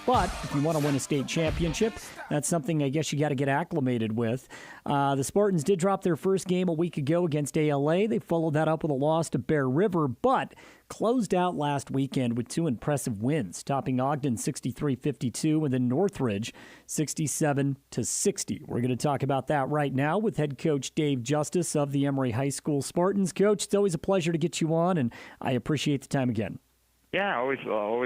But if you want to win a state championship, that's something I guess you got to get acclimated with. The Spartans did drop their first game a week ago against ALA. They followed that up with a loss to Bear River, but closed out last weekend with two impressive wins, topping Ogden 63-52 and then Northridge 67-60. We're going to talk about that right now with head coach Dave Justice of the Emery High School Spartans. Coach, it's always a pleasure to get you on, and I appreciate the time again. Yeah, I always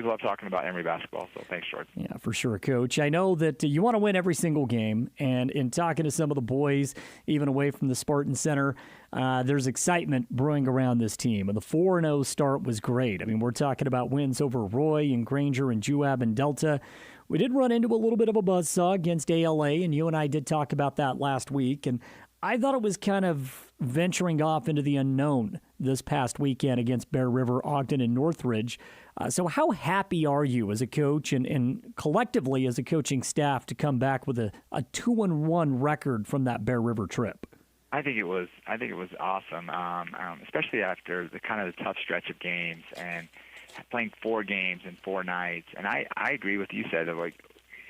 love talking about Emery basketball, so thanks, Jordan. Yeah, for sure, Coach. I know that you want to win every single game, and in talking to some of the boys, even away from the Spartan Center, there's excitement brewing around this team. And the 4-0 start was great. I mean, we're talking about wins over Roy and Granger and Juab and Delta. We did run into a little bit of a buzzsaw against ALA, and you and I did talk about that last week, and I thought it was kind of venturing off into the unknown this past weekend against Bear River, Ogden, and Northridge. So how happy are you as a coach and collectively as a coaching staff to come back with a 2-1 record from that Bear River trip? I think it was awesome, especially after the kind of the tough stretch of games and playing 4 games in 4 nights. And I agree with you said that, like,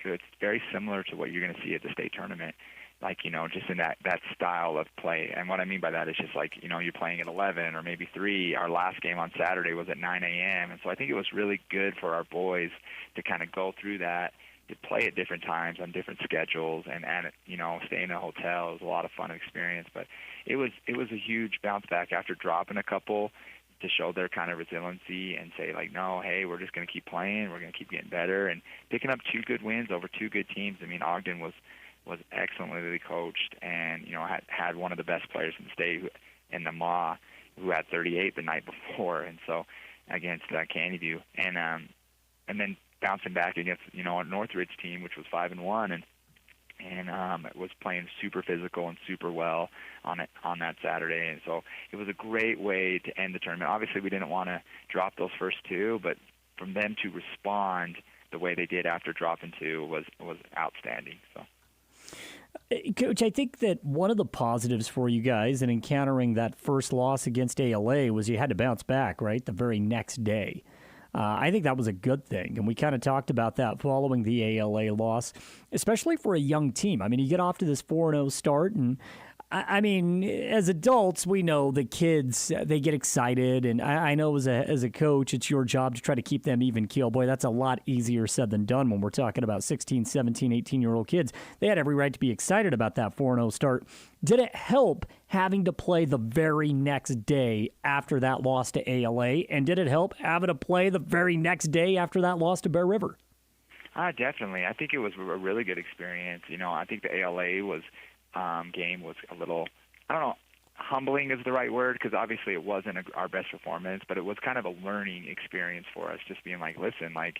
it's very similar to what you're going to see at the state tournament. Like, just in that style of play. And what I mean by that is just like, you're playing at 11 or maybe 3. Our last game on Saturday was at 9 a.m. And so I think it was really good for our boys to kind of go through that, to play at different times on different schedules and stay in a hotel. It was a lot of fun experience. But it was a huge bounce back after dropping a couple to show their kind of resiliency and say, like, no, hey, we're just going to keep playing. We're going to keep getting better. And picking up 2 good wins over 2 good teams. I mean, Ogden was excellently coached and, had one of the best players in the state in the MA who had 38 the night before. And so against Canyon View and then bouncing back against, a Northridge team, which was 5-1 and was playing super physical and super well on that Saturday. And so it was a great way to end the tournament. Obviously we didn't want to drop those first 2, but from them to respond the way they did after dropping 2 was outstanding. So. Coach, I think that one of the positives for you guys in encountering that first loss against ALA was you had to bounce back, right, the very next day. I think that was a good thing, and we kind of talked about that following the ALA loss, especially for a young team. I mean, you get off to this 4-0 start, and I mean, as adults, we know the kids, they get excited, and I know as a coach, it's your job to try to keep them even keel. Boy, that's a lot easier said than done when we're talking about 16, 17, 18-year-old kids. They had every right to be excited about that 4-0 start. Did it help having to play the very next day after that loss to ALA, and did it help having to play the very next day after that loss to Bear River? Definitely. I think it was a really good experience. I think the ALA game was a little, I don't know, humbling is the right word, because obviously it wasn't our best performance, but it was kind of a learning experience for us, just being like, listen, like,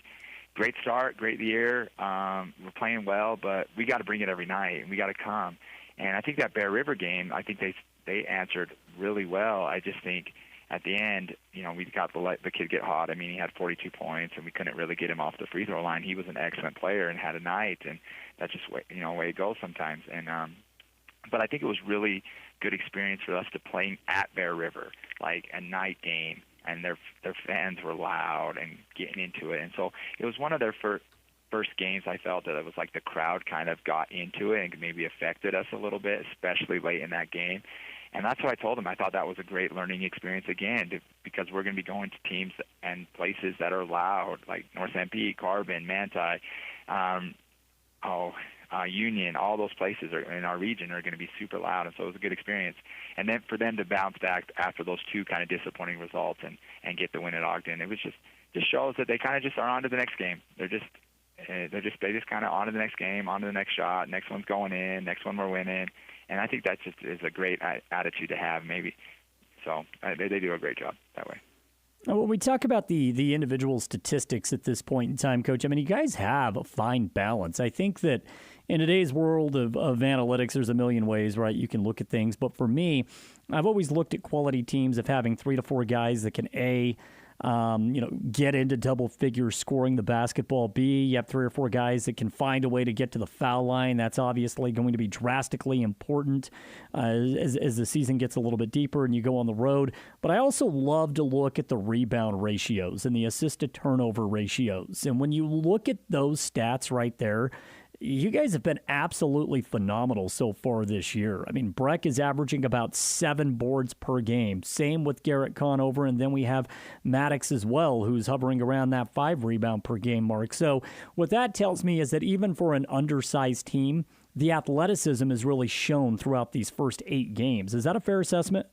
great start, great year, we're playing well, but we got to bring it every night, and we got to come. And I think that Bear River game, I think they answered really well. I just think at the end, we got the kid get hot. I mean, he had 42 points, and we couldn't really get him off the free throw line. He was an excellent player and had a night, and that's just way it goes sometimes. And but I think it was really good experience for us to play at Bear River, like a night game, and their fans were loud and getting into it. And so it was one of their first games I felt that it was like the crowd kind of got into it and maybe affected us a little bit, especially late in that game. And that's what I told them. I thought that was a great learning experience again, because we're going to be going to teams and places that are loud, like North St. Pete, Carbon, Manti, Union. All those places in our region are going to be super loud, and so it was a good experience. And then for them to bounce back after those 2 kind of disappointing results and get the win at Ogden, it was just shows that they kind of just are on to the next game. They just kind of on to the next game, on to the next shot. Next one's going in. Next one we're winning. And I think that just is a great attitude to have, maybe. So they do a great job that way. When we talk about the individual statistics at this point in time, Coach, I mean, you guys have a fine balance. I think that in today's world of analytics, there's a million ways, right, you can look at things. But for me, I've always looked at quality teams of having 3 to 4 guys that can, get into double figures scoring the basketball. B, you have 3 or 4 guys that can find a way to get to the foul line. That's obviously going to be drastically important as the season gets a little bit deeper and you go on the road. But I also love to look at the rebound ratios and the assist to turnover ratios. And when you look at those stats right there, you guys have been absolutely phenomenal so far this year. I mean, Breck is averaging about 7 boards per game. Same with Garrett Conover, and then we have Maddox as well, who's hovering around that 5 rebound per game mark. So what that tells me is that even for an undersized team, the athleticism is really shown throughout these first 8 games. Is that a fair assessment?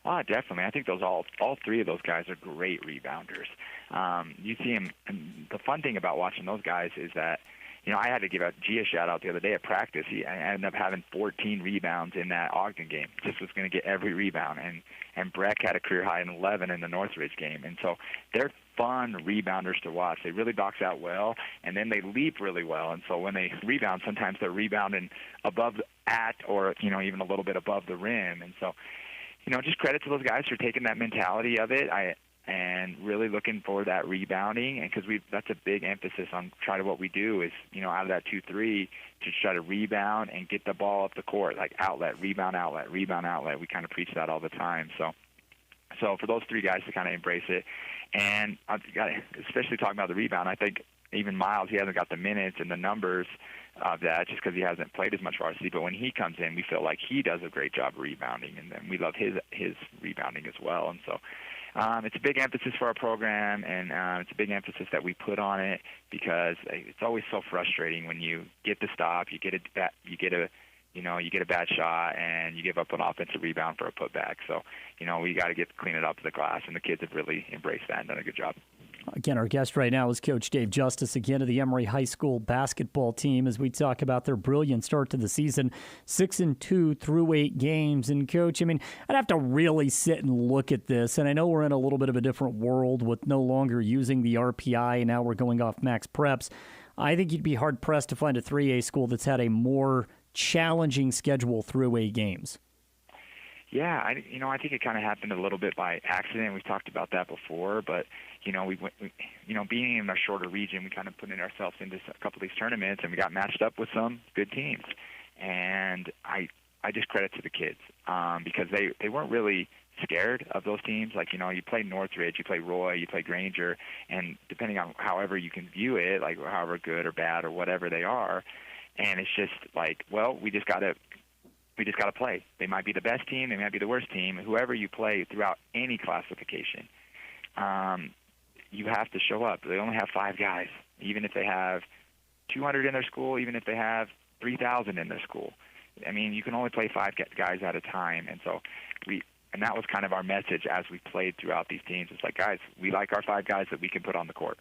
Definitely. I think all 3 of those guys are great rebounders. You see them, and the fun thing about watching those guys is that, I had to give G a shout-out the other day at practice. I ended up having 14 rebounds in that Ogden game. Just was going to get every rebound. And Breck had a career high in 11 in the Northridge game. And so they're fun rebounders to watch. They really box out well, and then they leap really well. And so when they rebound, sometimes they're rebounding or even a little bit above the rim. And so, just credit to those guys for taking that mentality of it. And really looking for that rebounding, and because that's a big emphasis on what we do is, out of that 2-3, to try to rebound and get the ball up the court, like outlet, rebound, outlet, rebound, outlet. We kind of preach that all the time. So for those 3 guys to kind of embrace it, and especially talking about the rebound, I think even Miles, he hasn't got the minutes and the numbers of that just because he hasn't played as much varsity. But when he comes in, we feel like he does a great job rebounding, and then we love his rebounding as well. And so it's a big emphasis for our program, and it's a big emphasis that we put on it because it's always so frustrating when you get the stop, you get a bad shot, and you give up an offensive rebound for a putback. So, we got to clean it up to the glass, and the kids have really embraced that and done a good job. Again, our guest right now is Coach Dave Justice, again, of the Emery High School basketball team, as we talk about their brilliant start to the season, 6-2 through 8 games. And, Coach, I'd have to really sit and look at this, and I know we're in a little bit of a different world with no longer using the RPI, and now we're going off max preps. I think you'd be hard-pressed to find a 3A school that's had a more challenging schedule through 8 games. Yeah, I think it kind of happened a little bit by accident. We've talked about that before, but being in a shorter region, we kind of put in ourselves into a couple of these tournaments, and we got matched up with some good teams. And I just credit to the kids because they weren't really scared of those teams. Like, you play Northridge, you play Roy, you play Granger, and depending on however you can view it, like however good or bad or whatever they are, and it's just like, well, we just got to play. They might be the best team, they might be the worst team. Whoever you play throughout any classification, you have to show up. They only have 5 guys, even if they have 200 in their school, even if they have 3,000 in their school. You can only play 5 guys at a time, and so and that was kind of our message as we played throughout these teams. It's like, guys, we like our 5 guys that we can put on the court,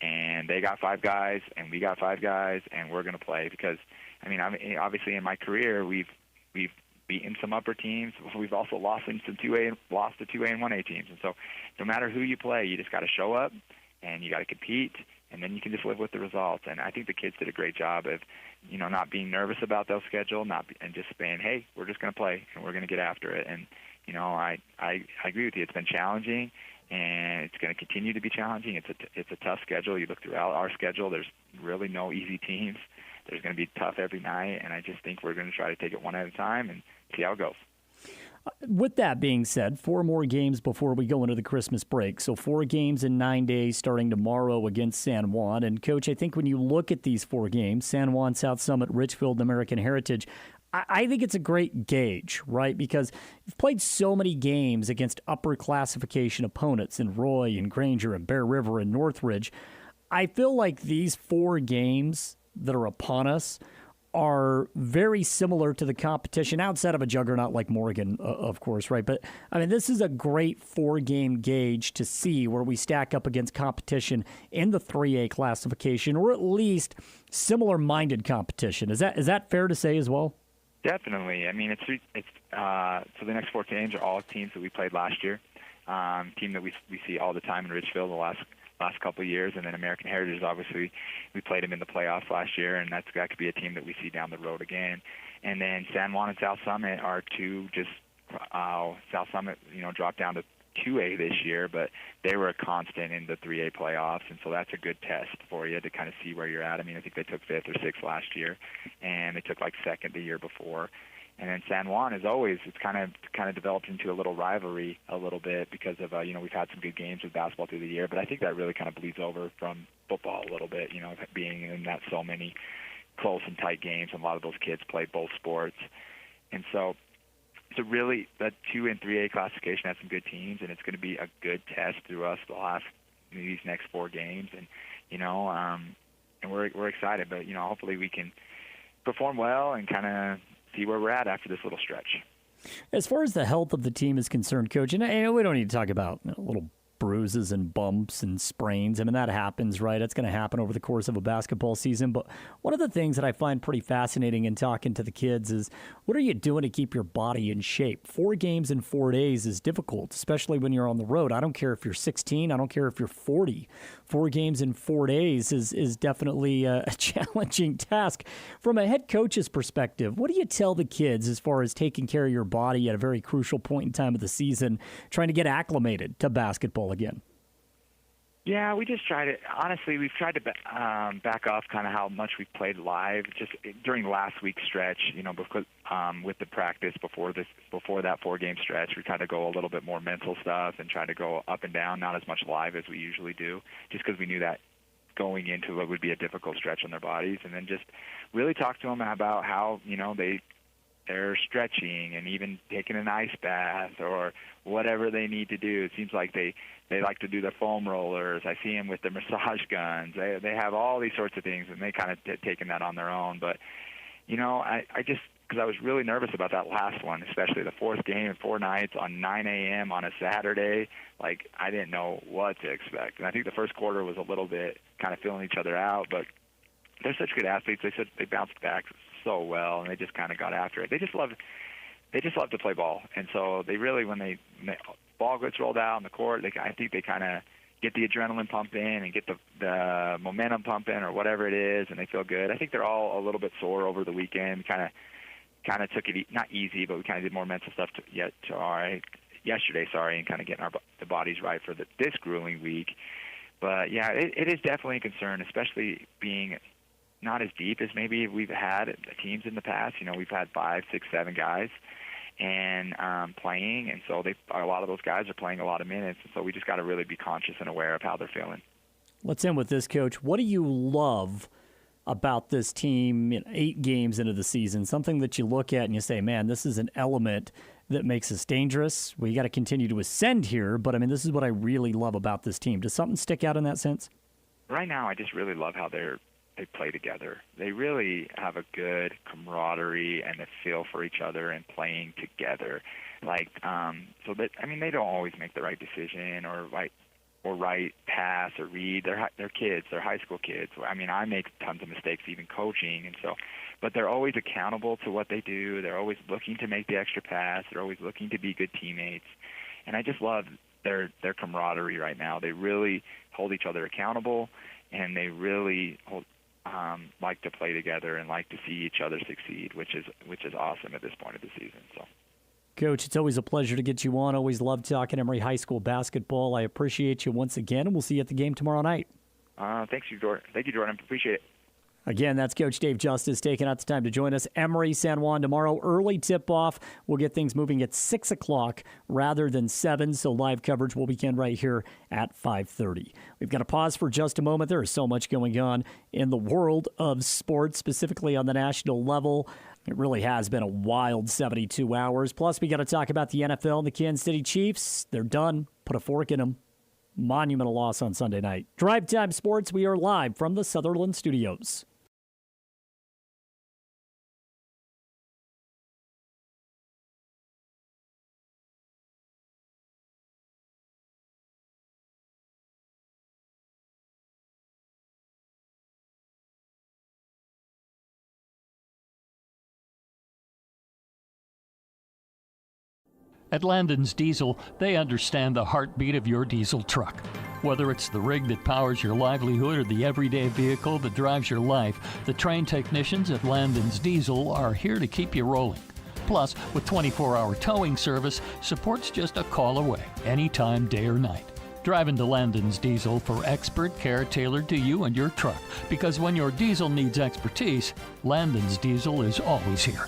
and they got 5 guys, and we got 5 guys, and we're going to play because, obviously in my career, we've beaten some upper teams. We've also lost to 2A and 1A teams. And so no matter who you play, you just got to show up and you got to compete, and then you can just live with the results. And I think the kids did a great job of, not being nervous about their schedule, and just saying, hey, we're just going to play and we're going to get after it. And, I agree with you. It's been challenging, and it's going to continue to be challenging. It's a tough schedule. You look throughout our schedule, there's really no easy teams. There's going to be tough every night, and I just think we're going to try to take it one at a time and see how it goes. With that being said, 4 more games before we go into the Christmas break. So 4 games in 9 days starting tomorrow against San Juan. And, Coach, I think when you look at these 4 games, San Juan, South Summit, Richfield, and American Heritage, I think it's a great gauge, right? Because you've played so many games against upper classification opponents in Roy and Granger and Bear River and Northridge. I feel like these 4 games that are upon us are very similar to the competition outside of a juggernaut like Morgan, of course, right? But, this is a great 4-game gauge to see where we stack up against competition in the 3A classification, or at least similar-minded competition. Is that fair to say as well? Definitely. So the next 4 games are all teams that we played last year, team that we see all the time in Richfield the last couple of years, and then American Heritage, obviously, we played them in the playoffs last year, and that could be a team that we see down the road again. And then San Juan and South Summit are 2 just South Summit, dropped down to 2A this year, but they were a constant in the 3A playoffs, and so that's a good test for you to kind of see where you're at. I mean, I think they took 5th or 6th last year, and they took like 2nd the year before. And then San Juan is always, it's kind of developed into a little rivalry a little bit because of, we've had some good games with basketball through the year, but I think that really kind of bleeds over from football a little bit, being in that so many close and tight games, and a lot of those kids play both sports. And so really, that 2 and 3A classification has some good teams, and it's going to be a good test through us these next 4 games. And and we're excited, but hopefully we can perform well and kind of see where we're at after this little stretch. As far as the health of the team is concerned, Coach, and we don't need to talk about little bruises and bumps and sprains. I mean, that happens, right? It's going to happen over the course of a basketball season. But one of the things that I find pretty fascinating in talking to the kids is, what are you doing to keep your body in shape? 4 games in 4 days is difficult, especially when you're on the road. I don't care if you're 16. I don't care if you're 40. 4 games in 4 days is definitely a challenging task. From a head coach's perspective, what do you tell the kids as far as taking care of your body at a very crucial point in time of the season, trying to get acclimated to basketball again? Yeah, we've tried to back off kind of how much we played live just during last week's stretch, because with the practice before that 4-game stretch, we tried to go a little bit more mental stuff and try to go up and down, not as much live as we usually do, just because we knew that going into it would be a difficult stretch on their bodies. And then just really talk to them about how, they're stretching and even taking an ice bath or whatever they need to do. It seems like they like to do their foam rollers. I see them with their massage guns. They have all these sorts of things, and they kind of taking that on their own. But, I just, because I was really nervous about that last one, especially the 4th game in 4 nights on 9 a.m. on a Saturday. Like, I didn't know what to expect. And I think the first quarter was a little bit kind of feeling each other out, but they're such good athletes. They said they bounced back so well, and they just kind of got after it. They just love to play ball, and so they really, when the ball gets rolled out on the court, I think they kind of get the adrenaline pump in and get the momentum pump in, or whatever it is, and they feel good. I think they're all a little bit sore over the weekend. Kind of took it not easy, but we kind of did more mental stuff yesterday, and kind of getting the bodies right for this grueling week. But yeah, it is definitely a concern, especially being not as deep as maybe we've had teams in the past. We've had 5, 6, 7 guys and playing, and so a lot of those guys are playing a lot of minutes, and so we just got to really be conscious and aware of how they're feeling. Let's end with this, Coach. What do you love about this team 8 games into the season? Something that you look at and you say, man, this is an element that makes us dangerous. We got to continue to ascend here, but I mean, this is what I really love about this team. Does something stick out in that sense? Right now, I just really love how they play together. They really have a good camaraderie and a feel for each other and playing together. So that, I mean, they don't always make the right decision or right pass or read. They're kids. They're high school kids. I mean, I make tons of mistakes even coaching, and so, but they're always accountable to what they do. They're always looking to make the extra pass. They're always looking to be good teammates, and I just love their camaraderie right now. They really hold each other accountable, and they really like to play together and like to see each other succeed, which is awesome at this point of the season. So, Coach, it's always a pleasure to get you on. Always love talking Emery High School basketball. I appreciate you once again, and we'll see you at the game tomorrow night. Thank you, Jordan. Appreciate it. Again, that's Coach Dave Justice taking out the time to join us. Emery, San Juan tomorrow. Early tip-off. We'll get things moving at 6 o'clock rather than 7, so live coverage will begin right here at 5:30. We've got to pause for just a moment. There is so much going on in the world of sports, specifically on the national level. It really has been a wild 72 hours. Plus, we got to talk about the NFL and the Kansas City Chiefs. They're done. Put a fork in them. Monumental loss on Sunday night. Drive Time Sports, we are live from the Sutherland Studios. At Landon's Diesel, they understand the heartbeat of your diesel truck. Whether it's the rig that powers your livelihood or the everyday vehicle that drives your life, the trained technicians at Landon's Diesel are here to keep you rolling. Plus, with 24-hour towing service, support's just a call away, anytime, day or night. Drive into Landon's Diesel for expert care tailored to you and your truck. Because when your diesel needs expertise, Landon's Diesel is always here.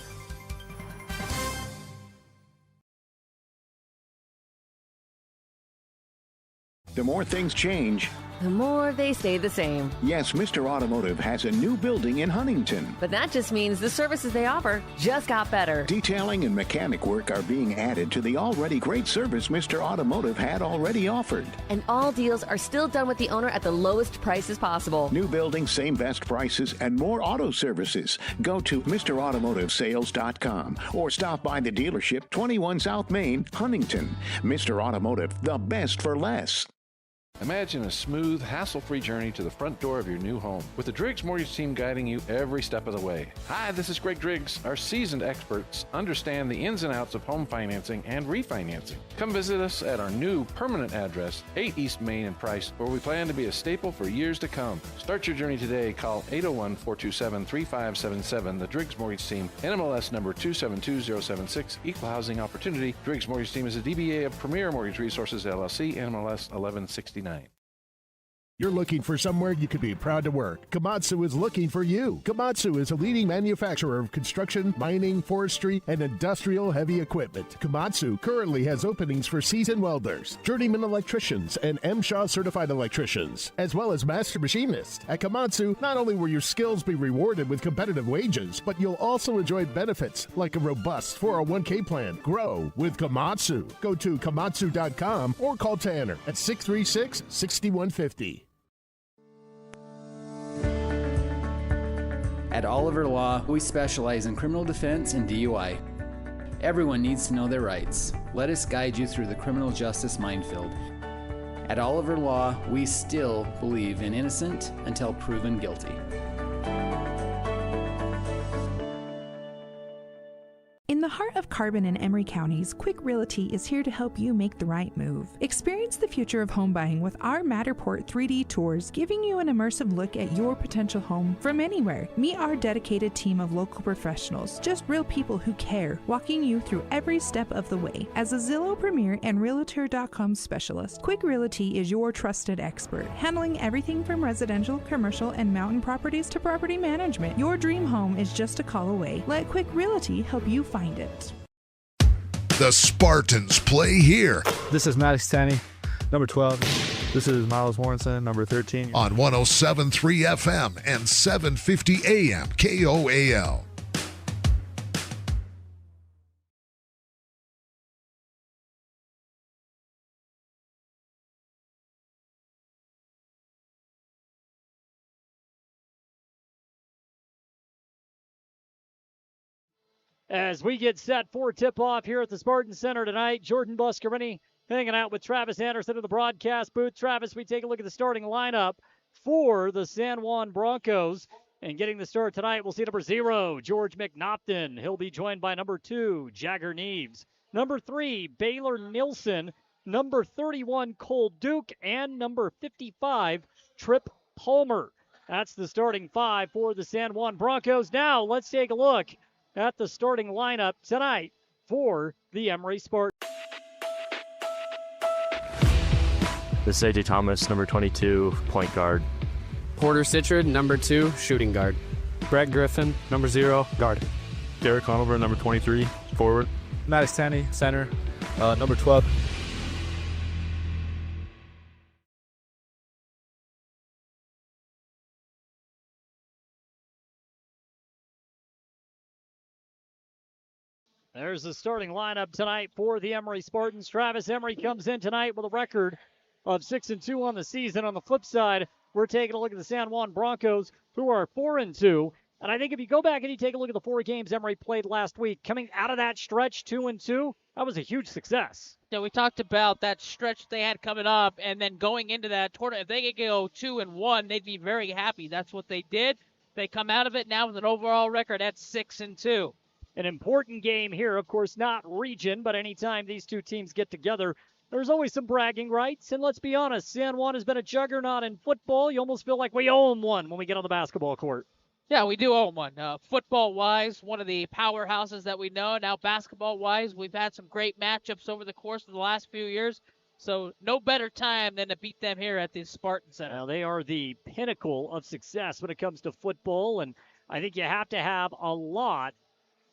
The more things change, the more they stay the same. yes, Mr. Automotive has a new building in Huntington. But that just means the services they offer just got better. Detailing and mechanic work are being added to the already great service Mr. Automotive had already offered. And all deals are still done with the owner at the lowest prices possible. New building, same best prices, and more auto services. Go to MrAutomotiveSales.com or stop by the dealership, 21 South Main, Huntington. Mr. Automotive, the best for less. Imagine a smooth, hassle-free journey to the front door of your new home with the Driggs Mortgage Team guiding you every step of the way. Hi, this is Greg Driggs. Our seasoned experts understand the ins and outs of home financing and refinancing. Come visit us at our new permanent address, 8 East Main in Price, where we plan to be a staple for years to come. Start your journey today. Call 801-427-3577. The Driggs Mortgage Team, NMLS number 272076, Equal Housing Opportunity. Driggs Mortgage Team is a DBA of Premier Mortgage Resources, LLC, NMLS 1169. You're looking for somewhere you could be proud to work. Komatsu is looking for you. Komatsu is a leading manufacturer of construction, mining, forestry, and industrial heavy equipment. Komatsu currently has openings for seasoned welders, journeyman electricians, and MSHA certified electricians, as well as master machinists. At Komatsu, not only will your skills be rewarded with competitive wages, but you'll also enjoy benefits like a robust 401k plan. Grow with Komatsu. Go to komatsu.com or call Tanner at 636-6150. At Oliver Law, we specialize in criminal defense and DUI. Everyone needs to know their rights. Let us guide you through the criminal justice minefield. At Oliver Law, we still believe in innocent until proven guilty. In the heart of Carbon and Emery counties, Quick Realty is here to help you make the right move. Experience the future of home buying with our Matterport 3D tours, giving you an immersive look at your potential home from anywhere. Meet our dedicated team of local professionals, just real people who care, walking you through every step of the way. As a Zillow Premier and Realtor.com specialist, Quick Realty is your trusted expert, handling everything from residential, commercial, and mountain properties to property management. Your dream home is just a call away. Let Quick Realty help you find it. The Spartans play here. This is Maddox Tanny, number 12. This is Miles Warrenson, number 13. On 107.3 FM and 750 AM KOAL. As we get set for tip-off here at the Spartan Center tonight, Jordan Buscarini hanging out with Travis Anderson in the broadcast booth. Travis, we take a look at the starting lineup for the San Juan Broncos. And getting the start tonight, we'll see number 0, George McNopton. He'll be joined by number 2, Jagger Neves. Number 3, Baylor Nilsson. Number 31, Cole Duke. And number 55, Trip Palmer. That's the starting 5 for the San Juan Broncos. Now, let's take a look at the starting lineup tonight for the Emery Spartans. This is AJ Thomas, number 22, point guard. Porter Citrid, number 2, shooting guard. Brett Griffin, number 0, guard. Derek Conover, number 23, forward. Maddox Tanny, center, number 12. There's the starting lineup tonight for the Emery Spartans. Travis Emery comes in tonight with a record of 6-2 on the season. On the flip side, we're taking a look at the San Juan Broncos, who are 4-2. And I think if you go back and you take a look at the 4 games Emery played last week, coming out of that stretch 2-2, that was a huge success. Yeah, we talked about that stretch they had coming up, and then going into that tournament, if they could go 2-1, they'd be very happy. That's what they did. They come out of it now with an overall record at 6-2. An important game here, of course, not region, but anytime these two teams get together, there's always some bragging rights. And let's be honest, San Juan has been a juggernaut in football. You almost feel like we owe them one when we get on the basketball court. Yeah, we do own one. Football-wise, one of the powerhouses that we know. Now, basketball-wise, we've had some great matchups over the course of the last few years. So no better time than to beat them here at the Spartan Center. Now, they are the pinnacle of success when it comes to football, and I think you have to have a lot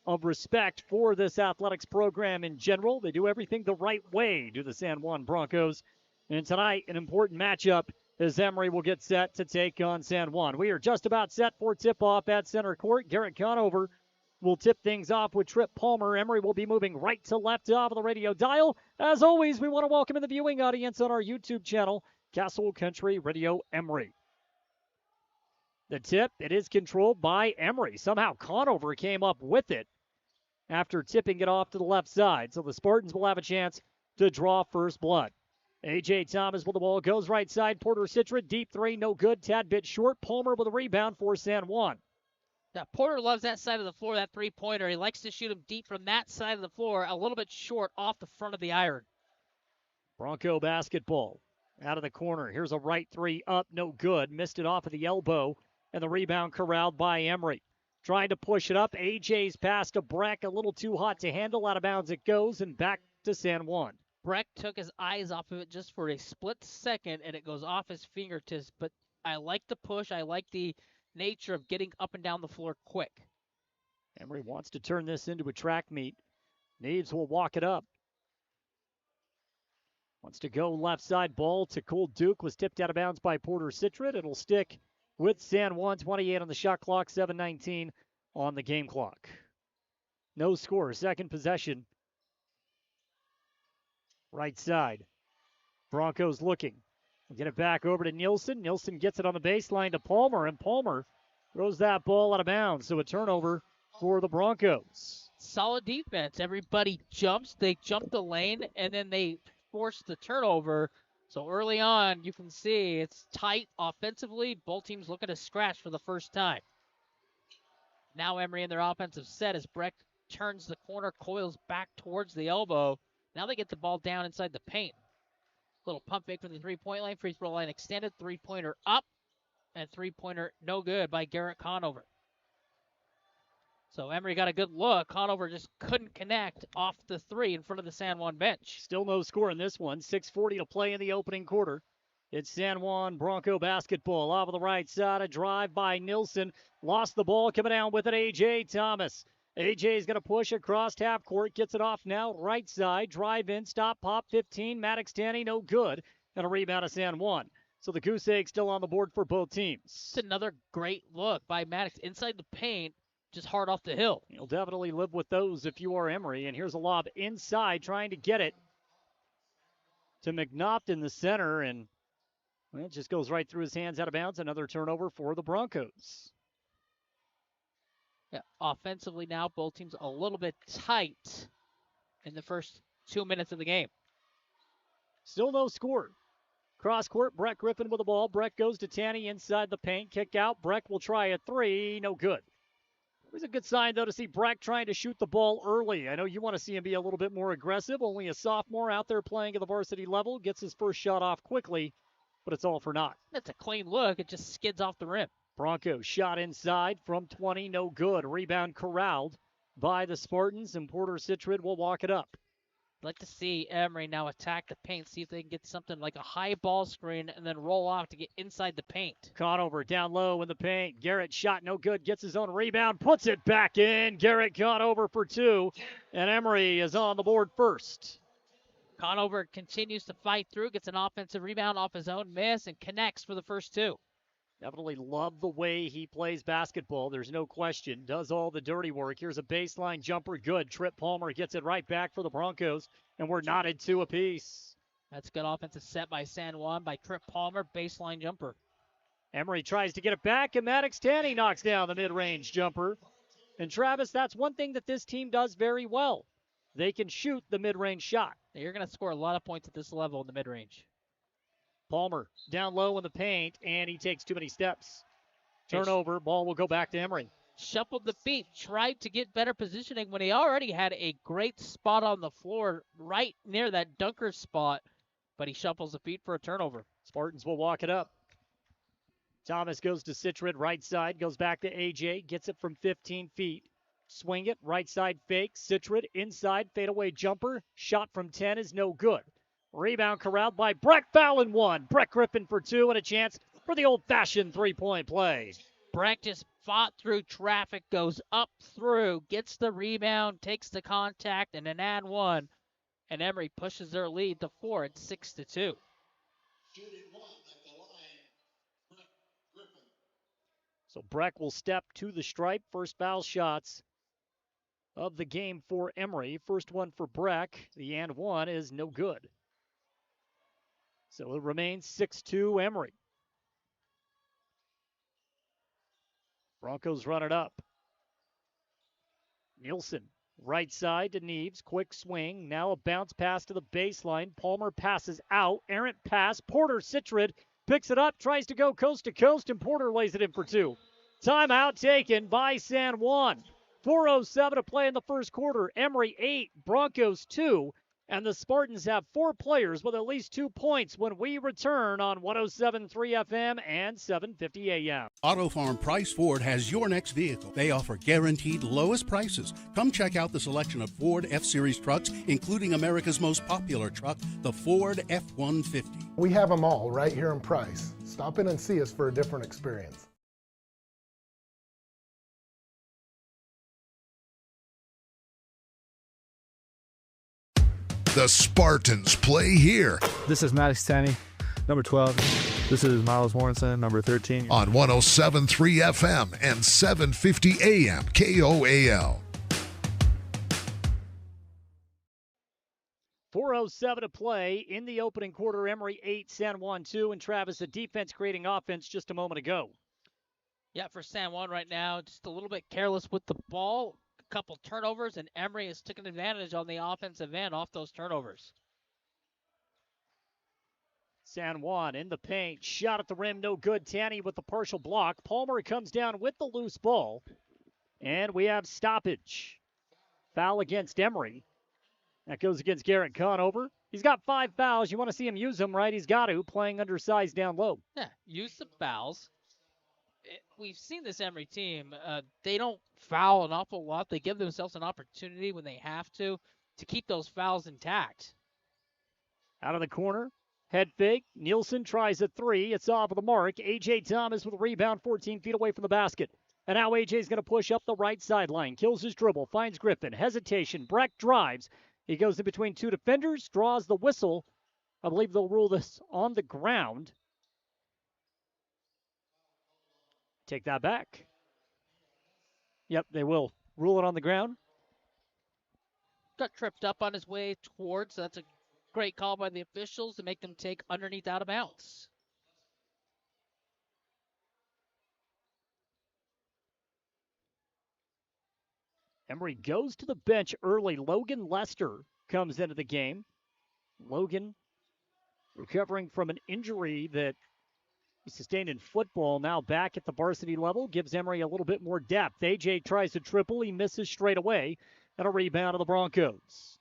of respect for this athletics program in general. They do everything the right way, do the San Juan Broncos. And tonight, an important matchup as Emery will get set to take on San Juan. We are just about set for tip-off at center court. Garrett Conover will tip things off with Trip Palmer. Emery will be moving right to left off of the radio dial. As always, we want to welcome in the viewing audience on our YouTube channel, Castle Country Radio Emery. The tip, it is controlled by Emery. Somehow Conover came up with it after tipping it off to the left side. So the Spartans will have a chance to draw first blood. A.J. Thomas with the ball, goes right side. Porter Citron, deep three, no good. Tad bit short. Palmer with a rebound for San Juan. Now, Porter loves that side of the floor, that three-pointer. He likes to shoot him deep from that side of the floor, a little bit short off the front of the iron. Bronco basketball out of the corner. Here's a right three up, no good. Missed it off of the elbow, and the rebound corralled by Emery. Trying to push it up. A.J.'s pass to Breck, a little too hot to handle. Out of bounds it goes, and back to San Juan. Breck took his eyes off of it just for a split second, and it goes off his fingertips. But I like the push. I like the nature of getting up and down the floor quick. Emery wants to turn this into a track meet. Neves will walk it up. Wants to go left side. Ball to Cole Duke. Was tipped out of bounds by Porter Citron. It'll stick with San Juan. 28 on the shot clock. 7:19 on the game clock. No score. Second possession. Right side. Broncos looking. We'll get it back over to Nielsen. Nielsen gets it on the baseline to Palmer, and Palmer throws that ball out of bounds. So a turnover for the Broncos. Solid defense. Everybody jumps. They jump the lane, and then they force the turnover. So early on, you can see it's tight offensively. Both teams looking to scratch for the first time. Now Emery in their offensive set as Breck turns the corner, coils back towards the elbow. Now they get the ball down inside the paint. Little pump fake from the three-point line. Free throw line extended. Three-pointer up. And three-pointer no good by Garrett Conover. So Emery got a good look. Conover just couldn't connect off the three in front of the San Juan bench. Still no score in this one. 6:40 to play in the opening quarter. It's San Juan Bronco basketball. Off of the right side, a drive by Nielsen. Lost the ball, coming down with it, A.J. Thomas. A.J.'s going to push across half court. Gets it off now, right side. Drive in, stop, pop, 15. Maddox Tanny, no good. And a rebound of San Juan. So the goose egg still on the board for both teams. It's another great look by Maddox inside the paint, just hard off the hill. You'll definitely live with those if you are Emery. And here's a lob inside, trying to get it to McNaught in the center. And it just goes right through his hands, out of bounds. Another turnover for the Broncos. Yeah, offensively now, both teams a little bit tight in the first 2 minutes of the game. Still no score. Cross court, Breck Griffin with the ball. Breck goes to Tanny inside the paint. Kick out. Breck will try a three. No good. It was a good sign, though, to see Breck trying to shoot the ball early. I know you want to see him be a little bit more aggressive. Only a sophomore out there playing at the varsity level. Gets his first shot off quickly, but it's all for naught. That's a clean look. It just skids off the rim. Broncos shot inside from 20, no good. Rebound corralled by the Spartans, and Porter Citron will walk it up. I'd like to see Emery now attack the paint, see if they can get something like a high ball screen and then roll off to get inside the paint. Conover down low in the paint. Garrett shot no good, gets his own rebound, puts it back in. Garrett Conover for two, and Emery is on the board first. Conover continues to fight through, gets an offensive rebound off his own miss, and connects for the first two. Definitely love the way he plays basketball. There's no question. Does all the dirty work. Here's a baseline jumper. Good. Trip Palmer gets it right back for the Broncos, and we're knotted two apiece. That's good offensive set by San Juan by Trip Palmer. Baseline jumper. Emery tries to get it back, and Maddox Tanny knocks down the mid-range jumper. And Travis, that's one thing that this team does very well. They can shoot the mid-range shot. You're going to score a lot of points at this level in the mid-range. Palmer down low in the paint, and he takes too many steps. Turnover, ball will go back to Emery. Shuffled the feet, tried to get better positioning when he already had a great spot on the floor right near that dunker spot, but he shuffles the feet for a turnover. Spartans will walk it up. Thomas goes to Citrid, right side, goes back to AJ, gets it from 15 feet. Swing it, right side fake, Citrid, inside, fadeaway jumper. Shot from 10 is no good. Rebound corralled by Breck Fallon, one. Breck Griffin for two, and a chance for the old-fashioned three-point play. Breck just fought through traffic, goes up through, gets the rebound, takes the contact, and an and one. And Emery pushes their lead to 4 at 6-2. So Breck will step to the stripe. First foul shots of the game for Emery. First one for Breck. The and one is no good. So it remains 6-2 Emery. Broncos run it up. Nielsen, right side to Neves. Quick swing. Now a bounce pass to the baseline. Palmer passes out. Errant pass. Porter Citrid picks it up, tries to go coast to coast, and Porter lays it in for two. Timeout taken by San Juan. 4:07 to play in the first quarter. Emery 8, Broncos 2, and the Spartans have 4 players with at least 2 points when we return on 107.3 FM and 750 AM. Auto Farm Price Ford has your next vehicle. They offer guaranteed lowest prices. Come check out the selection of Ford F-Series trucks, including America's most popular truck, the Ford F-150. We have them all right here in Price. Stop in and see us for a different experience. The Spartans play here. This is Maddox Tanny, number 12. This is Miles Warrenson, number 13. On 107.3 FM and 750 AM KOAL. 4:07 to play in the opening quarter. Emery 8, San Juan 2, and Travis, a defense creating offense just a moment ago. Yeah, for San Juan right now, just a little bit careless with the ball. Couple turnovers, and Emery has taken advantage on the offensive end off those turnovers. San Juan in the paint, shot at the rim, no good. Tanny with the partial block. Palmer comes down with the loose ball, and we have stoppage. Foul against Emery. That goes against Garrett Conover. He's got 5 fouls. You want to see him use them, right? He's got to, playing undersized down low. Yeah, use the fouls. We've seen this Emery team. They don't foul an awful lot. They give themselves an opportunity when they have to keep those fouls intact. Out of the corner, head fake. Nielsen tries a 3. It's off of the mark. A.J. Thomas with a rebound 14 feet away from the basket. And now A.J.'s going to push up the right sideline. Kills his dribble, finds Griffin. Hesitation. Breck drives. He goes in between 2 defenders, draws the whistle. I believe they'll rule this on the ground. Take that back. Yep, they will rule it on the ground. Got tripped up on his way towards. That's a great call by the officials to make them take underneath out of bounds. Emery goes to the bench early. Logan Lester comes into the game. Logan recovering from an injury that he sustained in football, now back at the varsity level, gives Emery a little bit more depth. A.J. tries to triple. He misses straight away. And a rebound of the Broncos.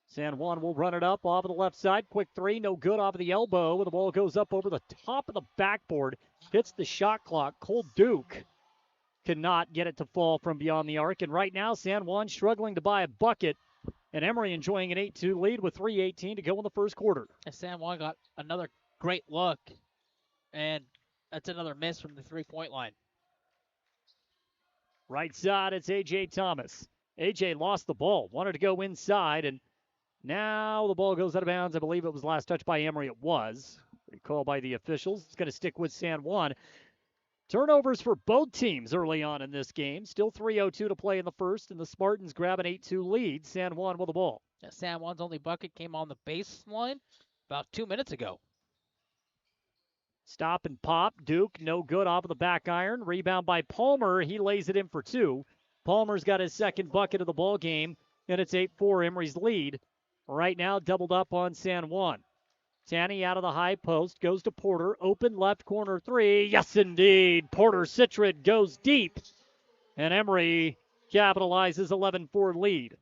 San Juan will run it up off of the left side. Quick 3, no good off of the elbow. And the ball goes up over the top of the backboard. Hits the shot clock. Cole Duke cannot get it to fall from beyond the arc. And right now, San Juan struggling to buy a bucket. And Emery enjoying an 8-2 lead with 3:18 to go in the first quarter. And San Juan got another great look. And that's another miss from the three-point line. Right side, it's A.J. Thomas. A.J. lost the ball, wanted to go inside, and now the ball goes out of bounds. I believe it was last touch by Emery. It was. Call by the officials. It's going to stick with San Juan. Turnovers for both teams early on in this game. Still 3:02 to play in the first, and the Spartans grab an 8-2 lead. San Juan with the ball. Yeah, San Juan's only bucket came on the baseline about 2 minutes ago. Stop and pop. Duke, no good off of the back iron. Rebound by Palmer. He lays it in for 2. Palmer's got his second bucket of the ball game, and it's 8-4 Emery's lead. Right now, doubled up on San Juan. Tanny out of the high post, goes to Porter. Open left corner 3. Yes, indeed. Porter Citrid goes deep, and Emery capitalizes 11-4 lead.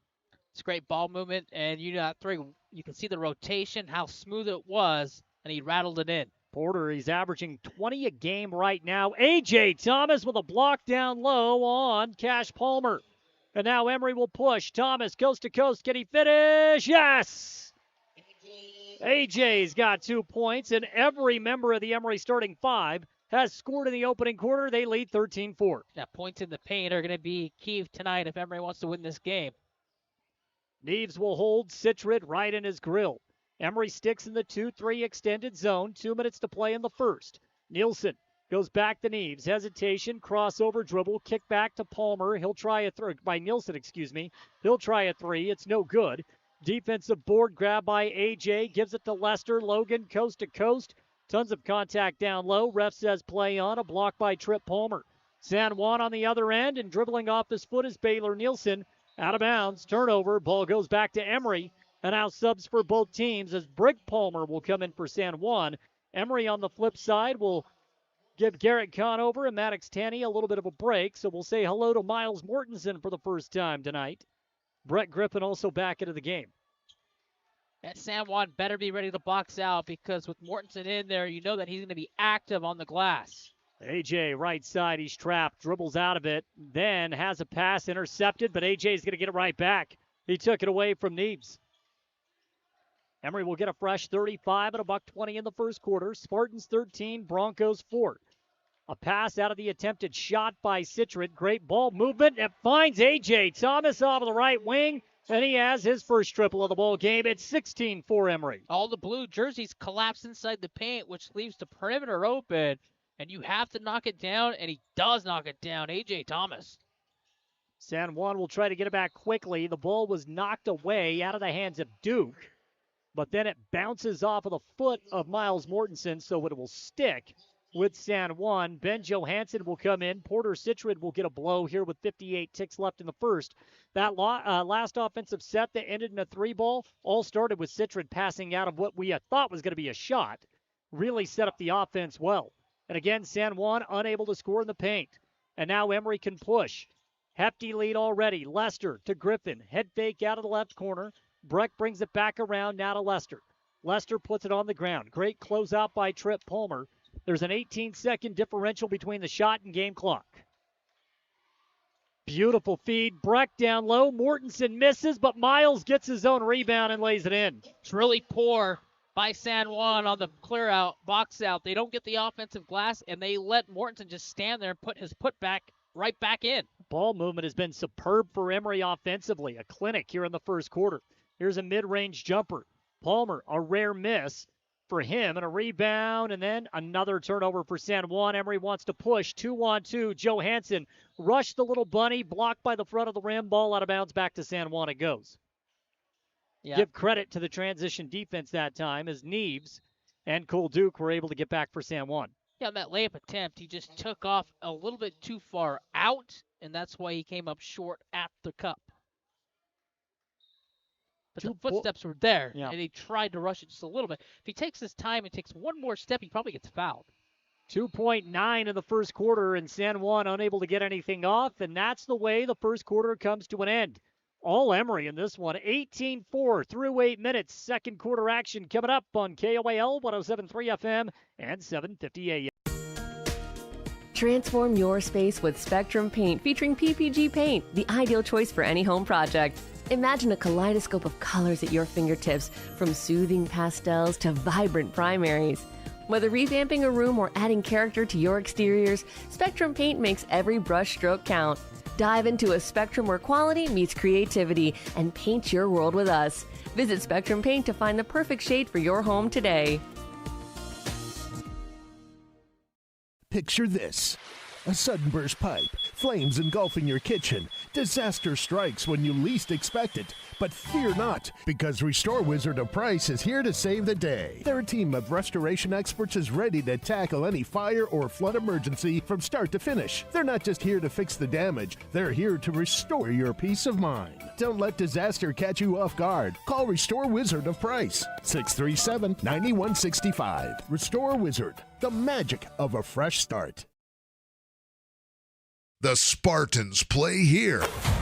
It's great ball movement, and you can see the rotation, how smooth it was, and he rattled it in. Porter, he's averaging 20 a game right now. A.J. Thomas with a block down low on Cash Palmer. And now Emery will push. Thomas, coast to coast. Can he finish? Yes! A.J.'s got 2 points, and every member of the Emery starting five has scored in the opening quarter. They lead 13-4. Yeah, points in the paint are going to be key tonight if Emery wants to win this game. Neves will hold Citrid right in his grill. Emery sticks in the 2-3 extended zone. 2 minutes to play in the first. Nielsen goes back to Neves. Hesitation, crossover, dribble, kick back to Palmer. He'll try a third by Nielsen, He'll try a three. It's no good. Defensive board grab by A.J. Gives it to Lester. Logan coast to coast. Tons of contact down low. Ref says play on. A block by Trip Palmer. San Juan on the other end, and dribbling off his foot is Baylor Nielsen. Out of bounds. Turnover. Ball goes back to Emery. And now subs for both teams as Brick Palmer will come in for San Juan. Emery on the flip side will give Garrett Conover and Maddox Tanny a little bit of a break. So we'll say hello to Miles Mortensen for the first time tonight. Brett Griffin also back into the game. And San Juan better be ready to box out because with Mortensen in there, you know that he's going to be active on the glass. A.J. right side, he's trapped, dribbles out of it, then has a pass intercepted, but A.J.'s going to get it right back. He took it away from Neves. Emery will get a fresh 35 and $1.20 in the first quarter. Spartans 13, Broncos 4. A pass out of the attempted shot by Citrid. Great ball movement. It finds A.J. Thomas off of the right wing, and he has his first triple of the ball game. It's 16-4 Emery. All the blue jerseys collapse inside the paint, which leaves the perimeter open, and you have to knock it down, and he does knock it down. A.J. Thomas. San Juan will try to get it back quickly. The ball was knocked away out of the hands of Duke. But then it bounces off of the foot of Miles Mortensen, so it will stick with San Juan. Ben Johansson will come in. Porter Citrid will get a blow here with 58 ticks left in the first. That last offensive set that ended in a 3-ball all started with Citrid passing out of what we thought was going to be a shot. Really set up the offense well. And again, San Juan unable to score in the paint. And now Emery can push. Hefty lead already. Lester to Griffin. Head fake out of the left corner. Breck brings it back around now to Lester. Lester puts it on the ground. Great closeout by Trip Palmer. There's an 18-second differential between the shot and game clock. Beautiful feed. Breck down low. Mortensen misses, but Miles gets his own rebound and lays it in. It's really poor by San Juan on the clear out, box out. They don't get the offensive glass, and they let Mortensen just stand there and put his putback right back in. Ball movement has been superb for Emery offensively. A clinic here in the first quarter. Here's a mid-range jumper. Palmer, a rare miss for him, and a rebound, and then another turnover for San Juan. Emery wants to push. 2-on-2. Johansson rushed the little bunny, blocked by the front of the rim. Ball out of bounds, back to San Juan it goes. Yeah. Give credit to the transition defense that time as Neves and Cole Duke were able to get back for San Juan. Yeah, on that layup attempt, he just took off a little bit too far out, and that's why he came up short at the cup. But the footsteps were there, and he tried to rush it just a little bit. If he takes his time and takes one more step, he probably gets fouled. 2.9 in the first quarter, and San Juan unable to get anything off, and that's the way the first quarter comes to an end. All Emery in this one, 18-4 through 8 minutes. Second quarter action coming up on KOAL 107.3 FM and 750 AM. Transform your space with Spectrum Paint featuring PPG paint, the ideal choice for any home project. Imagine a kaleidoscope of colors at your fingertips, from soothing pastels to vibrant primaries. Whether revamping a room or adding character to your exteriors, Spectrum Paint makes every brush stroke count. Dive into a spectrum where quality meets creativity and paint your world with us. Visit Spectrum Paint to find the perfect shade for your home today. Picture this. A sudden burst pipe, flames engulfing your kitchen. Disaster strikes when you least expect it. But fear not, because Restore Wizard of Price is here to save the day. Their team of restoration experts is ready to tackle any fire or flood emergency from start to finish. They're not just here to fix the damage, they're here to restore your peace of mind. Don't let disaster catch you off guard. Call Restore Wizard of Price, 637-9165. Restore Wizard, the magic of a fresh start. The Spartans play here.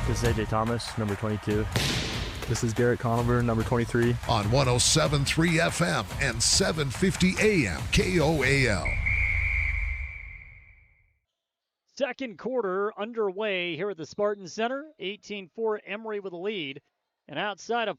This is A.J. Thomas, number 22. This is Garrett Conover, number 23. On 107.3 FM and 750 AM KOAL. Second quarter underway here at the Spartan Center. 18-4 Emery with a lead. And outside of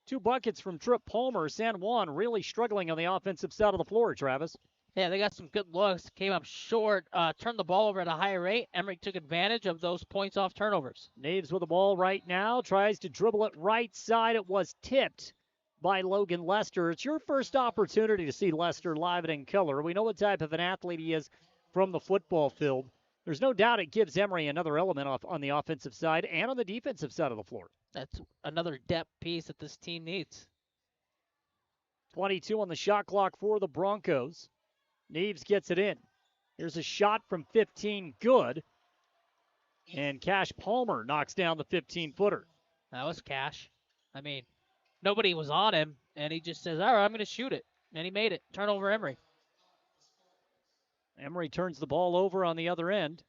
2 buckets from Trip Palmer, San Juan really struggling on the offensive side of the floor, Travis. Yeah, they got some good looks. Came up short, turned the ball over at a higher rate. Emery took advantage of those points off turnovers. Naves with the ball right now. Tries to dribble it right side. It was tipped by Logan Lester. It's your first opportunity to see Lester live and in color. We know what type of an athlete he is from the football field. There's no doubt it gives Emery another element on the offensive side and on the defensive side of the floor. That's another depth piece that this team needs. 22 on the shot clock for the Broncos. Neves gets it in. Here's a shot from 15, good. And Cash Palmer knocks down the 15-footer. That was Cash. I mean, nobody was on him, and he just says, all right, I'm going to shoot it. And he made it. Turnover Emery. Emery turns the ball over on the other end.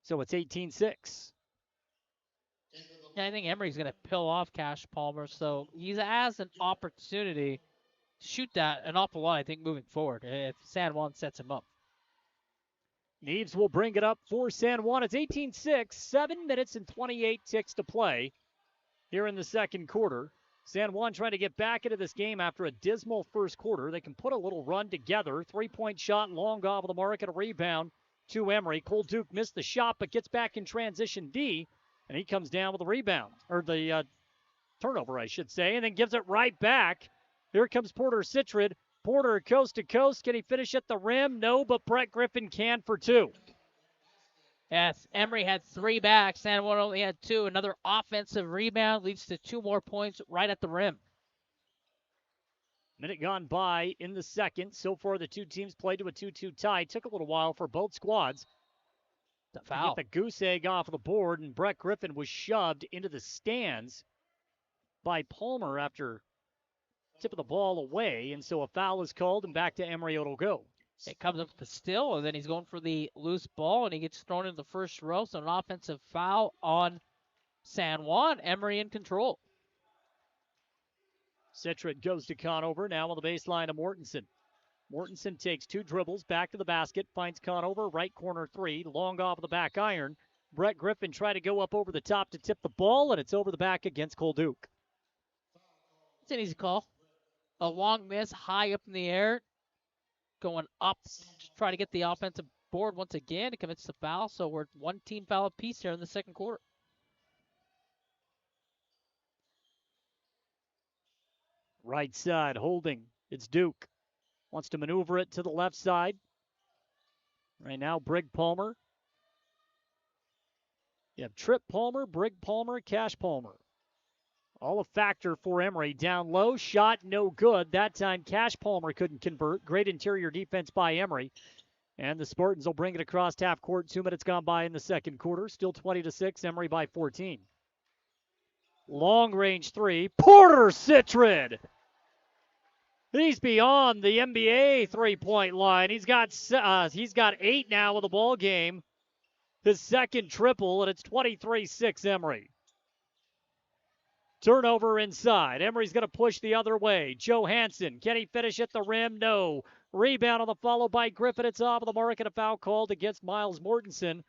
So it's 18-6. Yeah, I think Emery's going to pill off Cash Palmer, so he has an opportunity to shoot that an awful lot, I think, moving forward, if San Juan sets him up. Neves will bring it up for San Juan. It's 18-6, 7 minutes and 28 ticks to play here in the second quarter. San Juan trying to get back into this game after a dismal first quarter. They can put a little run together. 3-point shot, long off of the mark, and a rebound to Emery. Cole Duke missed the shot, but gets back in transition D, and he comes down with the rebound, or the turnover, I should say, and then gives it right back. Here comes Porter Citrid. Porter coast to coast. Can he finish at the rim? No, but Brett Griffin can for 2. Yes, Emery had 3 back. San Juan only had 2. Another offensive rebound leads to 2 more points right at the rim. Minute gone by in the second. So far, the two teams played to a 2-2 tie. Took a little while for both squads to foul. Get the goose egg off of the board, and Brett Griffin was shoved into the stands by Palmer after tip of the ball away, and so a foul is called, and back to Emery it'll go. It comes up with the steal, and then he's going for the loose ball, and he gets thrown into the first row, so an offensive foul on San Juan. Emery in control. Citrid goes to Conover, now on the baseline to Mortensen. Mortensen takes 2 dribbles, back to the basket, finds Conover, right corner 3, long off of the back iron. Brett Griffin tried to go up over the top to tip the ball, and it's over the back against Cole Duke. It's an easy call. A long miss, high up in the air, going up to try to get the offensive board once again. It commits the foul, so we're 1 team foul apiece here in the second quarter. Right side, holding. It's Duke. Wants to maneuver it to the left side. Right now, Brig Palmer. You have Trip Palmer, Brig Palmer, Cash Palmer. All a factor for Emery. Down low, shot no good. That time, Cash Palmer couldn't convert. Great interior defense by Emery. And the Spartans will bring it across half court. 2 minutes gone by in the second quarter. Still 20-6, Emery by 14. Long range 3, Porter Citrid. He's beyond the NBA 3-point line. He's got 8 now with the ball game. His second triple, and it's 23-6 Emery. Turnover inside. Emery's going to push the other way. Johansson, can he finish at the rim? No. Rebound on the follow by Griffin. It's off of the mark, and a foul called against Miles Mortensen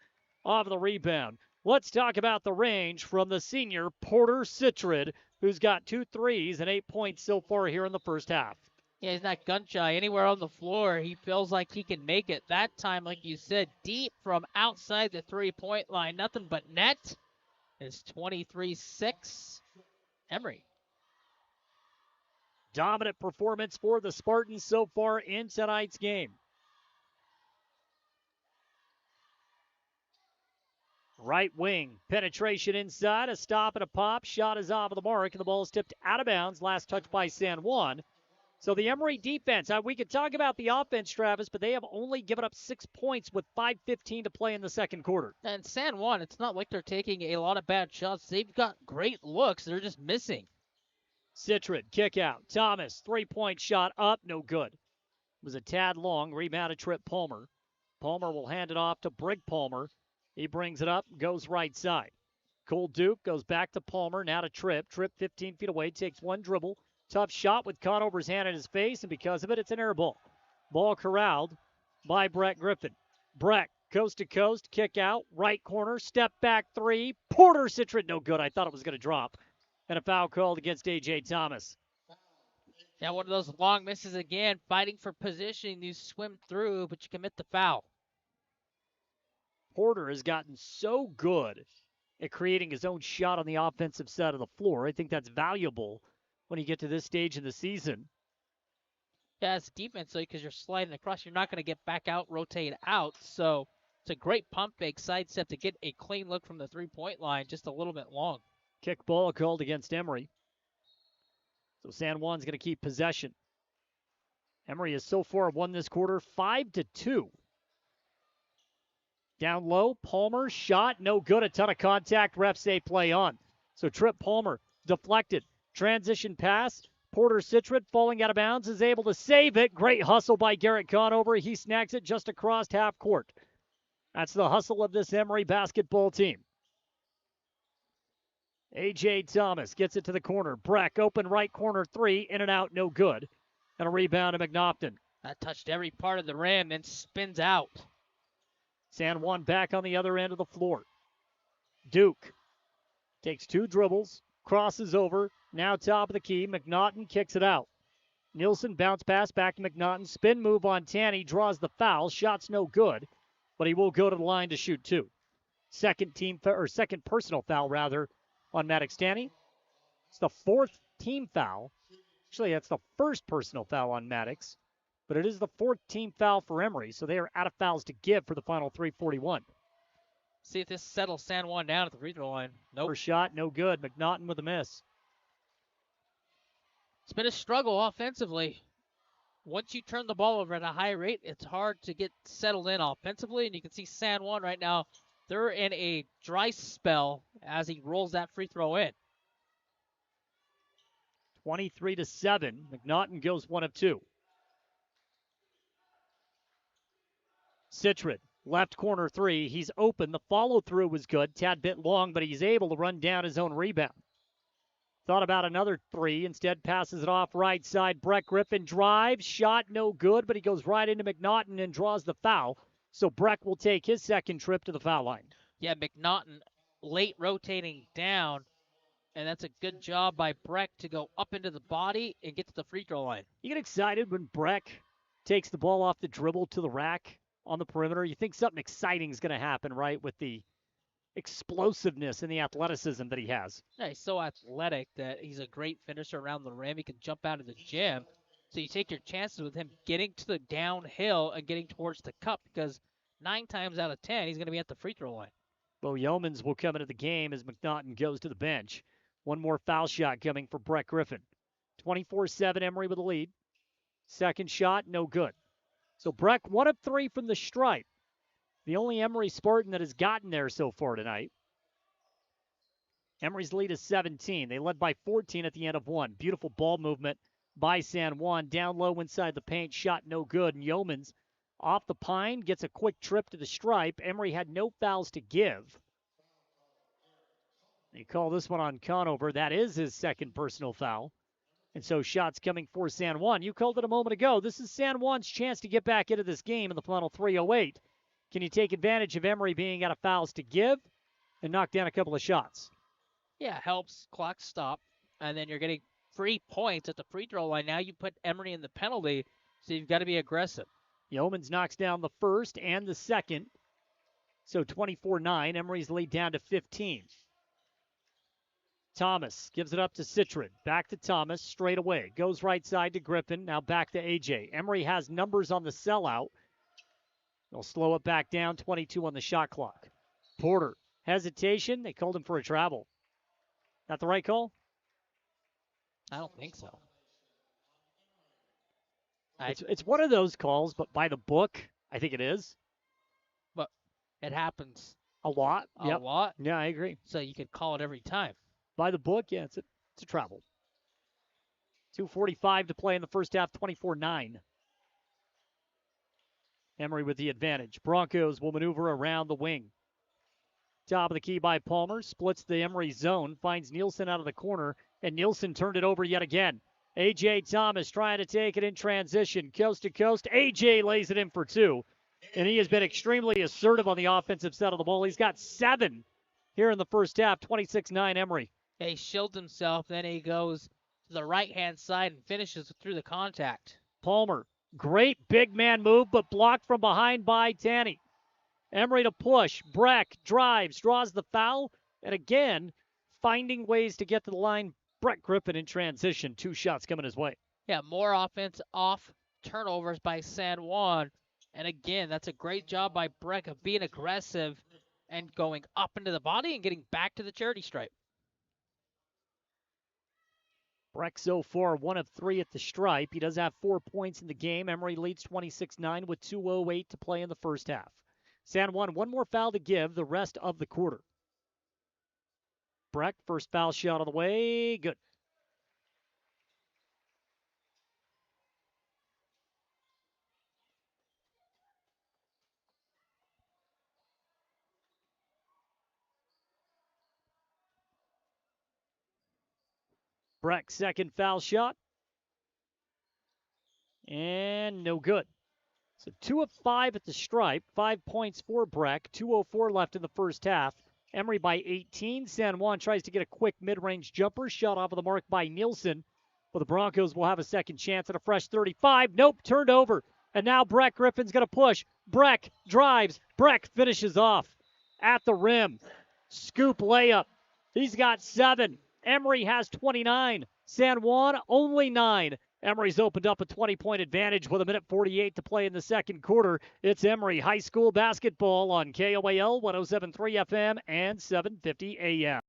off of the rebound. Let's talk about the range from the senior Porter Citrid, who's got 2 threes and 8 points so far here in the first half. Yeah, he's not gun shy. Anywhere on the floor, he feels like he can make it. That time, like you said, deep from outside the 3-point line. Nothing but net. It's 23-6. Emery. Dominant performance for the Spartans so far in tonight's game. Right wing, penetration inside, a stop and a pop. Shot is off of the mark, and the ball is tipped out of bounds. Last touch by San Juan. So the Emery defense, we could talk about the offense, Travis, but they have only given up 6 points with 5:15 to play in the second quarter. And San Juan, it's not like they're taking a lot of bad shots. They've got great looks. They're just missing. Citrid, kick out. Thomas, 3-point shot up, no good. It was a tad long, rebounded Trip Palmer. Palmer will hand it off to Brig Palmer. He brings it up, goes right side. Cole Duke goes back to Palmer, now to Tripp. Tripp 15 feet away, takes one dribble. Tough shot with Conover's hand in his face, and because of it, it's an air ball. Ball corralled by Brett Griffin. Brett, coast to coast, kick out, right corner, step back three. Porter Citron, no good. I thought it was going to drop. And a foul called against A.J. Thomas. Yeah, one of those long misses again, fighting for position. You swim through, but you commit the foul. Porter has gotten so good at creating his own shot on the offensive side of the floor. I think that's valuable when you get to this stage in the season. Yeah, it's defense, though, because you're sliding across. You're not going to get back out, rotate out. So it's a great pump fake sidestep to get a clean look from the three-point line, just a little bit long. Kick ball called against Emery. So San Juan's going to keep possession. Emery has so far won this quarter 5-2. Down low, Palmer, shot, no good. A ton of contact. Refs say play on. So Tripp Palmer, deflected. Transition pass. Porter Citron, falling out of bounds, is able to save it. Great hustle by Garrett Conover. He snags it just across half court. That's the hustle of this Emery basketball team. A.J. Thomas gets it to the corner. Breck, open right corner three, in and out, no good. And a rebound to McNaughton. That touched every part of the rim and spins out. San Juan back on the other end of the floor. Duke takes two dribbles, crosses over, now top of the key. McNaughton kicks it out. Nielsen bounce pass back to McNaughton. Spin move on Tanny, draws the foul. Shot's no good, but he will go to the line to shoot two. Second personal foul rather on Maddox Tanny. It's the fourth team foul. Actually, that's the first personal foul on Maddox. But it is the fourth team foul for Emery, so they are out of fouls to give for the final 3:41. See if this settles San Juan down at the free throw line. Nope. First shot, no good. McNaughton with a miss. It's been a struggle offensively. Once you turn the ball over at a high rate, it's hard to get settled in offensively, and you can see San Juan right now, they're in a dry spell as he rolls that free throw in. 23-7. McNaughton goes 1 of 2. Citron, left corner three. He's open. The follow-through was good. Tad bit long, but he's able to run down his own rebound. Thought about another three. Instead, passes it off right side. Brett Griffin drives. Shot no good, but he goes right into McNaughton and draws the foul. So Breck will take his second trip to the foul line. Yeah, McNaughton late rotating down, and that's a good job by Breck to go up into the body and get to the free throw line. You get excited when Breck takes the ball off the dribble to the rack on the perimeter. You think something exciting is going to happen, right, with the explosiveness and the athleticism that he has. Yeah, he's so athletic that he's a great finisher around the rim. He can jump out of the gym. So you take your chances with him getting to the downhill and getting towards the cup, because 9 times out of 10, he's going to be at the free throw line. Bo Yeomans will come into the game as McNaughton goes to the bench. One more foul shot coming for Brett Griffin. 24-7, Emery with the lead. Second shot, no good. So Breck, 1 of 3 from the stripe. The only Emery Spartan that has gotten there so far tonight. Emery's lead is 17. They led by 14 at the end of 1. Beautiful ball movement by San Juan. Down low inside the paint, shot no good. And Yeomans off the pine, gets a quick trip to the stripe. Emery had no fouls to give. They call this one on Conover. That is his second personal foul. And so shots coming for San Juan. You called it a moment ago. This is San Juan's chance to get back into this game in the final 3:08. Can you take advantage of Emery being out of fouls to give and knock down a couple of shots? Yeah, helps. Clock stop. And then you're getting free points at the free throw line. Now you put Emery in the penalty, so you've got to be aggressive. Yeomans knocks down the first and the second. So 24-9. Emery's lead down to 15. Thomas gives it up to Citron. Back to Thomas, straight away. Goes right side to Griffin. Now back to A.J. Emery has numbers on the sellout. They'll slow it back down. 22 on the shot clock. Porter, hesitation. They called him for a travel. Not the right call? I don't think so. It's one of those calls, but by the book, I think it is. But it happens. A lot? A lot? Yeah, I agree. So you could call it every time. By the book, yeah, it's a travel. 2:45 to play in the first half, 24-9. Emery with the advantage. Broncos will maneuver around the wing. Top of the key by Palmer. Splits the Emery zone. Finds Nielsen out of the corner. And Nielsen turned it over yet again. A.J. Thomas trying to take it in transition. Coast to coast. A.J. lays it in for 2. And he has been extremely assertive on the offensive side of the ball. He's got 7 here in the first half. 26-9 Emery. He shields himself. Then he goes to the right-hand side and finishes through the contact. Palmer. Great big man move, but blocked from behind by Tanny. Emery to push. Breck drives, draws the foul, and again, finding ways to get to the line. Brett Griffin in transition. 2 shots coming his way. Yeah, more offense off turnovers by San Juan. And again, that's a great job by Breck of being aggressive and going up into the body and getting back to the charity stripe. Breck so far 1 of 3 at the stripe. He does have 4 points in the game. Emery leads 26-9 with 2:08 to play in the first half. San Juan, 1 more foul to give the rest of the quarter. Breck, first foul shot on the way. Good. Breck, second foul shot. And no good. So 2 of 5 at the stripe. 5 points for Breck. 2:04 left in the first half. Emery by 18. San Juan tries to get a quick mid-range jumper. Shot off of the mark by Nielsen. But the Broncos will have a second chance at a fresh 35. Nope, turned over. And now Breck Griffin's going to push. Breck drives. Breck finishes off at the rim. Scoop layup. He's got 7. Emery has 29. San Juan only 9. Emery's opened up a 20-point advantage with 1:48 to play in the second quarter. It's Emery High School basketball on KOAL 107.3 FM and 750 AM.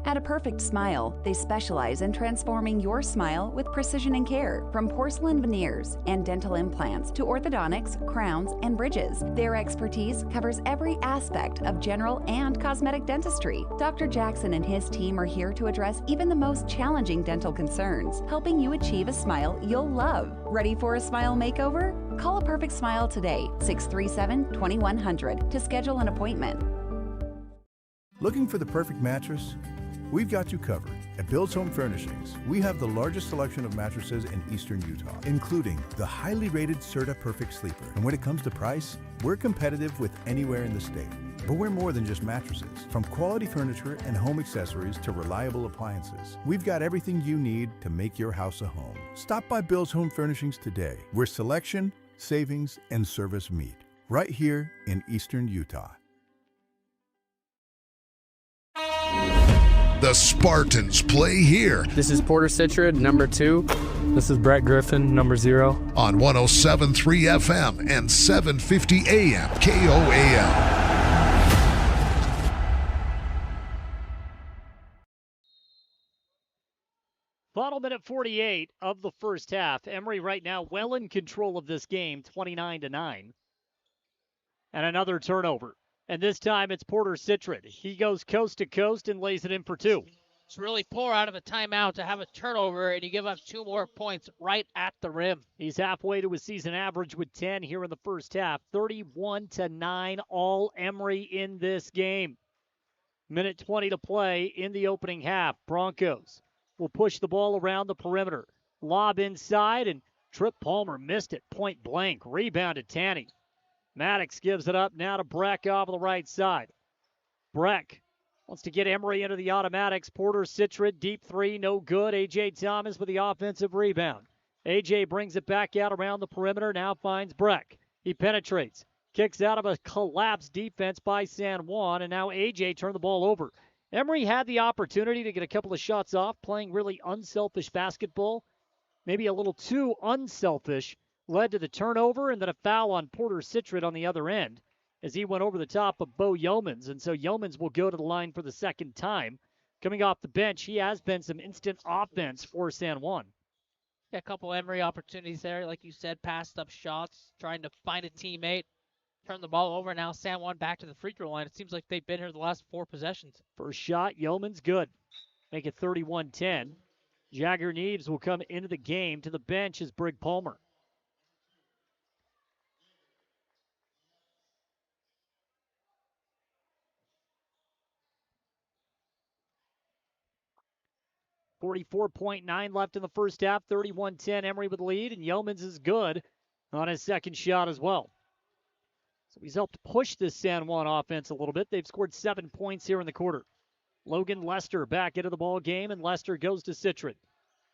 At A Perfect Smile, they specialize in transforming your smile with precision and care. From porcelain veneers and dental implants to orthodontics, crowns, and bridges, their expertise covers every aspect of general and cosmetic dentistry. Dr. Jackson and his team are here to address even the most challenging dental concerns, helping you achieve a smile you'll love. Ready for a smile makeover? Call A Perfect Smile today, 637-2100, to schedule an appointment. Looking for the perfect mattress? We've got you covered. At Bill's Home Furnishings, we have the largest selection of mattresses in eastern Utah, including the highly rated Serta Perfect Sleeper. And when it comes to price, we're competitive with anywhere in the state. But we're more than just mattresses. From quality furniture and home accessories to reliable appliances, we've got everything you need to make your house a home. Stop by Bill's Home Furnishings today, where selection, savings, and service meet. Right here in eastern Utah. The Spartans play here. This is Porter Citrid, number 2. This is Brett Griffin, number 0. On 107.3 FM and 750 AM KOAL. Final minute 48 of the first half. Emery right now well in control of this game, 29-9. And another turnover. And this time it's Porter Citrid. He goes coast to coast and lays it in for 2. It's really poor out of a timeout to have a turnover, and you give up 2 more points right at the rim. He's halfway to his season average with 10 here in the first half. 31-9, all Emery in this game. Minute 20 to play in the opening half. Broncos will push the ball around the perimeter. Lob inside, and Trip Palmer missed it point blank. Rebound to Tanny. Maddox gives it up now to Breck off the right side. Breck wants to get Emery into the automatics. Porter Citrid, deep 3, no good. A.J. Thomas with the offensive rebound. A.J. brings it back out around the perimeter, now finds Breck. He penetrates, kicks out of a collapsed defense by San Juan, and now A.J. turned the ball over. Emery had the opportunity to get a couple of shots off, playing really unselfish basketball, maybe a little too unselfish. Led to the turnover and then a foul on Porter Citrid on the other end as he went over the top of Bo Yeomans. And so Yeomans will go to the line for the second time. Coming off the bench, he has been some instant offense for San Juan. Yeah, a couple Emery opportunities there. Like you said, passed up shots, trying to find a teammate, turn the ball over. Now San Juan back to the free throw line. It seems like they've been here the last 4 possessions. First shot, Yeomans good. Make it 31-10. Jagger Neves will come into the game. To the bench is Brig Palmer. 44.9 left in the first half, 31-10, Emery with the lead, and Yeomans is good on his second shot as well. So he's helped push this San Juan offense a little bit. They've scored 7 points here in the quarter. Logan Lester back into the ball game, and Lester goes to Citron.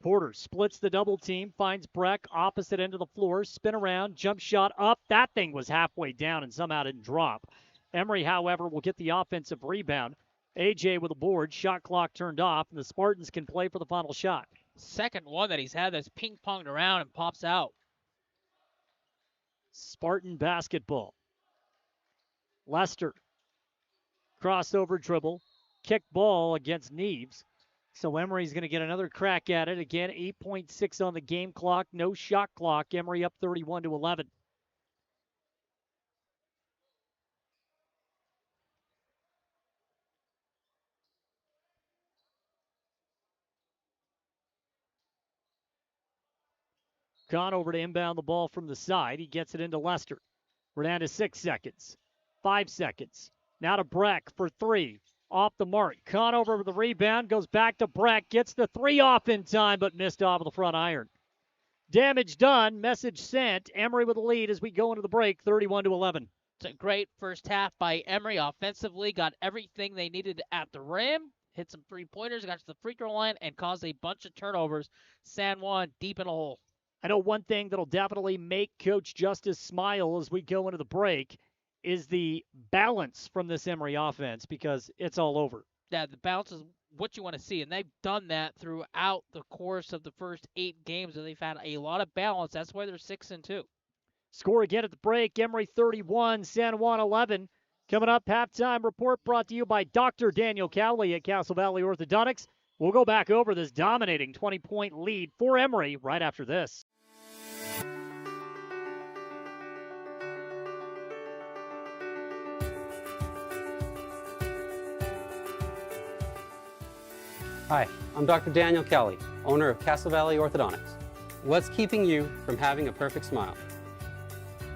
Porter splits the double team, finds Breck opposite end of the floor, spin around, jump shot up. That thing was halfway down and somehow didn't drop. Emery, however, will get the offensive rebound. AJ with a board, shot clock turned off, and the Spartans can play for the final shot. Second one that he's had that's ping-ponged around and pops out. Spartan basketball. Lester. Crossover dribble. Kick ball against Neves. So Emery's going to get another crack at it. Again, 8.6 on the game clock. No shot clock. Emery up 31-11. Conover to inbound the ball from the side. He gets it into Lester. We're down to 6 seconds. 5 seconds. Now to Breck for 3. Off the mark. Conover with the rebound. Goes back to Breck. Gets the 3 off in time, but missed off of the front iron. Damage done. Message sent. Emery with the lead as we go into the break. 31-11. It's a great first half by Emery offensively. Got everything they needed at the rim. Hit some three-pointers. Got to the free throw line and caused a bunch of turnovers. San Juan deep in a hole. I know one thing that'll definitely make Coach Justice smile as we go into the break is the balance from this Emery offense, because it's all over. Yeah, the balance is what you want to see, and they've done that throughout the course of the first 8 games, and they've had a lot of balance. That's why they're 6-2. Score again at the break. Emery 31, San Juan 11. Coming up, halftime report brought to you by Dr. Daniel Cowley at Castle Valley Orthodontics. We'll go back over this dominating 20-point lead for Emery right after this. Hi, I'm Dr. Daniel Kelly, owner of Castle Valley Orthodontics. What's keeping you from having a perfect smile?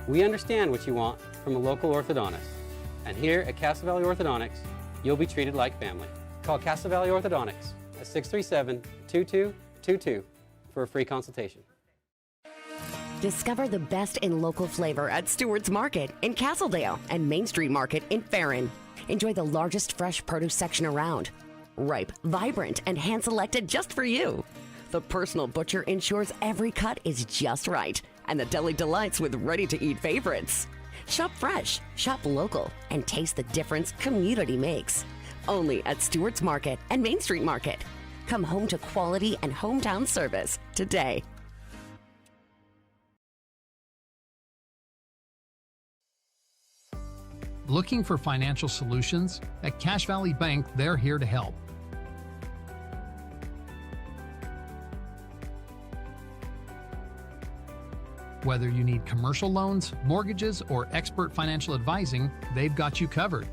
We understand what you want from a local orthodontist, and here at Castle Valley Orthodontics, you'll be treated like family. Call Castle Valley Orthodontics at 637-2222 for a free consultation. Discover the best in local flavor at Stewart's Market in Castledale and Main Street Market in Farron. Enjoy the largest fresh produce section around. Ripe, vibrant, and hand-selected just for you. The personal butcher ensures every cut is just right, and the deli delights with ready-to-eat favorites. Shop fresh, shop local, and taste the difference community makes. Only at Stewart's Market and Main Street Market. Come home to quality and hometown service today. Looking for financial solutions? At Cache Valley Bank, they're here to help. Whether you need commercial loans, mortgages, or expert financial advising, they've got you covered.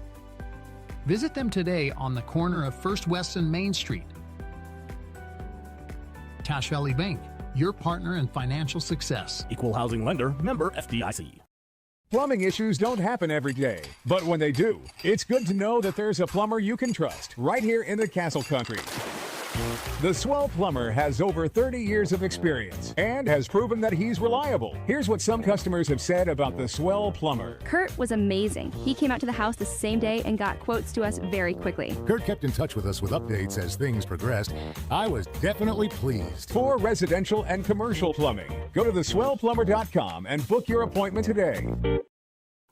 Visit them today on the corner of First West and Main Street. Cache Valley Bank, your partner in financial success. Equal housing lender, member FDIC. Plumbing issues don't happen every day, but when they do, it's good to know that there's a plumber you can trust right here in the Castle Country. The Swell Plumber has over 30 years of experience and has proven that he's reliable. Here's what some customers have said about the Swell Plumber. Kurt was amazing. He came out to the house the same day and got quotes to us very quickly. Kurt kept in touch with us with updates as things progressed. I was definitely pleased. For residential and commercial plumbing, go to theswellplumber.com and book your appointment today.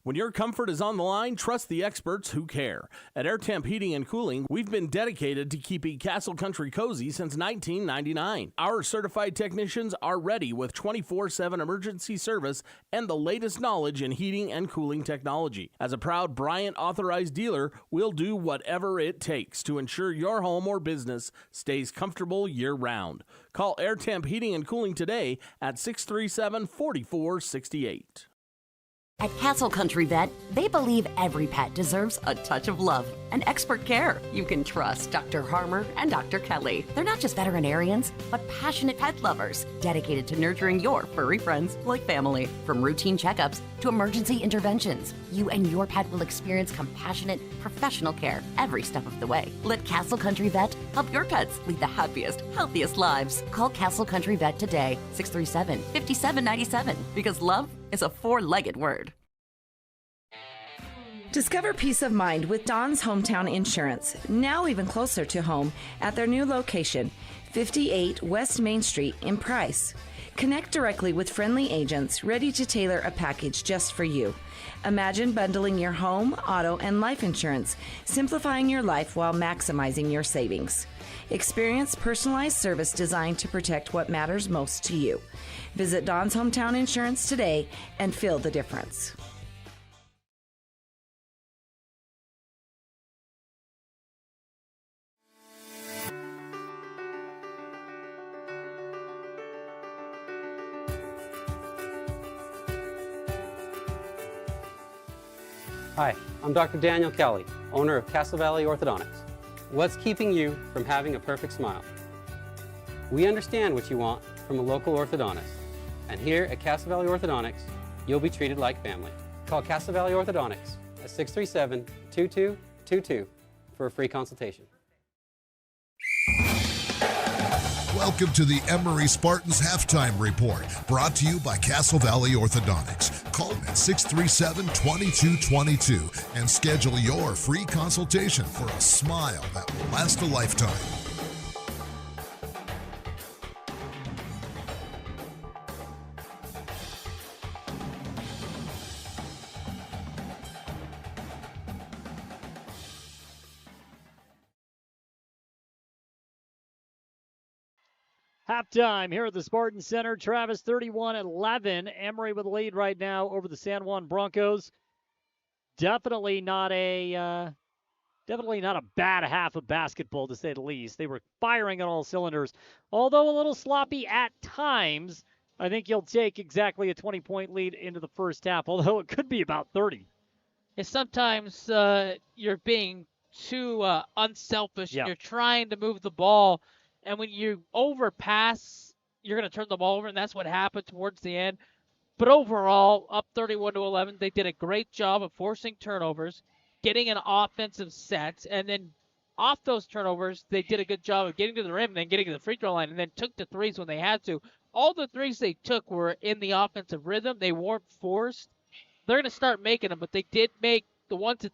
When your comfort is on the line, trust the experts who care. At Air Temp Heating and Cooling, we've been dedicated to keeping Castle Country cozy since 1999. Our certified technicians are ready with 24/7 emergency service and the latest knowledge in heating and cooling technology. As a proud Bryant authorized dealer, we'll do whatever it takes to ensure your home or business stays comfortable year-round. Call Air Temp Heating and Cooling today at 637-4468. At Castle Country Vet, they believe every pet deserves a touch of love and expert care. You can trust Dr. Harmer and Dr. Kelly. They're not just veterinarians, but passionate pet lovers, dedicated to nurturing your furry friends like family. From routine checkups to emergency interventions, you and your pet will experience compassionate, professional care every step of the way. Let Castle Country Vet help your pets lead the happiest, healthiest lives. Call Castle Country Vet today, 637-5797, because love is a four-legged word. Discover peace of mind with Don's Hometown Insurance, now even closer to home at their new location, 58 West Main Street in Price. Connect directly with friendly agents ready to tailor a package just for you. Imagine bundling your home, auto, and life insurance, simplifying your life while maximizing your savings. Experience personalized service designed to protect what matters most to you. Visit Don's Hometown Insurance today and feel the difference. Hi, I'm Dr. Daniel Kelly, owner of Castle Valley Orthodontics. What's keeping you from having a perfect smile? We understand what you want from a local orthodontist. And here at Castle Valley Orthodontics, you'll be treated like family. Call Castle Valley Orthodontics at 637-2222 for a free consultation. Welcome to the Emery Spartans Halftime Report, brought to you by Castle Valley Orthodontics. Call them at 637-2222 and schedule your free consultation for a smile that will last a lifetime. Halftime here at the Spartan Center. Travis 31-11. Emery with the lead right now over the San Juan Broncos. Definitely not a bad half of basketball, to say the least. They were firing on all cylinders, although a little sloppy at times. I think you'll take exactly a 20-point lead into the first half, although it could be about 30. And sometimes you're being too unselfish. Yeah. You're trying to move the ball. And when you overpass, you're going to turn the ball over, and that's what happened towards the end. But overall, up 31-11, they did a great job of forcing turnovers, getting an offensive set, and then off those turnovers, they did a good job of getting to the rim and then getting to the free throw line, and then took the threes when they had to. All the threes they took were in the offensive rhythm. They weren't forced. They're going to start making them, but they did make the ones that,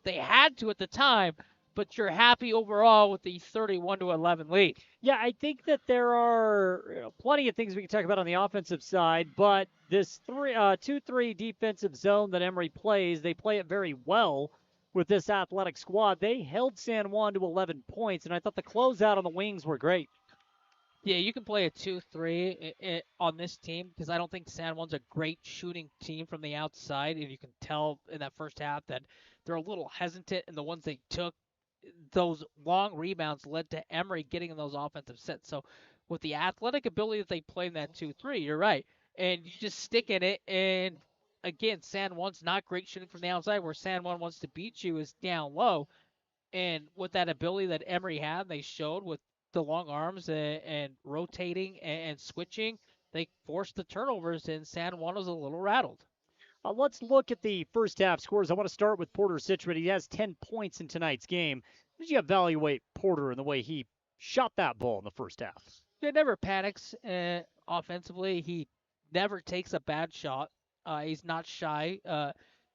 they had to at the time. But you're happy overall with the 31-11 lead. Yeah, I think that there are plenty of things we can talk about on the offensive side, but this 2-3 defensive zone that Emery plays, they play it very well with this athletic squad. They held San Juan to 11 points, and I thought the closeout on the wings were great. Yeah, you can play a 2-3 on this team because I don't think San Juan's a great shooting team from the outside, and you can tell in that first half that they're a little hesitant in the ones they took. Those long rebounds led to Emery getting in those offensive sets. So with the athletic ability that they play in that 2-3, you're right. And you just stick in it. And again, San Juan's not great shooting from the outside, where San Juan wants to beat you is down low. And with that ability that Emery had, they showed with the long arms and rotating and switching, they forced the turnovers, and San Juan was a little rattled. Let's look at the first half scores. I want to start with Porter Citron. He has 10 points in tonight's game. How did you evaluate Porter and the way he shot that ball in the first half? He never panics offensively. He never takes a bad shot. He's not shy.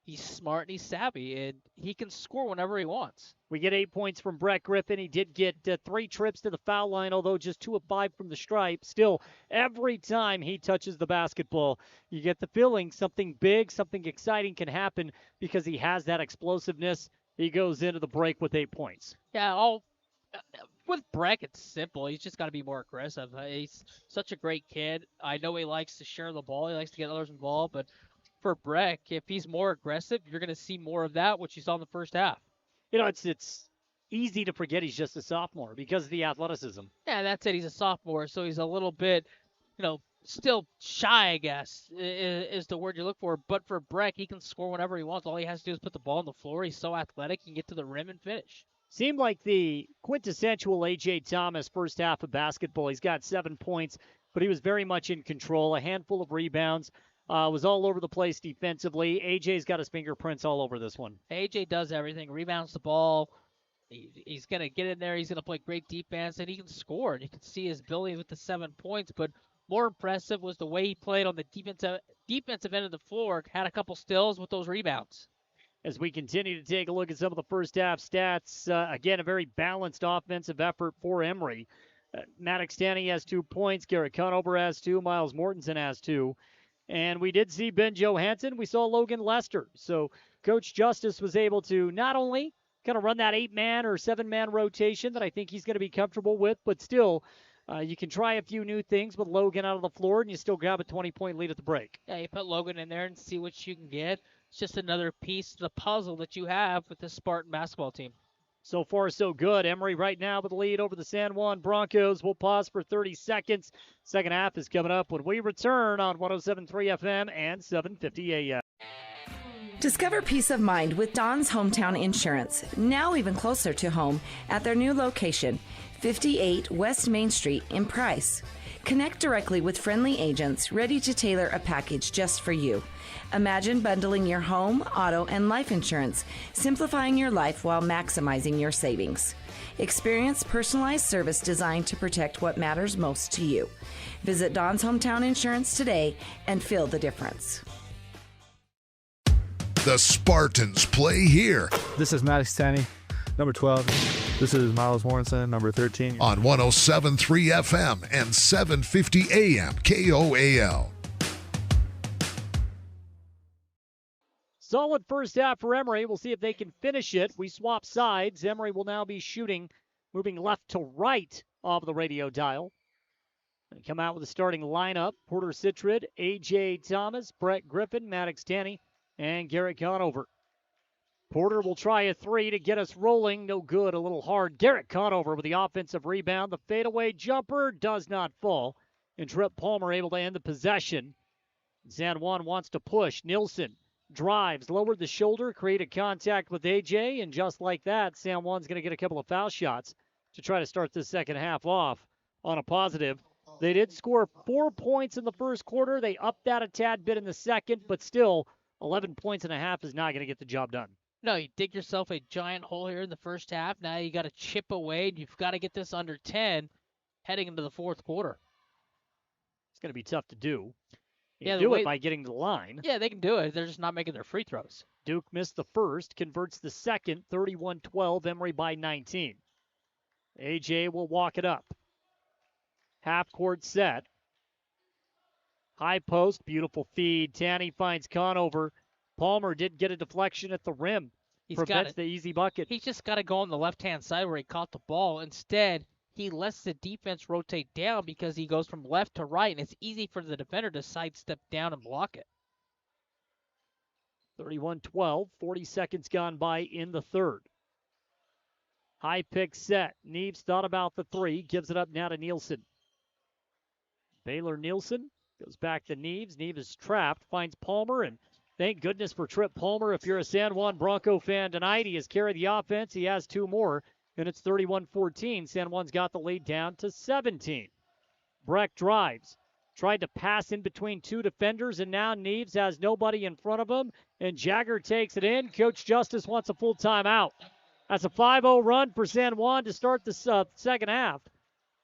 He's smart and he's savvy, and he can score whenever he wants. We get 8 points from Brett Griffin. He did get 3 trips to the foul line, although just 2 of 5 from the stripe. Still, every time he touches the basketball, you get the feeling something big, something exciting can happen because he has that explosiveness. He goes into the break with 8 points. Yeah, with Breck, it's simple. He's just got to be more aggressive. He's such a great kid. I know he likes to share the ball. He likes to get others involved, but for Breck, if he's more aggressive, you're going to see more of that, which you saw in the first half. It's easy to forget he's just a sophomore because of the athleticism. Yeah, that's it. He's a sophomore, so he's a little bit, still shy, I guess, is the word you look for. But for Breck, he can score whenever he wants. All he has to do is put the ball on the floor. He's so athletic, he can get to the rim and finish. Seemed like the quintessential A.J. Thomas first half of basketball. He's got 7 points, but he was very much in control. A handful of rebounds. Was all over the place defensively. A.J.'s got his fingerprints all over this one. A.J. does everything. Rebounds the ball. He's going to get in there. He's going to play great defense, and he can score. And you can see his ability with the 7 points. But more impressive was the way he played on the defensive end of the floor. Had a couple steals with those rebounds. As we continue to take a look at some of the first half stats, again, a very balanced offensive effort for Emery. Maddox Tanny has 2 points. Garrett Conover has 2. Miles Mortensen has 2. And we did see Ben Johansson. We saw Logan Lester. So Coach Justice was able to not only kind of run that 8-man or 7-man rotation that I think he's going to be comfortable with, but still you can try a few new things with Logan out of the floor, and you still grab a 20-point lead at the break. Yeah, you put Logan in there and see what you can get. It's just another piece of the puzzle that you have with this Spartan basketball team. So far, so good. Emery right now with the lead over the San Juan Broncos. We'll pause for 30 seconds. Second half is coming up when we return on 107.3 FM and 750 AM. Discover peace of mind with Don's Hometown Insurance, now even closer to home at their new location, 58 West Main Street in Price. Connect directly with friendly agents ready to tailor a package just for you. Imagine bundling your home, auto, and life insurance, simplifying your life while maximizing your savings. Experience personalized service designed to protect what matters most to you. Visit Don's Hometown Insurance today and feel the difference. The Spartans play here. This is Maddox Tanny, number 12. This is Miles Mortensen, number 13. On 107.3 FM and 750 AM KOAL. Solid first half for Emery. We'll see if they can finish it. We swap sides. Emery will now be shooting, moving left to right of the radio dial. They come out with a starting lineup. Porter Citrid, A.J. Thomas, Brett Griffin, Maddox Tanny, and Garrett Conover. Porter will try a 3 to get us rolling. No good, a little hard. Garrett Conover with the offensive rebound. The fadeaway jumper does not fall. And Trip Palmer able to end the possession. San Juan wants to push. Nielsen drives, lowered the shoulder, created contact with A.J., and just like that, San Juan's going to get a couple of foul shots to try to start this second half off on a positive. They did score 4 points in the first quarter. They upped that a tad bit in the second, but still 11 points and a half is not going to get the job done. No, you dig yourself a giant hole here in the first half. Now you got to chip away, and you've got to get this under 10 heading into the fourth quarter. It's going to be tough to do. Yeah, do it by getting to the line. Yeah, they can do it. They're just not making their free throws. Duke missed the first, converts the second, 31-12, Emery by 19. A.J. will walk it up. Half-court set. High post, beautiful feed. Tanny finds Conover. Palmer did get a deflection at the rim. Prevents the easy bucket. He's just got to go on the left-hand side where he caught the ball. Instead, he lets the defense rotate down because he goes from left to right, and it's easy for the defender to sidestep down and block it. 31-12, 40 seconds gone by in the third. High pick set. Neves thought about the 3, gives it up now to Nielsen. Baylor Nielsen goes back to Neves. Neves is trapped, finds Palmer, and thank goodness for Trip Palmer. If you're a San Juan Bronco fan tonight, he has carried the offense. He has 2 more, and it's 31-14. San Juan's got the lead down to 17. Breck drives. Tried to pass in between 2 defenders, and now Neves has nobody in front of him, and Jagger takes it in. Coach Justice wants a full timeout. That's a 5-0 run for San Juan to start the second half.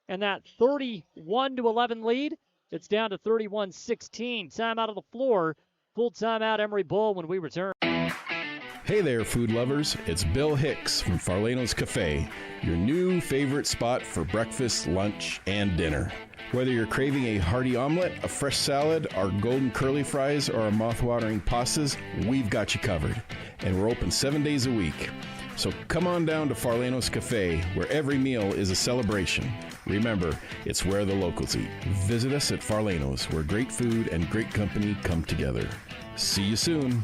And that 31-11 lead, it's down to 31-16. Time out of the floor. Full timeout, Emery Bull, when we return. Hey there, food lovers. It's Bill Hicks from Farlano's Cafe, your new favorite spot for breakfast, lunch, and dinner. Whether you're craving a hearty omelet, a fresh salad, our golden curly fries, or our mouth-watering pastas, we've got you covered. And we're open 7 days a week. So come on down to Farlano's Cafe, where every meal is a celebration. Remember, it's where the locals eat. Visit us at Farlano's, where great food and great company come together. See you soon.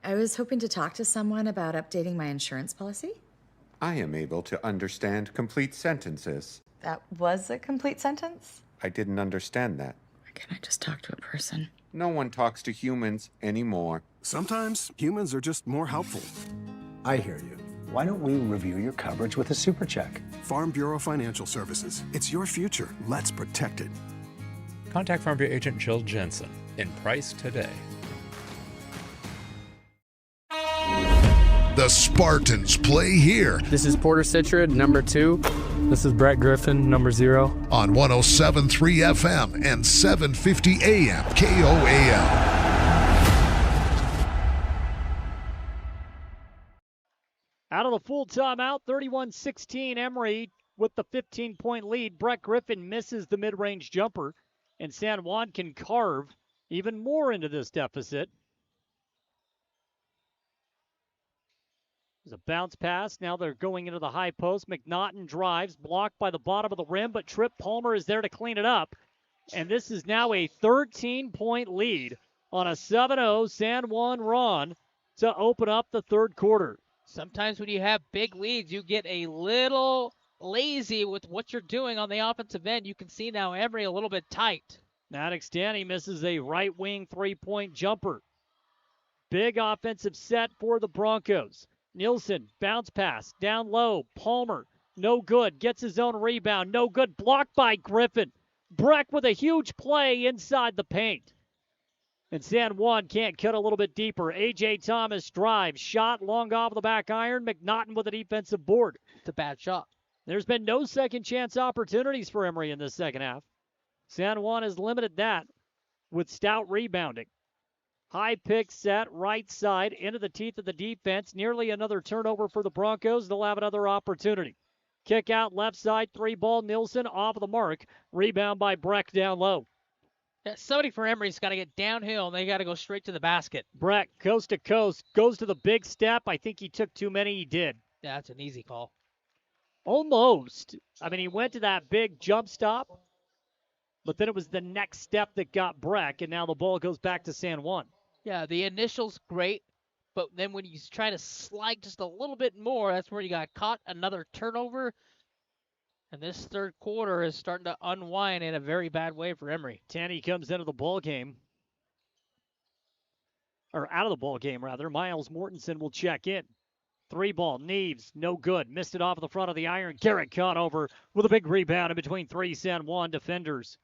I was hoping to talk to someone about updating my insurance policy. I am able to understand complete sentences. That was a complete sentence? I didn't understand that. Can I just talk to a person? No one talks to humans anymore. Sometimes humans are just more helpful. I hear you. Why don't we review your coverage with a super check? Farm Bureau Financial Services. It's your future. Let's protect it. Contact Farm Bureau agent Jill Jensen in Price today. The Spartans play here. This is Porter Citrid, number 2. This is Brett Griffin, number 0. On 107.3 FM and 750 AM KOAL. Out of the full timeout, 31-16, Emery with the 15-point lead. Brett Griffin misses the mid-range jumper, and San Juan can carve even more into this deficit. There's a bounce pass. Now they're going into the high post. McNaughton drives, blocked by the bottom of the rim, but Trip Palmer is there to clean it up. And this is now a 13-point lead on a 7-0 San Juan run to open up the third quarter. Sometimes when you have big leads, you get a little lazy with what you're doing on the offensive end. You can see now Emery a little bit tight. Maddox Danny misses a right wing three-point jumper. Big offensive set for the Broncos. Nielsen, bounce pass, down low. Palmer, no good. Gets his own rebound, no good. Blocked by Griffin. Breck with a huge play inside the paint. And San Juan can't cut a little bit deeper. A.J. Thomas drives, shot long off the back iron. McNaughton with a defensive board. It's a bad shot. There's been no second chance opportunities for Emery in this second half. San Juan has limited that with stout rebounding. High pick set, right side, into the teeth of the defense. Nearly another turnover for the Broncos. They'll have another opportunity. Kick out left side, 3-ball. Nielsen off of the mark. Rebound by Breck down low. Yeah, somebody for Emery's got to get downhill, and they got to go straight to the basket. Breck, coast to coast, goes to the big step. I think he took too many. He did. Yeah, that's an easy call. Almost. I mean, he went to that big jump stop, but then it was the next step that got Breck, and now the ball goes back to San Juan. Yeah, the initial's great, but then when he's trying to slide just a little bit more, that's where you got caught. Another turnover. And this third quarter is starting to unwind in a very bad way for Emery. Tanny comes into the ball game. Or out of the ball game, rather. Miles Mortensen will check in. 3-ball, Neves, no good. Missed it off the front of the iron. Garrett caught over with a big rebound in between 3 San Juan defenders.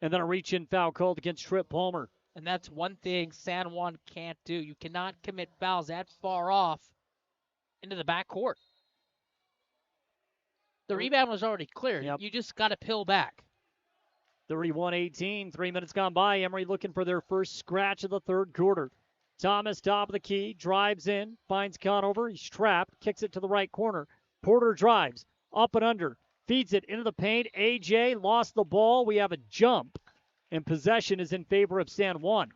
And then a reach-in foul called against Trip Palmer. And that's one thing San Juan can't do. You cannot commit fouls that far off into the backcourt. The rebound was already clear. Yep. You just got to peel back. 31-18, 3 minutes gone by. Emery looking for their first scratch of the third quarter. Thomas, top of the key, drives in, finds Conover. He's trapped, kicks it to the right corner. Porter drives, up and under, feeds it into the paint. A.J. lost the ball. We have a jump, and possession is in favor of San Juan.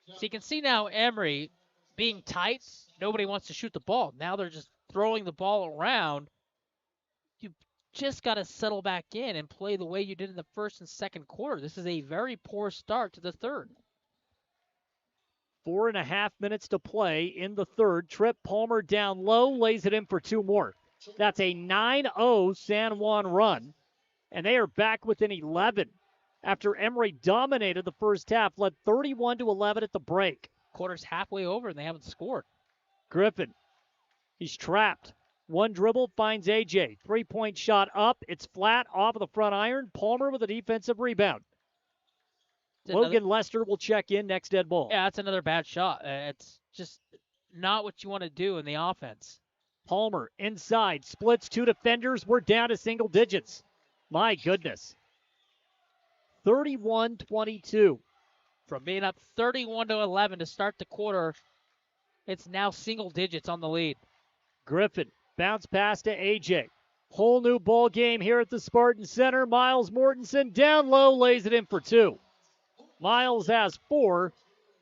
So you can see now Emery being tight. Nobody wants to shoot the ball. Now they're just throwing the ball around. You just got to settle back in and play the way you did in the first and second quarter. This is a very poor start to the third. 4.5 minutes to play in the third. Trip Palmer down low, lays it in for 2 more. That's a 9-0 San Juan run, and they are back within 11 after Emery dominated the first half, led 31-11 at the break. Quarter's halfway over, and they haven't scored. Griffin, he's trapped. One dribble, finds A.J. 3-point shot up. It's flat off of the front iron. Palmer with a defensive rebound. Logan Lester will check in next dead ball. Yeah, that's another bad shot. It's just not what you want to do in the offense. Palmer inside, splits 2 defenders. We're down to single digits. My goodness. 31-22. From being up 31-11 to start the quarter, it's now single digits on the lead. Griffin, bounce pass to A.J. Whole new ball game here at the Spartan Center. Miles Mortensen down low, lays it in for 2. Miles has 4,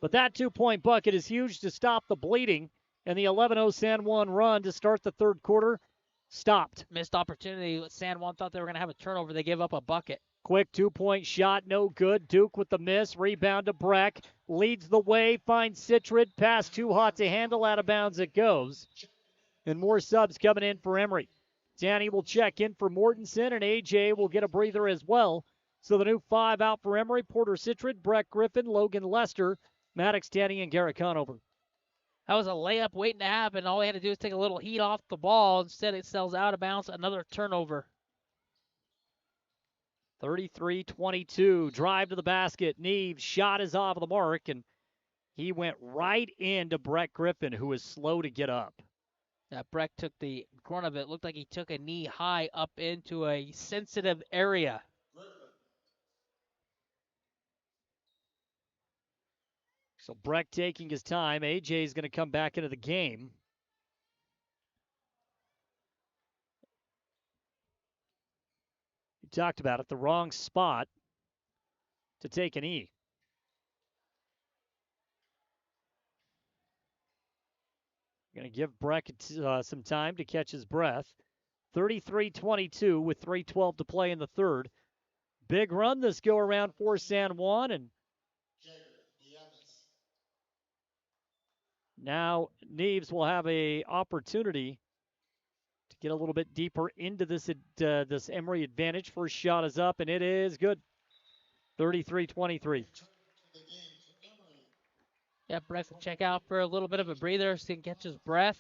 but that 2-point bucket is huge to stop the bleeding. And the 11-0 San Juan run to start the third quarter stopped. Missed opportunity. San Juan thought they were going to have a turnover. They gave up a bucket. Quick 2-point shot, no good. Duke with the miss. Rebound to Breck. Leads the way, finds Citrid. Pass too hot to handle. Out of bounds it goes. And more subs coming in for Emery. Danny will check in for Mortensen, and A.J. will get a breather as well. So the new 5 out for Emery: Porter Citrid, Brett Griffin, Logan Lester, Maddox Tanny, and Garrett Conover. That was a layup waiting to happen. All he had to do was take a little heat off the ball. Instead, it sells out of bounds. Another turnover. 33-22. Drive to the basket. Neves' shot is off the mark, and he went right into Brett Griffin, who was slow to get up. Yeah, Brett took the corner of it. Looked like he took a knee high up into a sensitive area. So Breck taking his time. AJ is going to come back into the game. You talked about it, the wrong spot to take an E. Going to give Breck some time to catch his breath. 33-22 with 3:12 to play in the third. Big run this go around for San Juan, and now Neves will have an opportunity to get a little bit deeper into this Emery advantage. First shot is up, and it is good. 33-23. Yeah, Brett will check out for a little bit of a breather so he can catch his breath.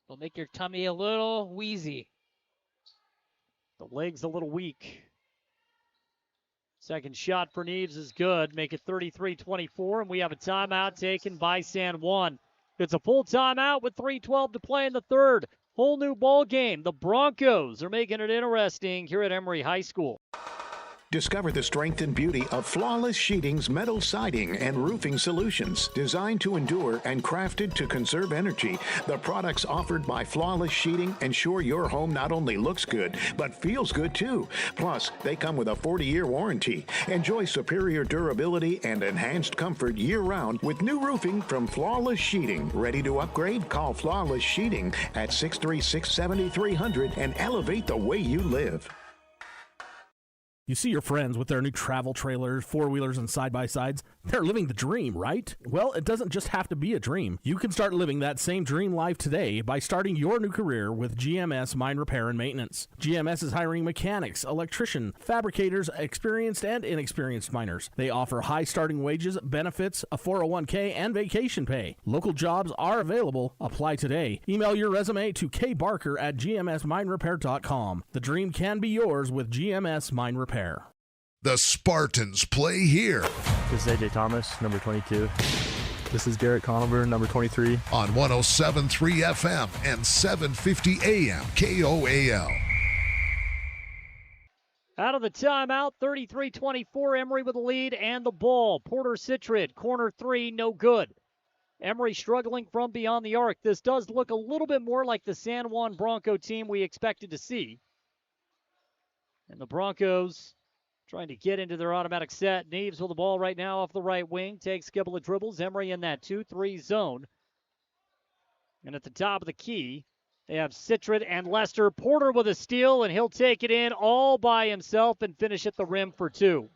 It'll make your tummy a little wheezy. The leg's a little weak. Second shot for Neves is good. Make it 33-24, and we have a timeout taken by San Juan. It's a full timeout with 3:12 to play in the third. Whole new ball game. The Broncos are making it interesting here at Emery High School. Discover the strength and beauty of Flawless Sheeting's metal siding and roofing solutions. Designed to endure and crafted to conserve energy, the products offered by Flawless Sheeting ensure your home not only looks good, but feels good too. Plus, they come with a 40-year warranty. Enjoy superior durability and enhanced comfort year-round with new roofing from Flawless Sheeting. Ready to upgrade? Call Flawless Sheeting at 636-7300 and elevate the way you live. You see your friends with their new travel trailers, four-wheelers, and side-by-sides. They're living the dream, right? Well, it doesn't just have to be a dream. You can start living that same dream life today by starting your new career with GMS Mine Repair and Maintenance. GMS is hiring mechanics, electricians, fabricators, experienced and inexperienced miners. They offer high starting wages, benefits, a 401k, and vacation pay. Local jobs are available. Apply today. Email your resume to kbarker@gmsminerepair.com. The dream can be yours with GMS Mine Repair. The Spartans play here. This is AJ Thomas, number 22. This is Garrett Conover, number 23. On 107.3 FM and 750 AM KOAL. Out of the timeout, 33-24, Emery with the lead and the ball. Porter Citrid, corner three, no good. Emery struggling from beyond the arc. This does look a little bit more like the San Juan Bronco team we expected to see. And the Broncos trying to get into their automatic set. Neves with the ball right now off the right wing. Takes a couple of dribbles. Emery in that 2-3 zone. And at the top of the key, they have Citrid and Lester. Porter with a steal, and he'll take it in all by himself and finish at the rim for two.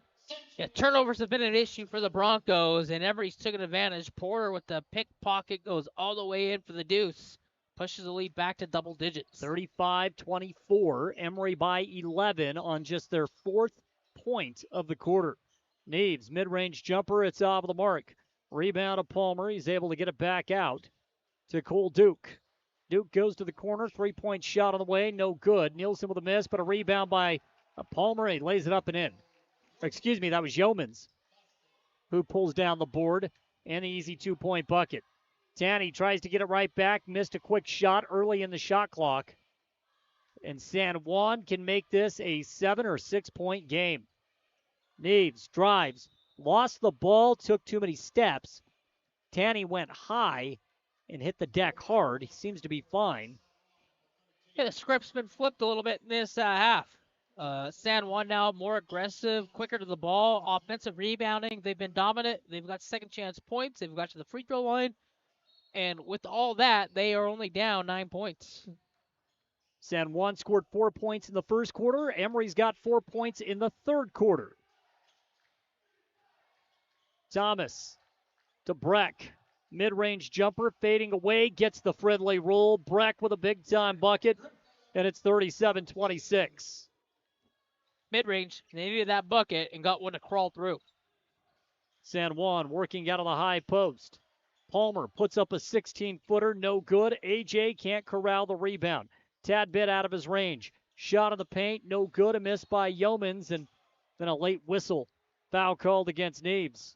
Yeah, turnovers have been an issue for the Broncos, and Emery's taken advantage. Porter with the pickpocket goes all the way in for the deuce. Pushes the lead back to double digits. 35-24. Emery by 11 on just their fourth point of the quarter. Neves, mid-range jumper. It's off the mark. Rebound of Palmer. He's able to get it back out to Cole Duke. Duke goes to the corner. Three-point shot on the way. No good. Nielsen with a miss, but a rebound by Palmer. He lays it up and in. Excuse me, that was Yeomans who pulls down the board and the easy two-point bucket. Tanny tries to get it right back. Missed a quick shot early in the shot clock. And San Juan can make this a 7 or 6 point game. Neves drives. Lost the ball. Took too many steps. Tanny went high and hit the deck hard. He seems to be fine. Yeah, the script's been flipped a little bit in this half. San Juan now more aggressive, quicker to the ball. Offensive rebounding. They've been dominant. They've got second chance points. They've got to the free throw line. And with all that, they are only down 9 points. San Juan scored 4 points in the first quarter. Emery's got 4 points in the third quarter. Thomas to Breck. Mid-range jumper fading away. Gets the friendly roll. Breck with a big-time bucket. and it's 37-26. Mid-range, they needed that bucket and got one to crawl through. San Juan working out of the high post. Palmer puts up a 16-footer, no good. AJ can't corral the rebound. Tad bit out of his range. Shot in the paint, no good. A miss by Yeomans, and then a late whistle. Foul called against Neves.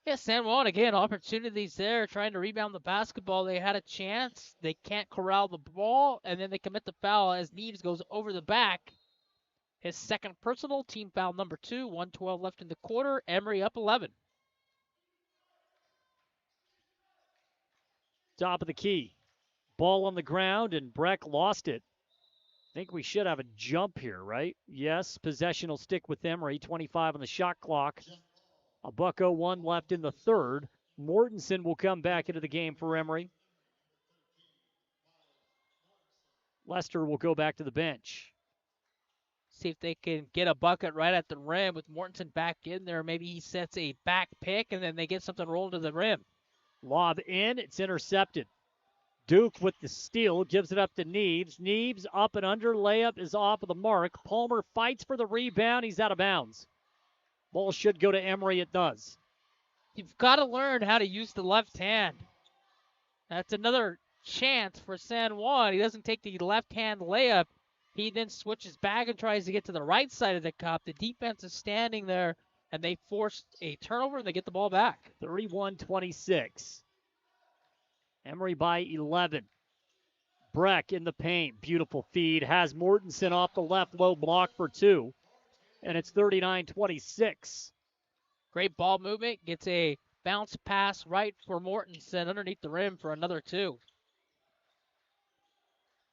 Yeah, San Juan, again, opportunities there, trying to rebound the basketball. They had a chance. They can't corral the ball, and then they commit the foul as Neves goes over the back. His second personal, team foul number 2, 1:12 left in the quarter. Emery up 11. Top of the key. Ball on the ground, and Breck lost it. I think we should have a jump here, right? Yes, possession will stick with Emery. 25 on the shot clock. A $1:01 left in the third. Mortensen will come back into the game for Emery. Lester will go back to the bench. See if they can get a bucket right at the rim with Mortensen back in there. Maybe he sets a back pick, and then they get something rolled to the rim. Lob in. It's intercepted. Duke with the steal, gives it up to Neves. Neves up and under. Layup is off of the mark. Palmer fights for the rebound. He's out of bounds. Ball should go to Emery. It does. You've got to learn how to use the left hand. That's another chance for San Juan. He doesn't take the left hand layup. He then switches back and tries to get to the right side of the cup. The defense is standing there, and they force a turnover, and they get the ball back. 31-26. Emery by 11. Breck in the paint. Beautiful feed. Has Mortensen off the left low block for 2. And it's 39-26. Great ball movement. Gets a bounce pass right for Mortensen underneath the rim for another 2.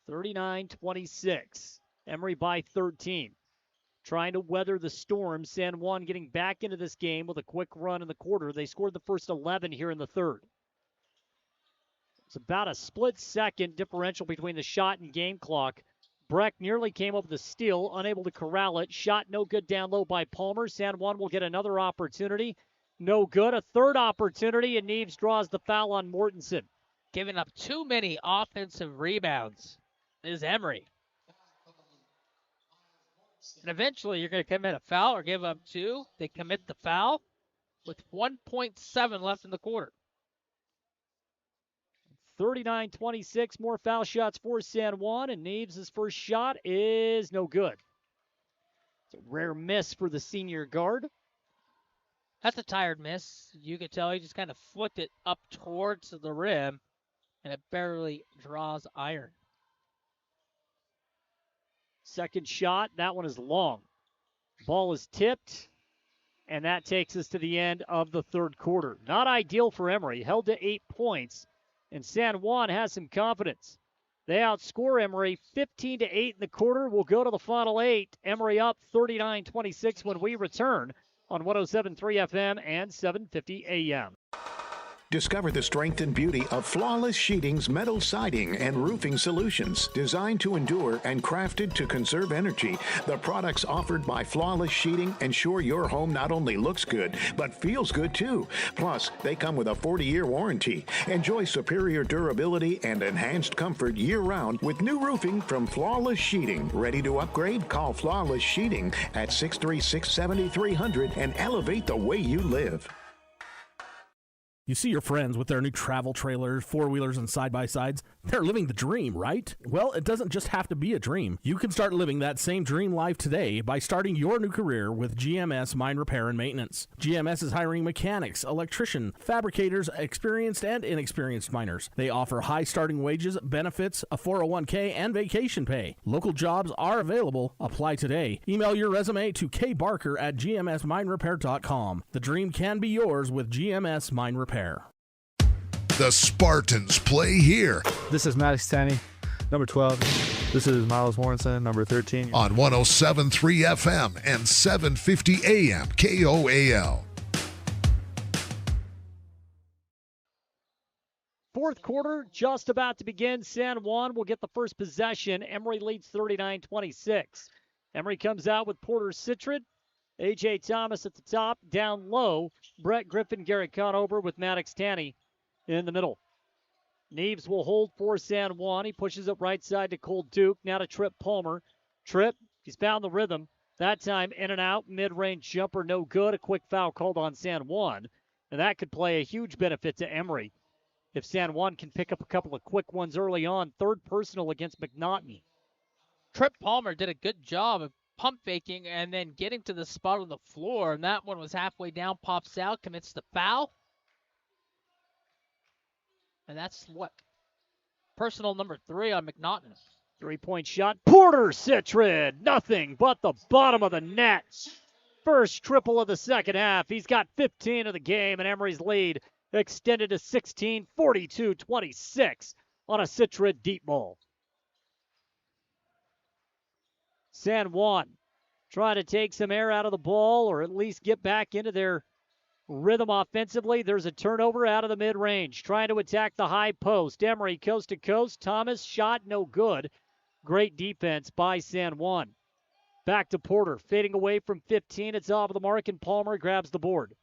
39-26. Emery by 13. Trying to weather the storm. San Juan getting back into this game with a quick run in the quarter. They scored the first 11 here in the third. It's about a split-second differential between the shot and game clock. Breck nearly came up with a steal, unable to corral it. Shot no good down low by Palmer. San Juan will get another opportunity. No good. A third opportunity, and Neves draws the foul on Mortensen. Giving up too many offensive rebounds is Emery. And eventually you're going to commit a foul or give up 2. They commit the foul with 1.7 left in the quarter. 39-26, more foul shots for San Juan, and Neves' first shot is no good. It's a rare miss for the senior guard. That's a tired miss. You could tell he just kind of flicked it up towards the rim, and it barely draws iron. Second shot, that one is long. Ball is tipped, and that takes us to the end of the third quarter. Not ideal for Emery, held to 8 points. And San Juan has some confidence. They outscore Emery 15-8 in the quarter. We'll go to the final 8. Emery up 39-26 when we return on 107.3 FM and 750 AM. Discover the strength and beauty of Flawless Sheeting's metal siding and roofing solutions. Designed to endure and crafted to conserve energy, the products offered by Flawless Sheeting ensure your home not only looks good, but feels good too. Plus, they come with a 40-year warranty. Enjoy superior durability and enhanced comfort year-round with new roofing from Flawless Sheeting. Ready to upgrade? Call Flawless Sheeting at 636-7300 and elevate the way you live. You see your friends with their new travel trailers, four-wheelers, and side-by-sides. They're living the dream, right? Well, it doesn't just have to be a dream. You can start living that same dream life today by starting your new career with GMS Mine Repair and Maintenance. GMS is hiring mechanics, electricians, fabricators, experienced and inexperienced miners. They offer high starting wages, benefits, a 401k, and vacation pay. Local jobs are available. Apply today. Email your resume to kbarker@gmsminerepair.com. The dream can be yours with GMS Mine Repair. The Spartans play here. This is Maddox Tanny, number 12. This is Miles Warrenson, number 13. On 107.3 FM and 750 AM KOAL. Fourth quarter just about to begin. San Juan will get the first possession. Emery leads 39-26. Emery comes out with Porter Citrid, A.J. Thomas at the top, down low. Brett Griffin, Garrett Conover with Maddox Tanny in the middle. Neves will hold for San Juan. He pushes it right side to Cole Duke. Now to Trip Palmer. Trip, he's found the rhythm. That time in and out, mid-range jumper, no good. A quick foul called on San Juan. And that could play a huge benefit to Emery if San Juan can pick up a couple of quick ones early on. Third personal against McNaughton. Trip Palmer did a good job of pump faking and then getting to the spot on the floor. And that one was halfway down, pops out, commits the foul. And that's what? Personal number 3 on McNaughton. 3-point shot. Porter Citrid. Nothing but the bottom of the net. First triple of the second half. He's got 15 of the game, and Emery's lead extended to 16, 42-26 on a Citrid deep ball. San Juan trying to take some air out of the ball or at least get back into their rhythm offensively. There's a turnover out of the mid-range. Trying to attack the high post. Emery coast to coast. Thomas shot no good. Great defense by San Juan. Back to Porter. Fading away from 15. It's off of the mark and Palmer grabs the board.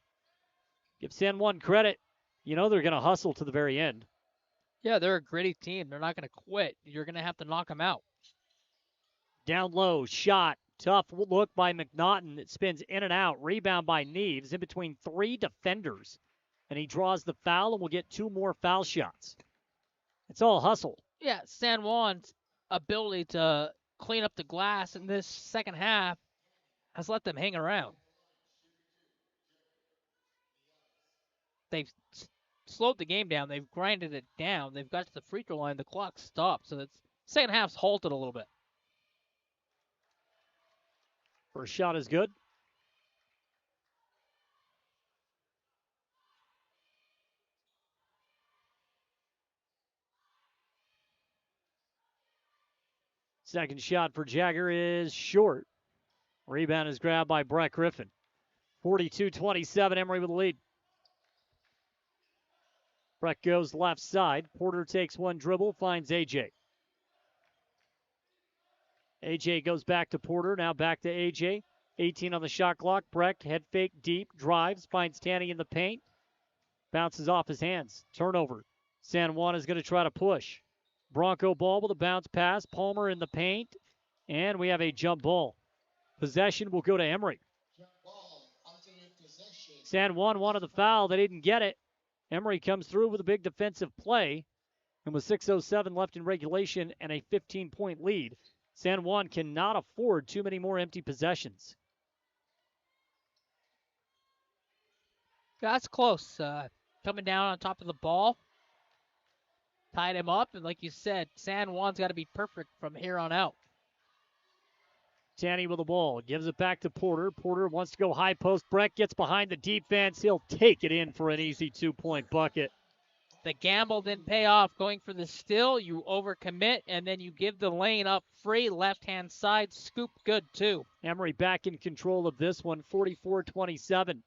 Give San Juan credit. You know they're going to hustle to the very end. Yeah, they're a gritty team. They're not going to quit. You're going to have to knock them out. Down low. Shot. Tough look by McNaughton. It spins in and out. Rebound by Neves in between 3 defenders. And he draws the foul and will get 2 more foul shots. It's all hustle. Yeah, San Juan's ability to clean up the glass in this second half has let them hang around. They've slowed the game down. They've grinded it down. They've got to the free throw line. The clock stopped. So the second half's halted a little bit. First shot is good. Second shot for Jagger is short. Rebound is grabbed by Brett Griffin. 42-27, Emery with the lead. Brett goes left side. Porter takes one dribble, finds AJ. AJ goes back to Porter, now back to AJ. 18 on the shot clock. Breck, head fake deep, drives, finds Tanny in the paint. Bounces off his hands. Turnover. San Juan is going to try to push. Bronco ball with a bounce pass. Palmer in the paint. And we have a jump ball. Possession will go to Emery. San Juan wanted the foul. They didn't get it. Emery comes through with a big defensive play. And with 6:07 left in regulation and a 15-point lead, San Juan cannot afford too many more empty possessions. That's close. Coming down on top of the ball. Tied him up. And like you said, San Juan's got to be perfect from here on out. Tanny with the ball. Gives it back to Porter. Porter wants to go high post. Breck gets behind the defense. He'll take it in for an easy 2-point bucket. The gamble didn't pay off. Going for the steal, you overcommit, and then you give the lane up free. Left-hand side, scoop good too. Emery back in control of this one, 44-27.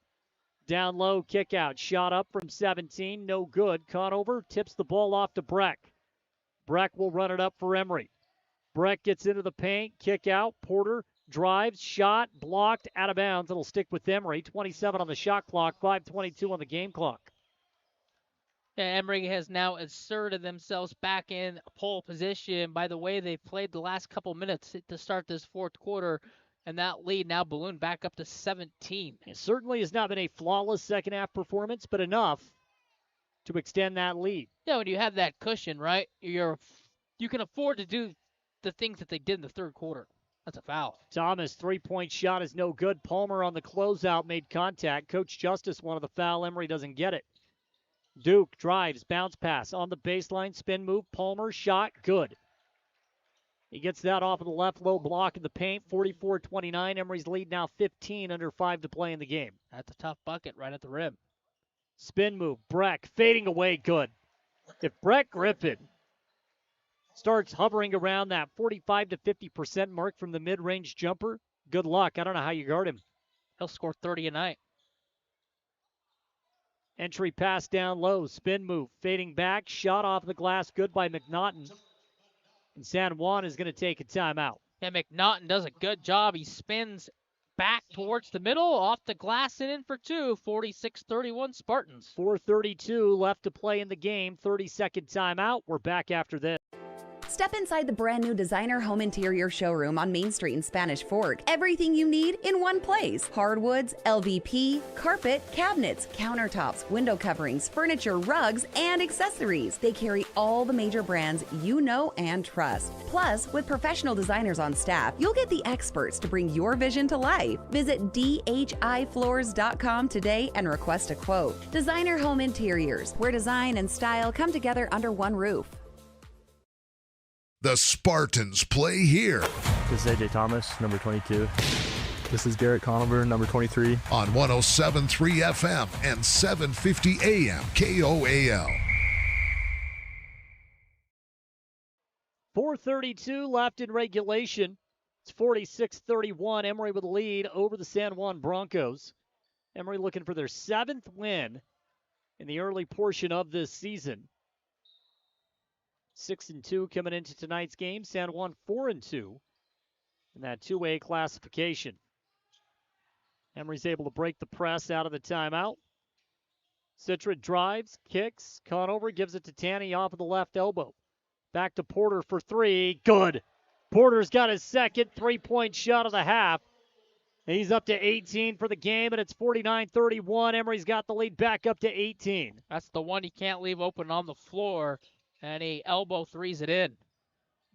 Down low, kick out. Shot up from 17, no good. Conover tips the ball off to Breck. Breck will run it up for Emery. Breck gets into the paint, kick out. Porter drives, shot, blocked, out of bounds. It'll stick with Emery. 27 on the shot clock, 5:22 on the game clock. Yeah, Emery has now asserted themselves back in pole position by the way they played the last couple minutes to start this fourth quarter, and that lead now ballooned back up to 17. It certainly has not been a flawless second-half performance, but enough to extend that lead. Yeah, when you have that cushion, right, you can afford to do the things that they did in the third quarter. That's a foul. Thomas, 3-point shot is no good. Palmer on the closeout made contact. Coach Justice wanted the foul. Emery doesn't get it. Duke drives, bounce pass on the baseline, spin move. Palmer shot, good. He gets that off of the left low block in the paint. 44-29. Emery's lead now 15, under 5 to play in the game. That's a tough bucket right at the rim. Spin move. Breck fading away, good. If Brett Griffin starts hovering around that 45 to 50% mark from the mid-range jumper, good luck. I don't know how you guard him. He'll score 30 a night. Entry pass down low, spin move, fading back, shot off the glass, good by McNaughton. And San Juan is going to take a timeout. Yeah, McNaughton does a good job. He spins back towards the middle, off the glass and in for two. 46-31 Spartans. 4:32 left to play in the game. 30-second timeout. We're back after this. Step inside the brand new designer home interior showroom on Main Street in Spanish Fork. Everything you need in one place. Hardwoods, LVP, carpet, cabinets, countertops, window coverings, furniture, rugs, and accessories. They carry all the major brands you know and trust. Plus, with professional designers on staff, you'll get the experts to bring your vision to life. Visit dhifloors.com today and request a quote. Designer Home Interiors, where design and style come together under one roof. The Spartans play here. This is AJ Thomas, number 22. This is Garrett Conover, number 23. On 107.3 FM and 750 AM KOAL. 4:32 left in regulation. It's 46-31. Emery with a lead over the San Juan Broncos. Emery looking for their 7th win in the early portion of this season. 6-2 coming into tonight's game. San Juan 4-2 in that 2A classification. Emery's able to break the press out of the timeout. Citra drives, kicks. Conover gives it to Tanny off of the left elbow. Back to Porter for three. Good. Porter's got his second three-point shot of the half. He's up to 18 for the game, and it's 49-31. Emery's got the lead back up to 18. That's the one he can't leave open on the floor. And he elbow threes it in.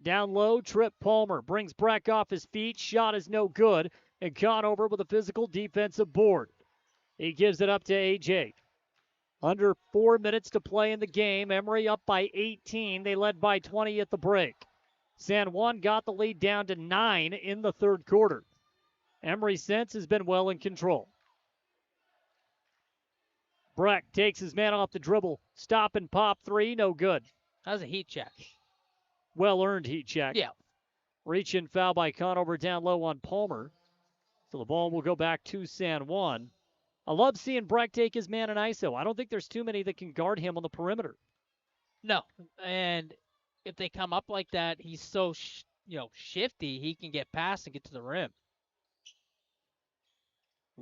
Down low, Trip Palmer brings Breck off his feet. Shot is no good. And Conover with a physical defensive board. He gives it up to AJ. Under 4 minutes to play in the game. Emery up by 18. They led by 20 at the break. San Juan got the lead down to 9 in the third quarter. Emery since has been well in control. Breck takes his man off the dribble. Stop and pop three, no good. That was a heat check. Well-earned heat check. Yeah. Reach in foul by Conover down low on Palmer. So the ball will go back to San Juan. I love seeing Breck take his man in ISO. I don't think there's too many that can guard him on the perimeter. No. And if they come up like that, he's so shifty, he can get past and get to the rim.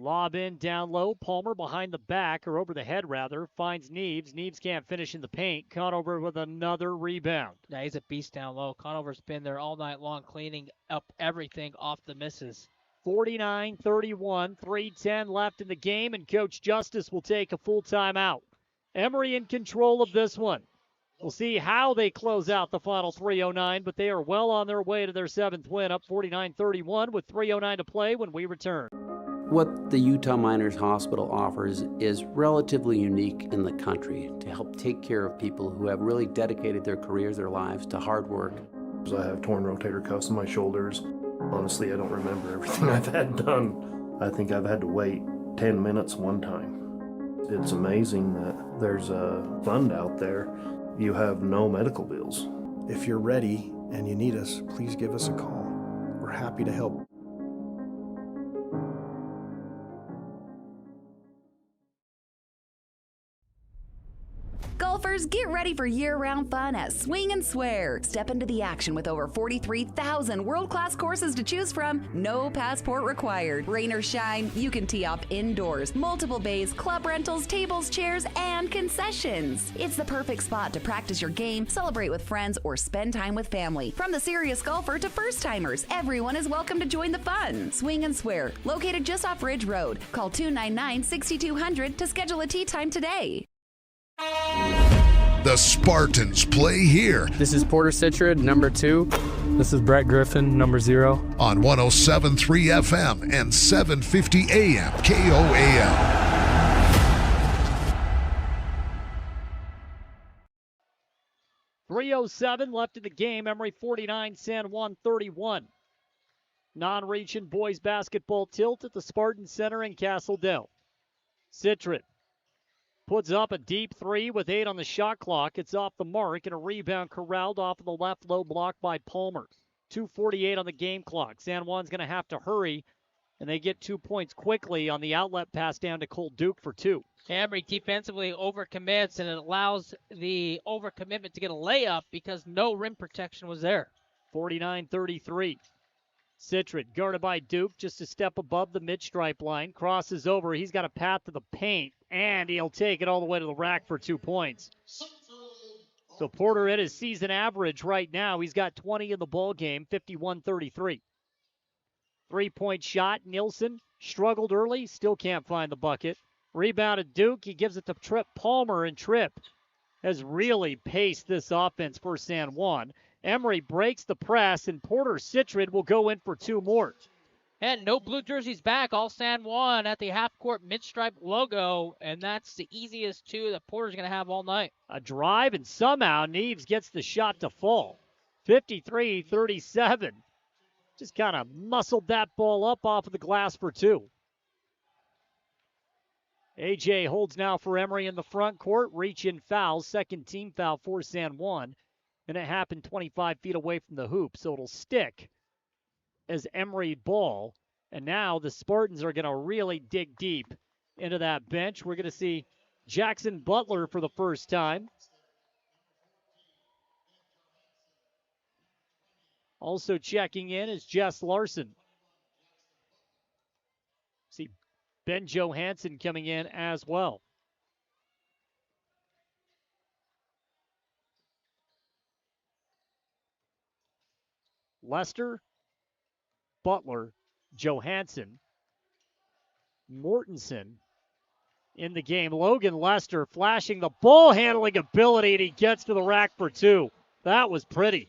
Lob in down low. Palmer behind the back, or over the head rather, finds Neves. Neves can't finish in the paint. Conover with another rebound. Yeah, he's a beast down low. Conover's been there all night long cleaning up everything off the misses. 49-31, 3:10 left in the game, and Coach Justice will take a full timeout. Emery in control of this one. We'll see how they close out the final 3:09, but they are well on their way to their 7th win, up 49-31 with 3:09 to play when we return. What the Utah Miners Hospital offers is relatively unique in the country to help take care of people who have really dedicated their careers, their lives to hard work. I have torn rotator cuffs in my shoulders. Honestly, I don't remember everything I've had done. I think I've had to wait 10 minutes one time. It's amazing that there's a fund out there. You have no medical bills. If you're ready and you need us, please give us a call. We're happy to help. Golfers, get ready for year-round fun at Swing and Swear. Step into the action with over 43,000 world-class courses to choose from. No passport required. Rain or shine, you can tee off indoors. Multiple bays, club rentals, tables, chairs, and concessions. It's the perfect spot to practice your game, celebrate with friends, or spend time with family. From the serious golfer to first-timers, everyone is welcome to join the fun. Swing and Swear, located just off Ridge Road. Call 299-6200 to schedule a tee time today. The Spartans play here. This is Porter Citrid, number 2. This is Brett Griffin, number 0. On 107.3 FM and 750 AM KOAL. .307 left in the game. Emery 49, San Juan 31. Non-region boys basketball tilt at the Spartan Center in Castledale. Citrid puts up a deep three with 8 on the shot clock. It's off the mark, and a rebound corralled off of the left low block by Palmer. 2:48 on the game clock. San Juan's going to have to hurry, and they get 2 points quickly on the outlet pass down to Cole Duke for 2. Emery defensively overcommits, and it allows the overcommitment to get a layup because no rim protection was there. 49-33. Citrin guarded by Duke just a step above the mid-stripe line. Crosses over. He's got a path to the paint, and he'll take it all the way to the rack for 2 points. So Porter at his season average right now. He's got 20 in the ball game, 51-33. 3-point shot. Nielsen struggled early, still can't find the bucket. Rebounded Duke. He gives it to Tripp Palmer, and Tripp has really paced this offense for San Juan. Emery breaks the press, and Porter Citrin will go in for 2 more. And no blue jerseys back, all San Juan at the half-court mid-stripe logo, and that's the easiest 2 that Porter's going to have all night. A drive, and somehow Neves gets the shot to fall. 53-37. Just kind of muscled that ball up off of the glass for 2. A.J. holds now for Emery in the front court. Reach in foul, second team foul for San Juan. And it happened 25 feet away from the hoop, so it'll stick as Emery ball. And now the Spartans are going to really dig deep into that bench. We're going to see Jackson Butler for the first time. Also checking in is Jess Larson. See Ben Johansson coming in as well. Lester, Butler, Johansson, Mortensen in the game. Logan Lester flashing the ball handling ability, and he gets to the rack for 2. That was pretty.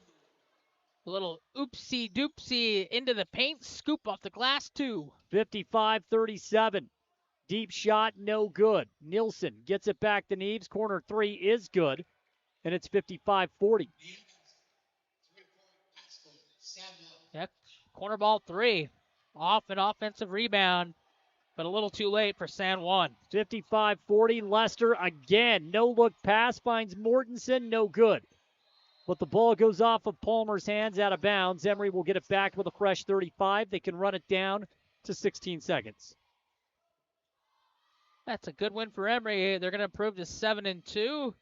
A little oopsie-doopsie into the paint, scoop off the glass, 2. 55-37. Deep shot, no good. Nielsen gets it back to Neves. Corner 3 is good, and it's 55-40. Yep, corner ball 3. Off an offensive rebound, but a little too late for San Juan. 55-40. Lester again. No look pass, finds Mortensen, no good. But the ball goes off of Palmer's hands out of bounds. Emery will get it back with a fresh 35. They can run it down to 16 seconds. That's a good win for Emery. They're going to improve to 7-2.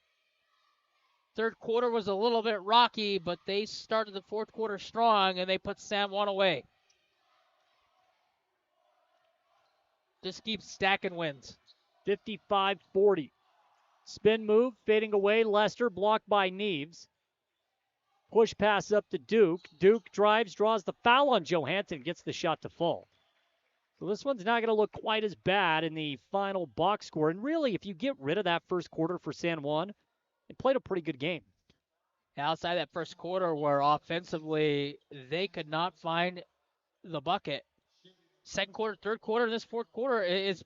Third quarter was a little bit rocky, but they started the fourth quarter strong, and they put San Juan away. Just keep stacking wins. 55-40. Spin move, fading away. Lester blocked by Neves. Push pass up to Duke. Duke drives, draws the foul on Johansson, gets the shot to fall. So this one's not going to look quite as bad in the final box score. And really, if you get rid of that first quarter for San Juan, they played a pretty good game. Outside that first quarter where offensively they could not find the bucket. Second quarter, third quarter, this fourth quarter has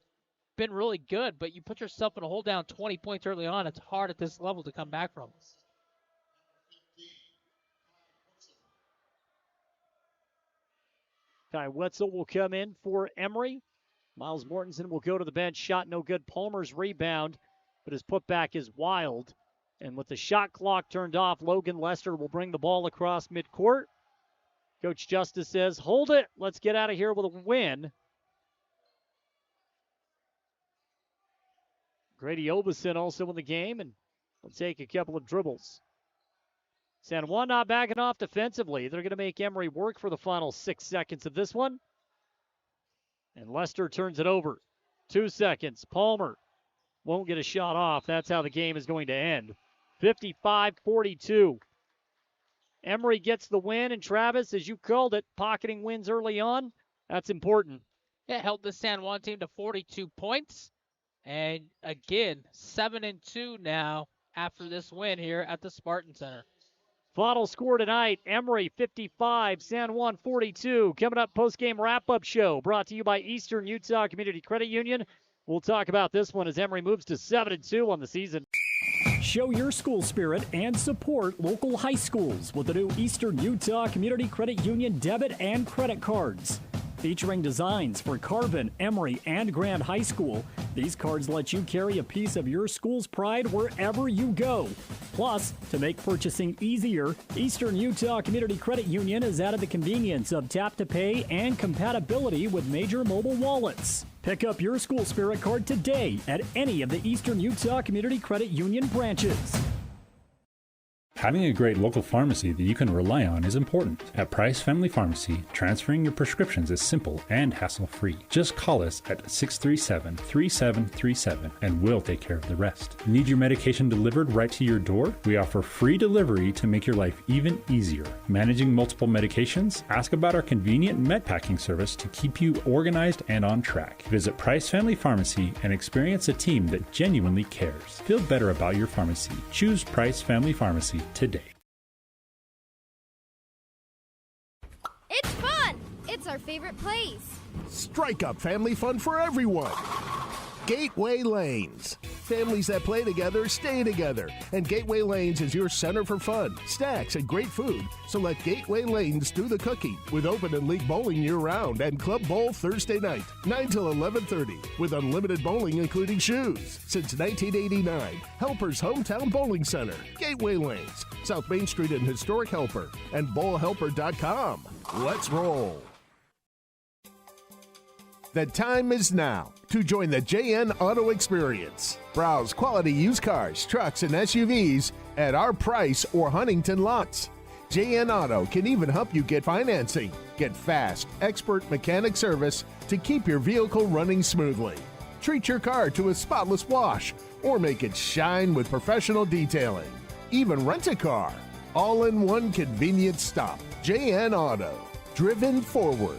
been really good, but you put yourself in a hole down 20 points early on. It's hard at this level to come back from. Kai Wetzel will come in for Emery. Miles Mortensen will go to the bench. Shot no good. Palmer's rebound, but his putback is wild. And with the shot clock turned off, Logan Lester will bring the ball across midcourt. Coach Justice says, hold it. Let's get out of here with a win. Grady Obeson also in the game, and will take a couple of dribbles. San Juan not backing off defensively. They're going to make Emery work for the final 6 seconds of this one. And Lester turns it over. 2 seconds. Palmer won't get a shot off. That's how the game is going to end. 55-42. Emery gets the win, and Travis, as you called it, pocketing wins early on. That's important. It held the San Juan team to 42 points. And again, 7-2 now after this win here at the Spartan Center. Final score tonight, Emery 55, San Juan 42. Coming up, post-game wrap-up show brought to you by Eastern Utah Community Credit Union. We'll talk about this one as Emery moves to 7-2 on the season. Show your school spirit and support local high schools with the new Eastern Utah Community Credit Union debit and credit cards. Featuring designs for Carbon, Emery, and Grand High School, these cards let you carry a piece of your school's pride wherever you go. Plus, to make purchasing easier, Eastern Utah Community Credit Union has added the convenience of tap-to-pay and compatibility with major mobile wallets. Pick up your school spirit card today at any of the Eastern Utah Community Credit Union branches. Having a great local pharmacy that you can rely on is important. At Price Family Pharmacy, transferring your prescriptions is simple and hassle-free. Just call us at 637-3737 and we'll take care of the rest. Need your medication delivered right to your door? We offer free delivery to make your life even easier. Managing multiple medications? Ask about our convenient med packing service to keep you organized and on track. Visit Price Family Pharmacy and experience a team that genuinely cares. Feel better about your pharmacy. Choose Price Family Pharmacy today. It's fun! It's our favorite place. Strike up family fun for everyone. Gateway Lanes. Families that play together stay together. And Gateway Lanes is your center for fun, snacks, and great food. So let Gateway Lanes do the cooking with open and league bowling year-round and Club Bowl Thursday night, 9 till 11:30, with unlimited bowling including shoes. Since 1989, Helper's Hometown Bowling Center, Gateway Lanes, South Main Street in historic Helper, and bowlhelper.com. Let's roll. The time is now to join the JN Auto Experience. Browse quality used cars, trucks, and SUVs at our Price or Huntington lots. JN Auto can even help you get financing. Get fast, expert mechanic service to keep your vehicle running smoothly. Treat your car to a spotless wash or make it shine with professional detailing. Even rent a car. All in one convenient stop. JN Auto. Driven forward.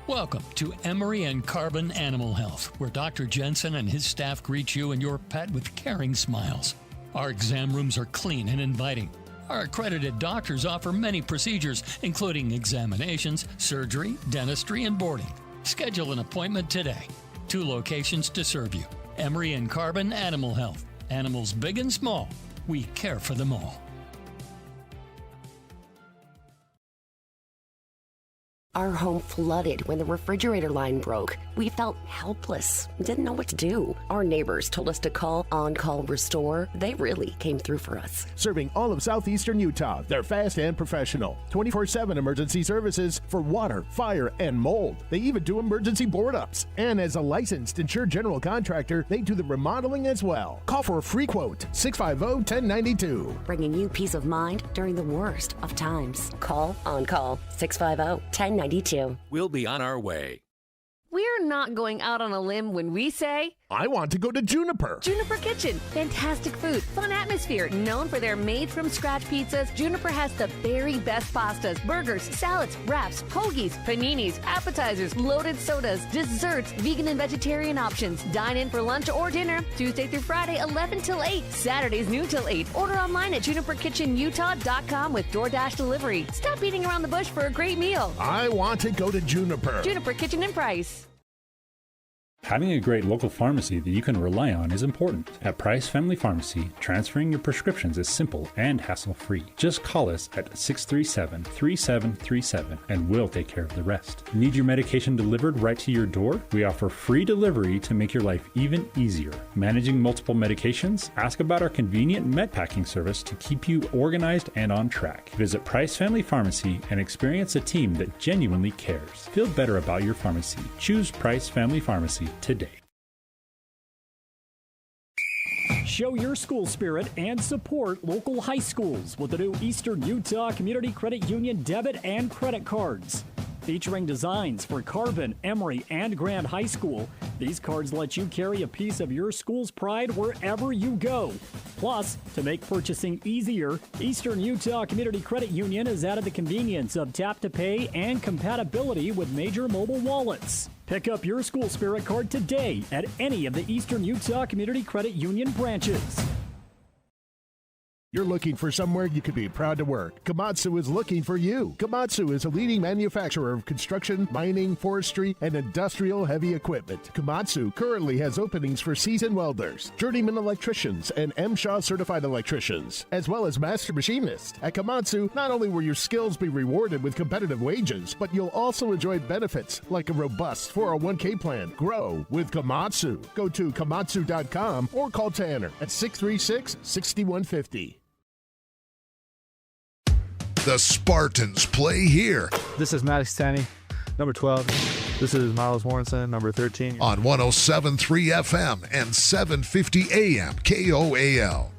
Welcome to Emery and Carbon Animal Health, where Dr. Jensen and his staff greet you and your pet with caring smiles. Our exam rooms are clean and inviting. Our accredited doctors offer many procedures, including examinations, surgery, dentistry, and boarding. Schedule an appointment today. 2 locations to serve you. Emery and Carbon Animal Health. Animals big and small. We care for them all. Our home flooded when the refrigerator line broke. We felt helpless, didn't know what to do. Our neighbors told us to call On Call Restore. They really came through for us. Serving all of southeastern Utah, they're fast and professional. 24/7 emergency services for water, fire, and mold. They even do emergency board-ups. And as a licensed insured general contractor, they do the remodeling as well. Call for a free quote, 650-1092. Bringing you peace of mind during the worst of times. Call On Call, 650-1092. We'll be on our way. We're not going out on a limb when we say, I want to go to Juniper. Juniper Kitchen. Fantastic food, fun atmosphere. Known for their made-from-scratch pizzas, Juniper has the very best pastas, burgers, salads, wraps, hoagies, paninis, appetizers, loaded sodas, desserts, vegan and vegetarian options. Dine in for lunch or dinner, Tuesday through Friday, 11 till 8. Saturdays, noon till 8. Order online at juniperkitchenutah.com with DoorDash delivery. Stop beating around the bush for a great meal. I want to go to Juniper. Juniper Kitchen and Price. Having a great local pharmacy that you can rely on is important. At Price Family Pharmacy, transferring your prescriptions is simple and hassle-free. Just call us at 637-3737 and we'll take care of the rest. Need your medication delivered right to your door? We offer free delivery to make your life even easier. Managing multiple medications? Ask about our convenient med packing service to keep you organized and on track. Visit Price Family Pharmacy and experience a team that genuinely cares. Feel better about your pharmacy. Choose Price Family Pharmacy today. Show your school spirit and support local high schools with the new Eastern Utah Community Credit Union debit and credit cards. Featuring designs for Carbon, Emery, and Grand High School, these cards let you carry a piece of your school's pride wherever you go. Plus, to make purchasing easier, Eastern Utah Community Credit Union has added the convenience of tap-to-pay and compatibility with major mobile wallets. Pick up your school spirit card today at any of the Eastern Utah Community Credit Union branches. You're looking for somewhere you could be proud to work. Komatsu is looking for you. Komatsu is a leading manufacturer of construction, mining, forestry, and industrial heavy equipment. Komatsu currently has openings for seasoned welders, journeyman electricians, and MSHA certified electricians, as well as master machinists. At Komatsu, not only will your skills be rewarded with competitive wages, but you'll also enjoy benefits like a robust 401k plan. Grow with Komatsu. Go to komatsu.com or call Tanner at 636-6150. The Spartans play here. This is Maddox Tanny, Number 12, this is Miles Warrenson, number 13. On 107.3 FM and 750 AM KOAL.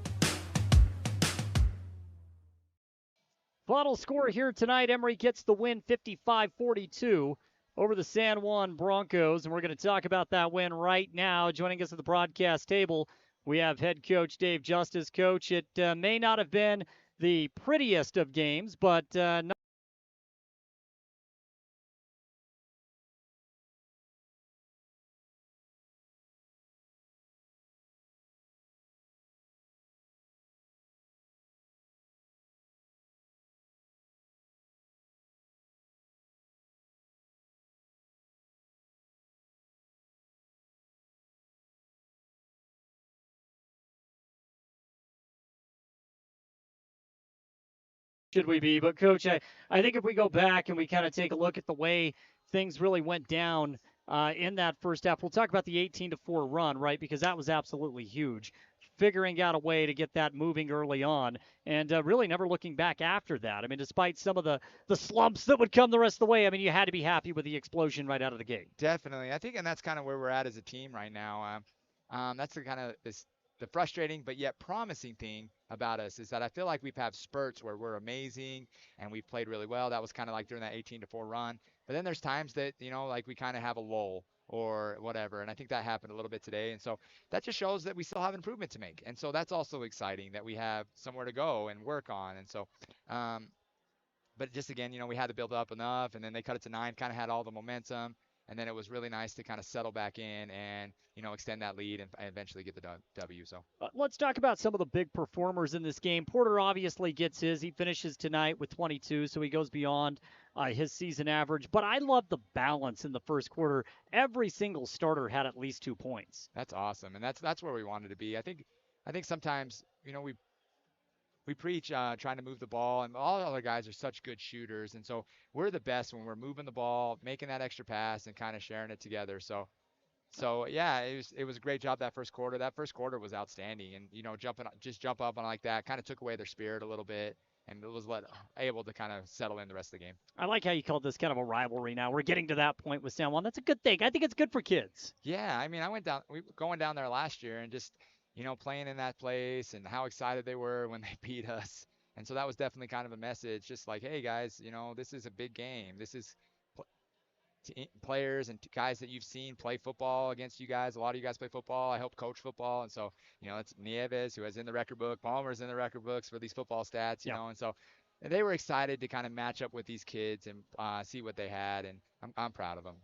Final score here tonight, Emery gets the win 55-42 over the San Juan Broncos, and we're going to talk about that win right now. Joining us at the broadcast table, we have head coach Dave Justice. Coach, it may not have been the prettiest of games, but should we be? But, Coach, I think if we go back and we kind of take a look at the way things really went down in that first half, we'll talk about the 18-4 run, right, because that was absolutely huge. Figuring out a way to get that moving early on and really never looking back after that. I mean, despite some of the slumps that would come the rest of the way, I mean, you had to be happy with the explosion right out of the gate. Definitely. I think, and that's kind of where we're at as a team right now. That's the kind of the frustrating but yet promising thing about us is that I feel like we've had spurts where we're amazing and we've played really well. That was kind of like during that 18-4 run. But then there's times that, like we kind of have a lull or whatever. And I think that happened a little bit today. And so that just shows that we still have improvement to make. And so that's also exciting that we have somewhere to go and work on. And so, but just again, we had to build up enough, and then they cut it to 9, kind of had all the momentum. And then it was really nice to kind of settle back in and, extend that lead and eventually get the W. So let's talk about some of the big performers in this game. Porter obviously gets his. He finishes tonight with 22, so he goes beyond his season average. But I love the balance in the first quarter. Every single starter had at least 2 points. That's awesome, and that's where we wanted to be. I think sometimes, we preach trying to move the ball, and all the other guys are such good shooters. And so we're the best when we're moving the ball, making that extra pass, and kind of sharing it together. So yeah, it was a great job that first quarter. That first quarter was outstanding, and jump up on like that kind of took away their spirit a little bit, and it was able to kind of settle in the rest of the game. I like how you called this kind of a rivalry. Now we're getting to that point with San Juan. That's a good thing. I think it's good for kids. Yeah, I mean, going down there last year and just playing in that place and how excited they were when they beat us. And so that was definitely kind of a message, just like, hey guys, this is a big game. This is players and guys that you've seen play football against you guys. A lot of you guys play football. I help coach football. And so, it's Nieves who is in the record book. Palmer's in the record books for these football stats, you know. And so they were excited to kind of match up with these kids and see what they had. And I'm proud of them.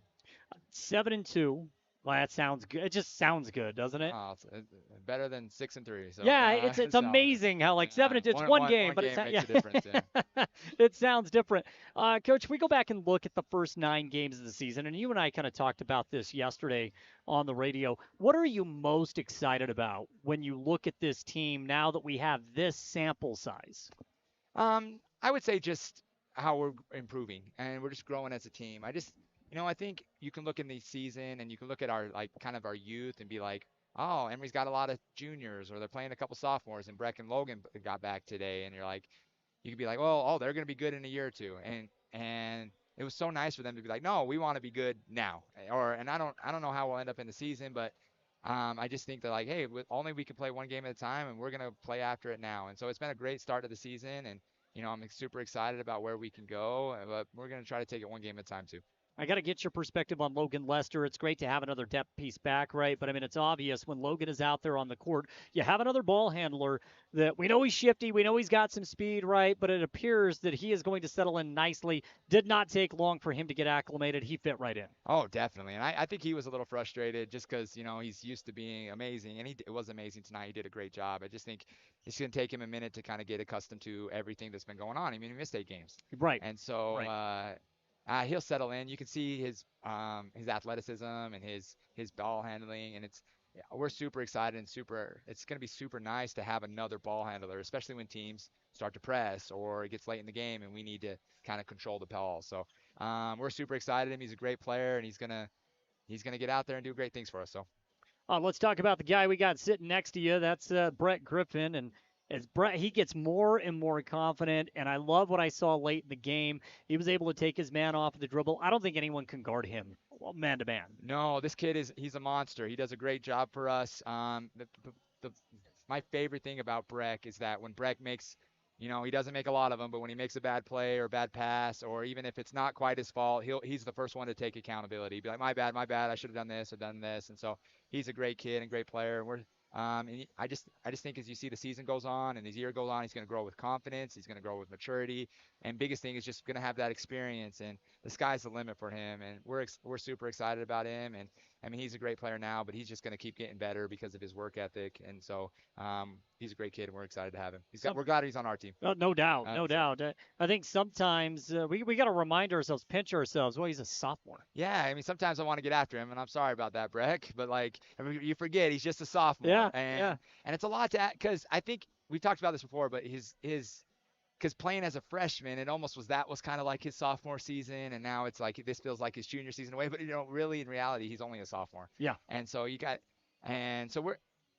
7-2. Well, that sounds good. It just sounds good, doesn't it? Oh, it's better than 6-3. So, yeah, it's amazing how 7-2. It's one game, but it makes a difference. Yeah. It sounds different. Coach, we go back and look at the first 9 games of the season, and you and I kind of talked about this yesterday on the radio. What are you most excited about when you look at this team now that we have this sample size? I would say just how we're improving and we're just growing as a team. I think you can look in the season and you can look at our our youth and be like, oh, Emery's got a lot of juniors, or they're playing a couple sophomores, and Breck and Logan got back today, and you could be like, well, they're going to be good in a year or two, and it was so nice for them to be like, no, we want to be good now, and I don't know how we'll end up in the season, but I just think that hey, only we can play one game at a time, and we're going to play after it now, and so it's been a great start to the season, and I'm super excited about where we can go, but we're going to try to take it one game at a time too. I got to get your perspective on Logan Lester. It's great to have another depth piece back, right? But, I mean, it's obvious when Logan is out there on the court, you have another ball handler that we know he's shifty. We know he's got some speed, right? But it appears that he is going to settle in nicely. Did not take long for him to get acclimated. He fit right in. Oh, definitely. And I think he was a little frustrated just because, he's used to being amazing. And it was amazing tonight. He did a great job. I just think it's going to take him a minute to kind of get accustomed to everything that's been going on. I mean, he missed 8 games. Right. And so he'll settle in. You can see his athleticism and his ball handling, and we're super excited and it's going to be super nice to have another ball handler, especially when teams start to press or it gets late in the game and we need to kind of control the ball. So we're super excited. He's a great player, and he's gonna get out there and do great things for us. So let's talk about the guy we got sitting next to you. That's Brett Griffin, and as Brett, he gets more and more confident, and I love what I saw late in the game. He was able to take his man off of the dribble. I don't think anyone can guard him man to man. No, this kid he's a monster. He does a great job for us. My favorite thing about Breck is that when Breck makes, he doesn't make a lot of them, but when he makes a bad play or a bad pass, or even if it's not quite his fault, he's the first one to take accountability. Be like, my bad, I should have done this or done this. And so he's a great kid and great player. And I just think as you see the season goes on and his year goes on, he's going to grow with confidence. He's going to grow with maturity. And biggest thing is just going to have that experience. And the sky's the limit for him. And we're super excited about him. And I mean, he's a great player now, but he's just going to keep getting better because of his work ethic. And so he's a great kid, and we're excited to have him. We're glad he's on our team. Oh, no doubt, no doubt. I think sometimes we got to remind ourselves, pinch ourselves. Well, he's a sophomore. Yeah, I mean, sometimes I want to get after him, and I'm sorry about that, Breck. But you forget he's just a sophomore. Yeah, and it's a lot to add because I think we've talked about this before, but because playing as a freshman, it almost was kind of like his sophomore season, and now it's like this feels like his junior season away. But really in reality, he's only a sophomore. Yeah. And so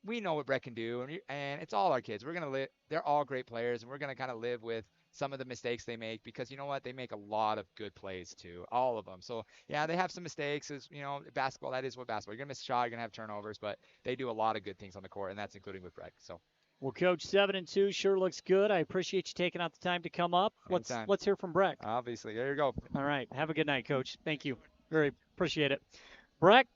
we know what Brett can do, and it's all our kids. We're gonna live. They're all great players, and we're gonna kind of live with some of the mistakes they make because you know what, they make a lot of good plays too, all of them. So yeah, they have some mistakes. As basketball, that is what basketball. You're gonna miss a shot, you're gonna have turnovers, but they do a lot of good things on the court, and that's including with Brett. So. Well, Coach, 7-2 sure looks good. I appreciate you taking out the time to come up. Let's hear from Breck. Obviously, there you go. All right, have a good night, Coach. Thank you. Very appreciate it. Breck,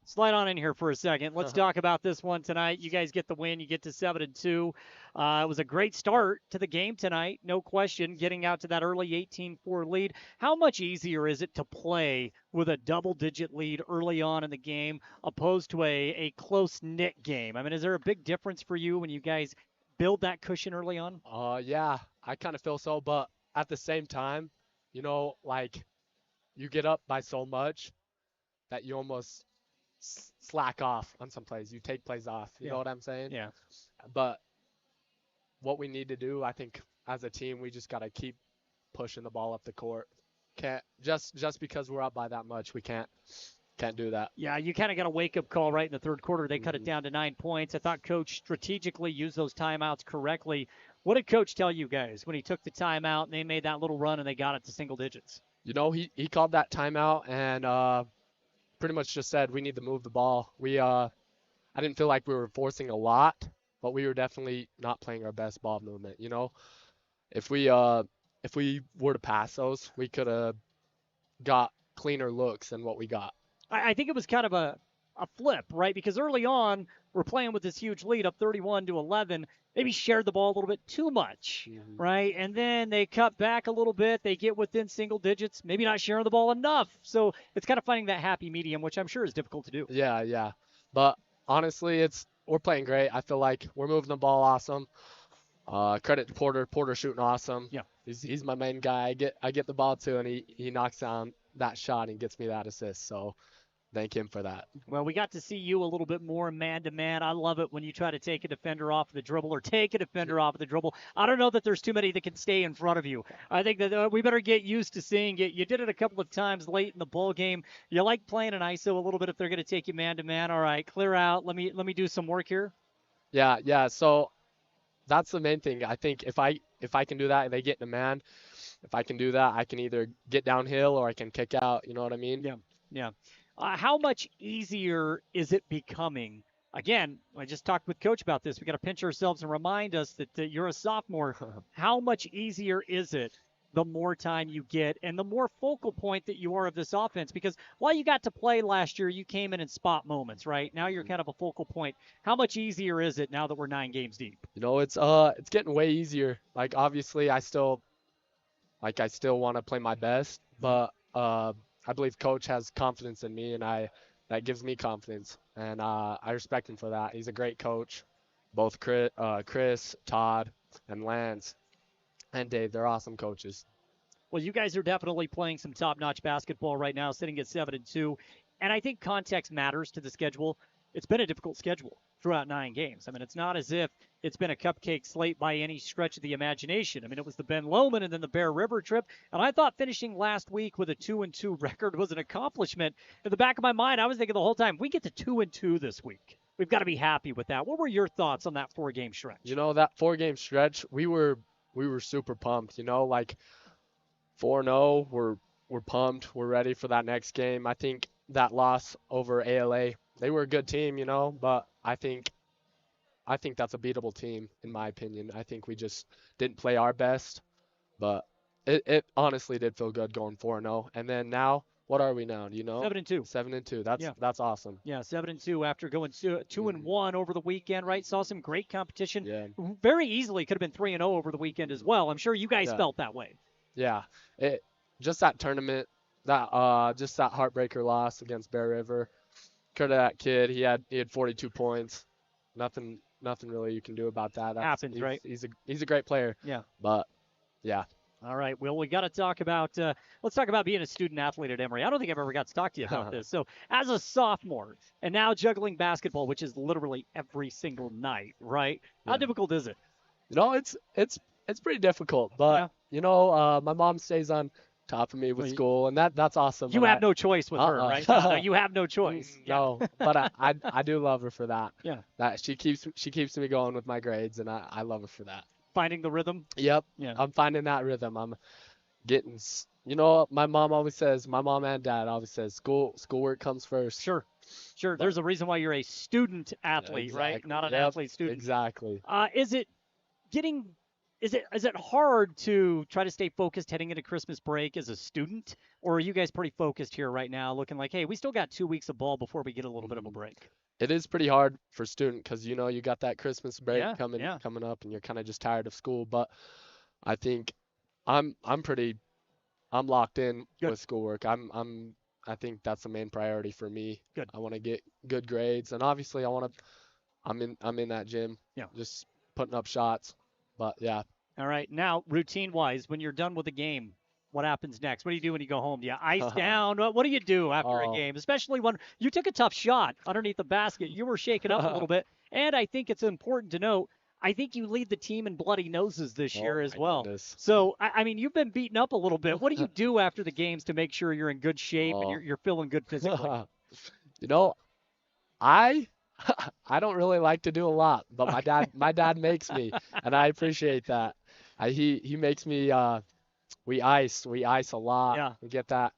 slide on in here for a second. Let's talk about this one tonight. You guys get the win. You get to 7-2. It was a great start to the game tonight, no question, getting out to that early 18-4 lead. How much easier is it to play with a double-digit lead early on in the game opposed to a close-knit game? I mean, is there a big difference for you when you guys build that cushion early on? Yeah, I kind of feel so, but at the same time, you get up by so much that you almost slack off on some plays. You take plays off. You know what I'm saying? Yeah. But what we need to do, I think, as a team, we just got to keep pushing the ball up the court. Can't just because we're up by that much, we can't do that. Yeah, you kind of got a wake-up call right in the third quarter. They cut it down to 9 points. I thought Coach strategically used those timeouts correctly. What did Coach tell you guys when he took the timeout and they made that little run and they got it to single digits? He called that timeout and pretty much just said we need to move the ball. I didn't feel like we were forcing a lot, but we were definitely not playing our best ball movement. If we were to pass those, we could have got cleaner looks than what we got. I think it was kind of a flip, right? Because early on, we're playing with this huge lead up 31-11. Maybe shared the ball a little bit too much, right? And then they cut back a little bit. They get within single digits, maybe not sharing the ball enough. So it's kind of finding that happy medium, which I'm sure is difficult to do. Yeah. But honestly, we're playing great. I feel like we're moving the ball awesome. Credit to Porter. Porter shooting awesome. Yeah. He's my main guy. I get the ball to, and he knocks down that shot and gets me that assist. So thank him for that. Well, we got to see you a little bit more man-to-man. I love it when you try to take a defender off of the dribble or take a defender off of the dribble. I don't know that there's too many that can stay in front of you. I think that we better get used to seeing it. You did it a couple of times late in the ball game. You like playing an ISO a little bit if they're going to take you man-to-man. All right, clear out. Let me do some work here. Yeah. So that's the main thing. I think if I can do that and they get in a man, if I can do that, I can either get downhill or I can kick out. You know what I mean? Yeah. How much easier is it becoming? Again, I just talked with Coach about this. We got to pinch ourselves and remind us that you're a sophomore. How much easier is it the more time you get and the more focal point that you are of this offense? Because while you got to play last year, you came in spot moments, right? Now you're kind of a focal point. How much easier is it now that we're 9 games deep? It's getting way easier. Like, obviously, I still want to play my best, but I believe Coach has confidence in me, and that gives me confidence, and I respect him for that. He's a great coach. Both Chris, Todd, and Lance, and Dave, they're awesome coaches. Well, you guys are definitely playing some top-notch basketball right now, sitting at 7-2, and I think context matters to the schedule. It's been a difficult schedule throughout 9 games. I mean, it's not as if it's been a cupcake slate by any stretch of the imagination. I mean, it was the Ben Lomond and then the Bear River trip, and I thought finishing last week with a 2-2 record was an accomplishment. In the back of my mind, I was thinking the whole time, we get to 2-2 this week. we've got to be happy with that. What were your thoughts on that 4-game stretch? You know, that 4-game stretch, we were super pumped, you know, like 4-0, we're pumped. We're ready for that next game. I think that loss over ALA, they were a good team, you know, but I think that's a beatable team, in my opinion. I think we just didn't play our best, but it honestly did feel good going 4-0. And then now, what are we now? Do you know? 7-2. 7-2. That's awesome. Yeah, 7-2 after going 2-1 over the weekend, right? Saw some great competition. Yeah. Very easily could have been 3-0 over the weekend as well. I'm sure you guys felt that way. Yeah. Just that tournament, just that heartbreaker loss against Bear River. Credit that kid. He had 42 points. Nothing really you can do about that. Happens, right? He's a great player. Yeah. But yeah. All right. Well, we got to talk about let's talk about being a student athlete at Emery. I don't think I've ever got to talk to you about this. So, as a sophomore and now juggling basketball, which is literally every single night, right? How difficult is it? You know, it's pretty difficult, but you know, my mom stays on top of me with school, and that's awesome. You have no choice with her, right? No, you have no choice. No, but I do love her for that. Yeah. That she keeps me going with my grades, and I love her for that. Finding the rhythm. Yep. Yeah. I'm finding that rhythm. I'm getting. You know, my mom and dad always says schoolwork comes first. Sure. There's a reason why you're a student athlete, right? Not an athlete student. Exactly. Is it hard to try to stay focused heading into Christmas break as a student, or are you guys pretty focused here right now, looking like, hey, we still got 2 weeks of ball before we get a little bit of a break? It is pretty hard for student because, you know, you got that Christmas break coming up, and you're kind of just tired of school. But I think I'm locked in with schoolwork. I think that's the main priority for me. Good. I want to get good grades, and obviously I'm in that gym, just putting up shots. But yeah. All right. Now, routine-wise, when you're done with the game, what happens next? What do you do when you go home? Do you ice down? What do you do after a game? Especially when you took a tough shot underneath the basket. You were shaken up a little bit. And I think it's important to note, I think you lead the team in bloody noses this year as well. Goodness. So, I mean, you've been beaten up a little bit. What do you do after the games to make sure you're in good shape and you're feeling good physically? You know, I don't really like to do a lot, but my dad makes me, and I appreciate that. He makes me. We ice a lot. Yeah. We get that,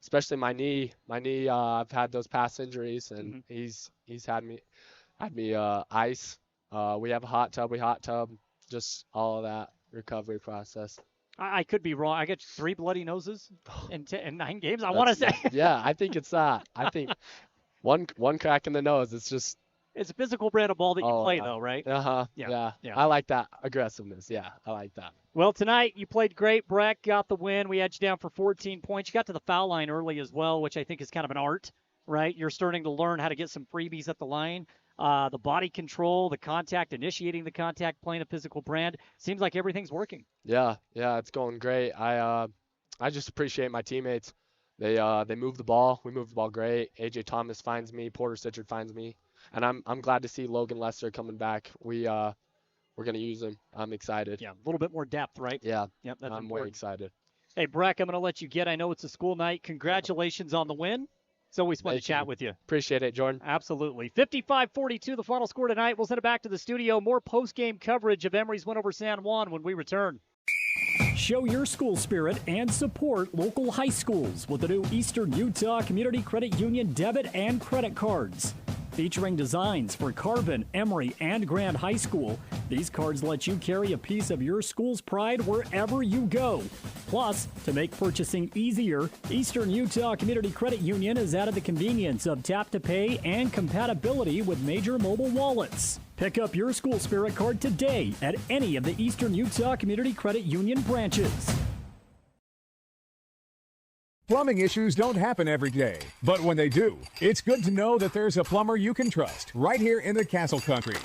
especially my knee. I've had those past injuries, and he's had me ice. We have a hot tub. Just all of that recovery process. I could be wrong. I got 3 bloody noses in 9 games. I want to say. Yeah, I think it's that. I think one crack in the nose. It's a physical brand of ball that you play, though, right? Yeah. I like that aggressiveness. Yeah, I like that. Well, tonight you played great. Breck got the win. We had you down for 14 points. You got to the foul line early as well, which I think is kind of an art, right? You're starting to learn how to get some freebies at the line. The body control, the contact, initiating the contact, playing a physical brand. Seems like everything's working. Yeah, it's going great. I just appreciate my teammates. They move the ball. We move the ball great. AJ Thomas finds me. Porter Cichard finds me. And I'm glad to see Logan Lester coming back. We're going to use him. I'm excited. Yeah, a little bit more depth, right? Yeah. Yep, that's I'm important. way excited. Hey, Breck, I'm going to let you get. I know it's a school night. Congratulations on the win. It's always fun to chat with you. Appreciate it, Jordan. Absolutely. 55-42, the final score tonight. We'll send it back to the studio. More post-game coverage of Emery's win over San Juan when we return. Show your school spirit and support local high schools with the new Eastern Utah Community Credit Union debit and credit cards. Featuring designs for Carbon, Emery, and Grand High School, these cards let you carry a piece of your school's pride wherever you go. Plus, to make purchasing easier, Eastern Utah Community Credit Union has added the convenience of tap-to-pay and compatibility with major mobile wallets. Pick up your school spirit card today at any of the Eastern Utah Community Credit Union branches. Plumbing issues don't happen every day, but when they do, it's good to know that there's a plumber you can trust right here in the Castle Country.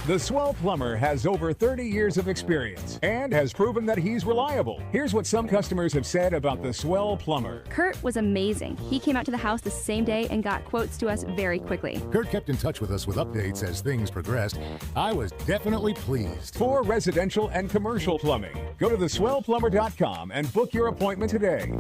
The Swell Plumber has over 30 years of experience and has proven that he's reliable. Here's what some customers have said about the Swell Plumber. Kurt was amazing. He came out to the house the same day and got quotes to us very quickly. Kurt kept in touch with us with updates as things progressed. I was definitely pleased. For residential and commercial plumbing, go to theswellplumber.com and book your appointment today.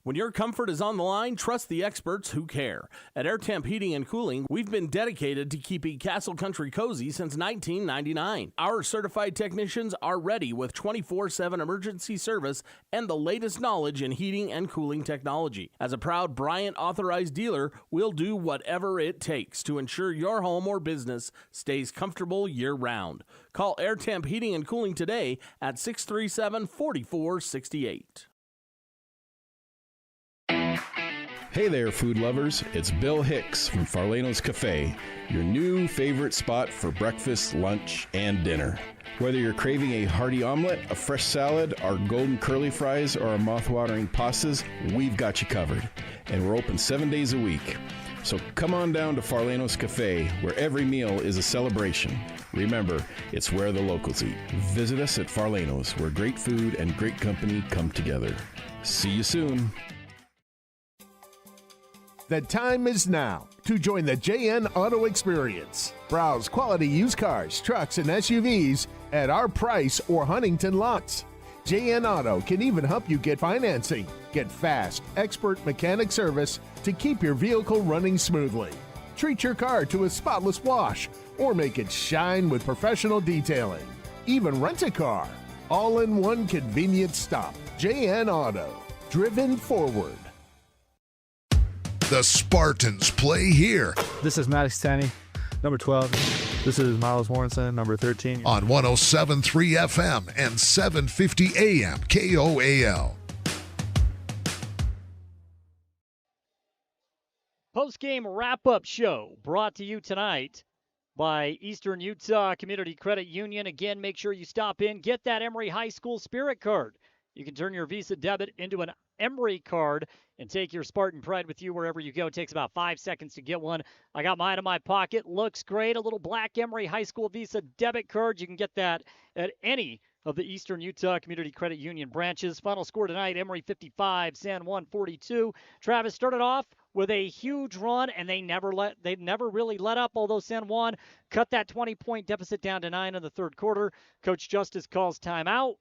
When your comfort is on the line, trust the experts who care. At Air Temp Heating and Cooling, we've been dedicated to keeping Castle Country cozy since 1999. Our certified technicians are ready with 24/7 emergency service and the latest knowledge in heating and cooling technology. As a proud Bryant authorized dealer, we'll do whatever it takes to ensure your home or business stays comfortable year-round. Call Air Temp Heating and Cooling today at 637-4468. Hey there, food lovers. It's Bill Hicks from Farlano's Cafe, your new favorite spot for breakfast, lunch, and dinner. Whether you're craving a hearty omelet, a fresh salad, our golden curly fries, or our mouth-watering pastas, we've got you covered. And we're open 7 days a week. So come on down to Farlano's Cafe, where every meal is a celebration. Remember, it's where the locals eat. Visit us at Farlano's, where great food and great company come together. See you soon. The time is now to join the JN Auto Experience. Browse quality used cars, trucks, and SUVs at our price or Huntington lots. JN Auto can even help you get financing. Get fast, expert mechanic service to keep your vehicle running smoothly. Treat your car to a spotless wash or make it shine with professional detailing. Even rent a car. All in one convenient stop. JN Auto. Driven forward. The Spartans play here. This is Maddox Tanny, number 12. This is Miles Warrenson, number 13. On 107.3 FM and 750 AM KOAL. Post-game wrap-up show brought to you tonight by Eastern Utah Community Credit Union. Again, make sure you stop in, get that Emery High School Spirit card. You can turn your Visa debit into an Emery card and take your Spartan pride with you wherever you go. It takes about 5 seconds to get one. I got mine in my pocket. Looks great. A little black Emery High School Visa debit card. You can get that at any of the Eastern Utah Community Credit Union branches. Final score tonight, Emery 55, San Juan 42. Travis started off with a huge run, and they never really let up, although San Juan cut that 20-point deficit down to 9 in the third quarter. Coach Justice calls timeout.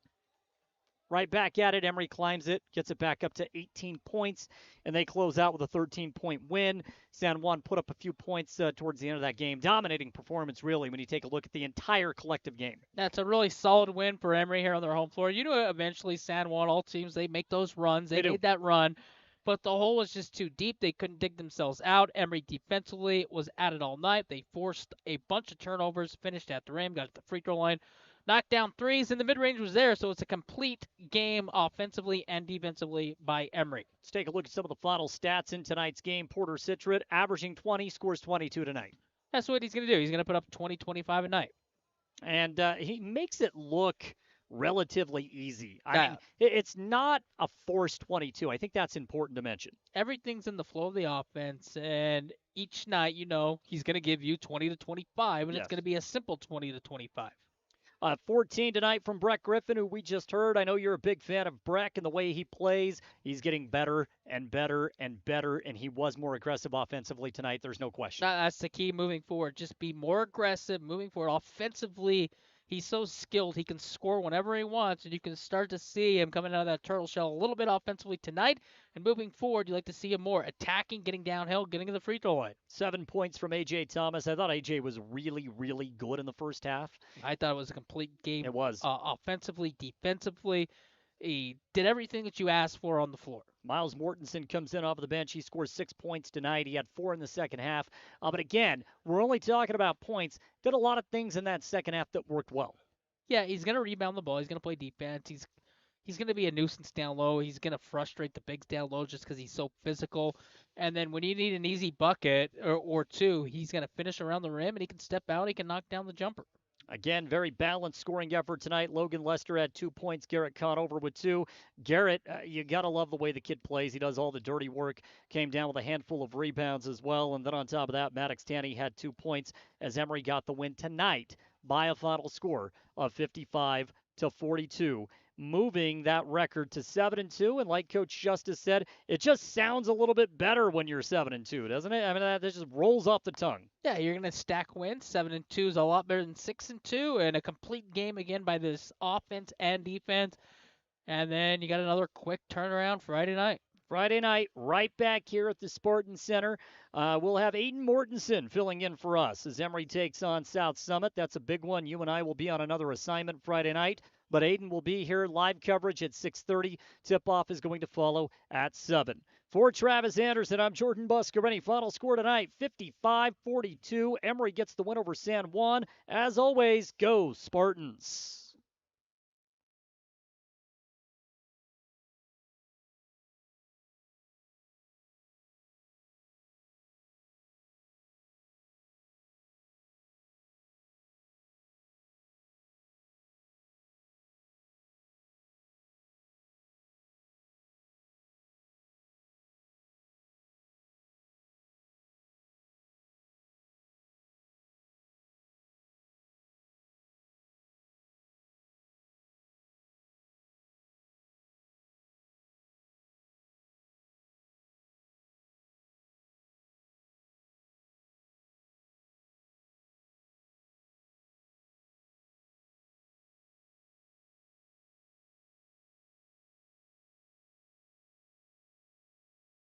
Right back at it. Emery climbs it, gets it back up to 18 points, and they close out with a 13-point win. San Juan put up a few points towards the end of that game. Dominating performance, really, when you take a look at the entire collective game. That's a really solid win for Emery here on their home floor. You know, eventually San Juan, all teams, they make those runs. They made that run, but the hole was just too deep. They couldn't dig themselves out. Emery defensively was at it all night. They forced a bunch of turnovers, finished at the rim, got to the free throw line. Knocked down threes, and the mid-range was there, so it's a complete game offensively and defensively by Emery. Let's take a look at some of the final stats in tonight's game. Porter Citrit averaging 20, scores 22 tonight. That's what he's going to do. He's going to put up 20, 25 a night. And he makes it look relatively easy. I mean, it's not a forced 22. I think that's important to mention. Everything's in the flow of the offense, and each night, you know, he's going to give you 20 to 25, and it's going to be a simple 20 to 25. 14 tonight from Breck Griffin, who we just heard. I know you're a big fan of Breck and the way he plays. He's getting better and better and better, and he was more aggressive offensively tonight. There's no question. That's the key moving forward. Just be more aggressive moving forward. Offensively, he's so skilled. He can score whenever he wants, and you can start to see him coming out of that turtle shell a little bit offensively tonight. And moving forward, you like to see him more attacking, getting downhill, getting to the free throw line. 7 points from A.J. Thomas. I thought A.J. was really, really good in the first half. I thought it was a complete game. It was. Offensively, defensively. He did everything that you asked for on the floor. Miles Mortensen comes in off the bench. He scores 6 points tonight. He had 4 in the second half. But again, we're only talking about points. Did a lot of things in that second half that worked well. Yeah, he's going to rebound the ball. He's going to play defense. He's going to be a nuisance down low. He's going to frustrate the bigs down low just because he's so physical. And then when you need an easy bucket or two, he's going to finish around the rim, and he can step out. He can knock down the jumper. Again, very balanced scoring effort tonight. Logan Lester had 2 points. Garrett Conover with 2. Garrett, you got to love the way the kid plays. He does all the dirty work. Came down with a handful of rebounds as well. And then on top of that, Maddox Tanny had 2 points as Emery got the win tonight by a final score of 55-42. Moving that record to 7-2, and like Coach Justice said, it just sounds a little bit better when you're 7-2, doesn't it? I mean, that just rolls off the tongue. Yeah, you're gonna stack wins. 7-2 is a lot better than 6-2, and a complete game again by this offense and defense. And then you got another quick turnaround Friday night. Friday night, right back here at the Spartan Center. We'll have Aiden Mortensen filling in for us as Emery takes on South Summit. That's a big one. You and I will be on another assignment Friday night, but Aiden will be here. Live coverage at 6:30. Tip-off is going to follow at 7. For Travis Anderson, I'm Jordan Buscarini. Final score tonight, 55-42. Emery gets the win over San Juan. As always, go Spartans.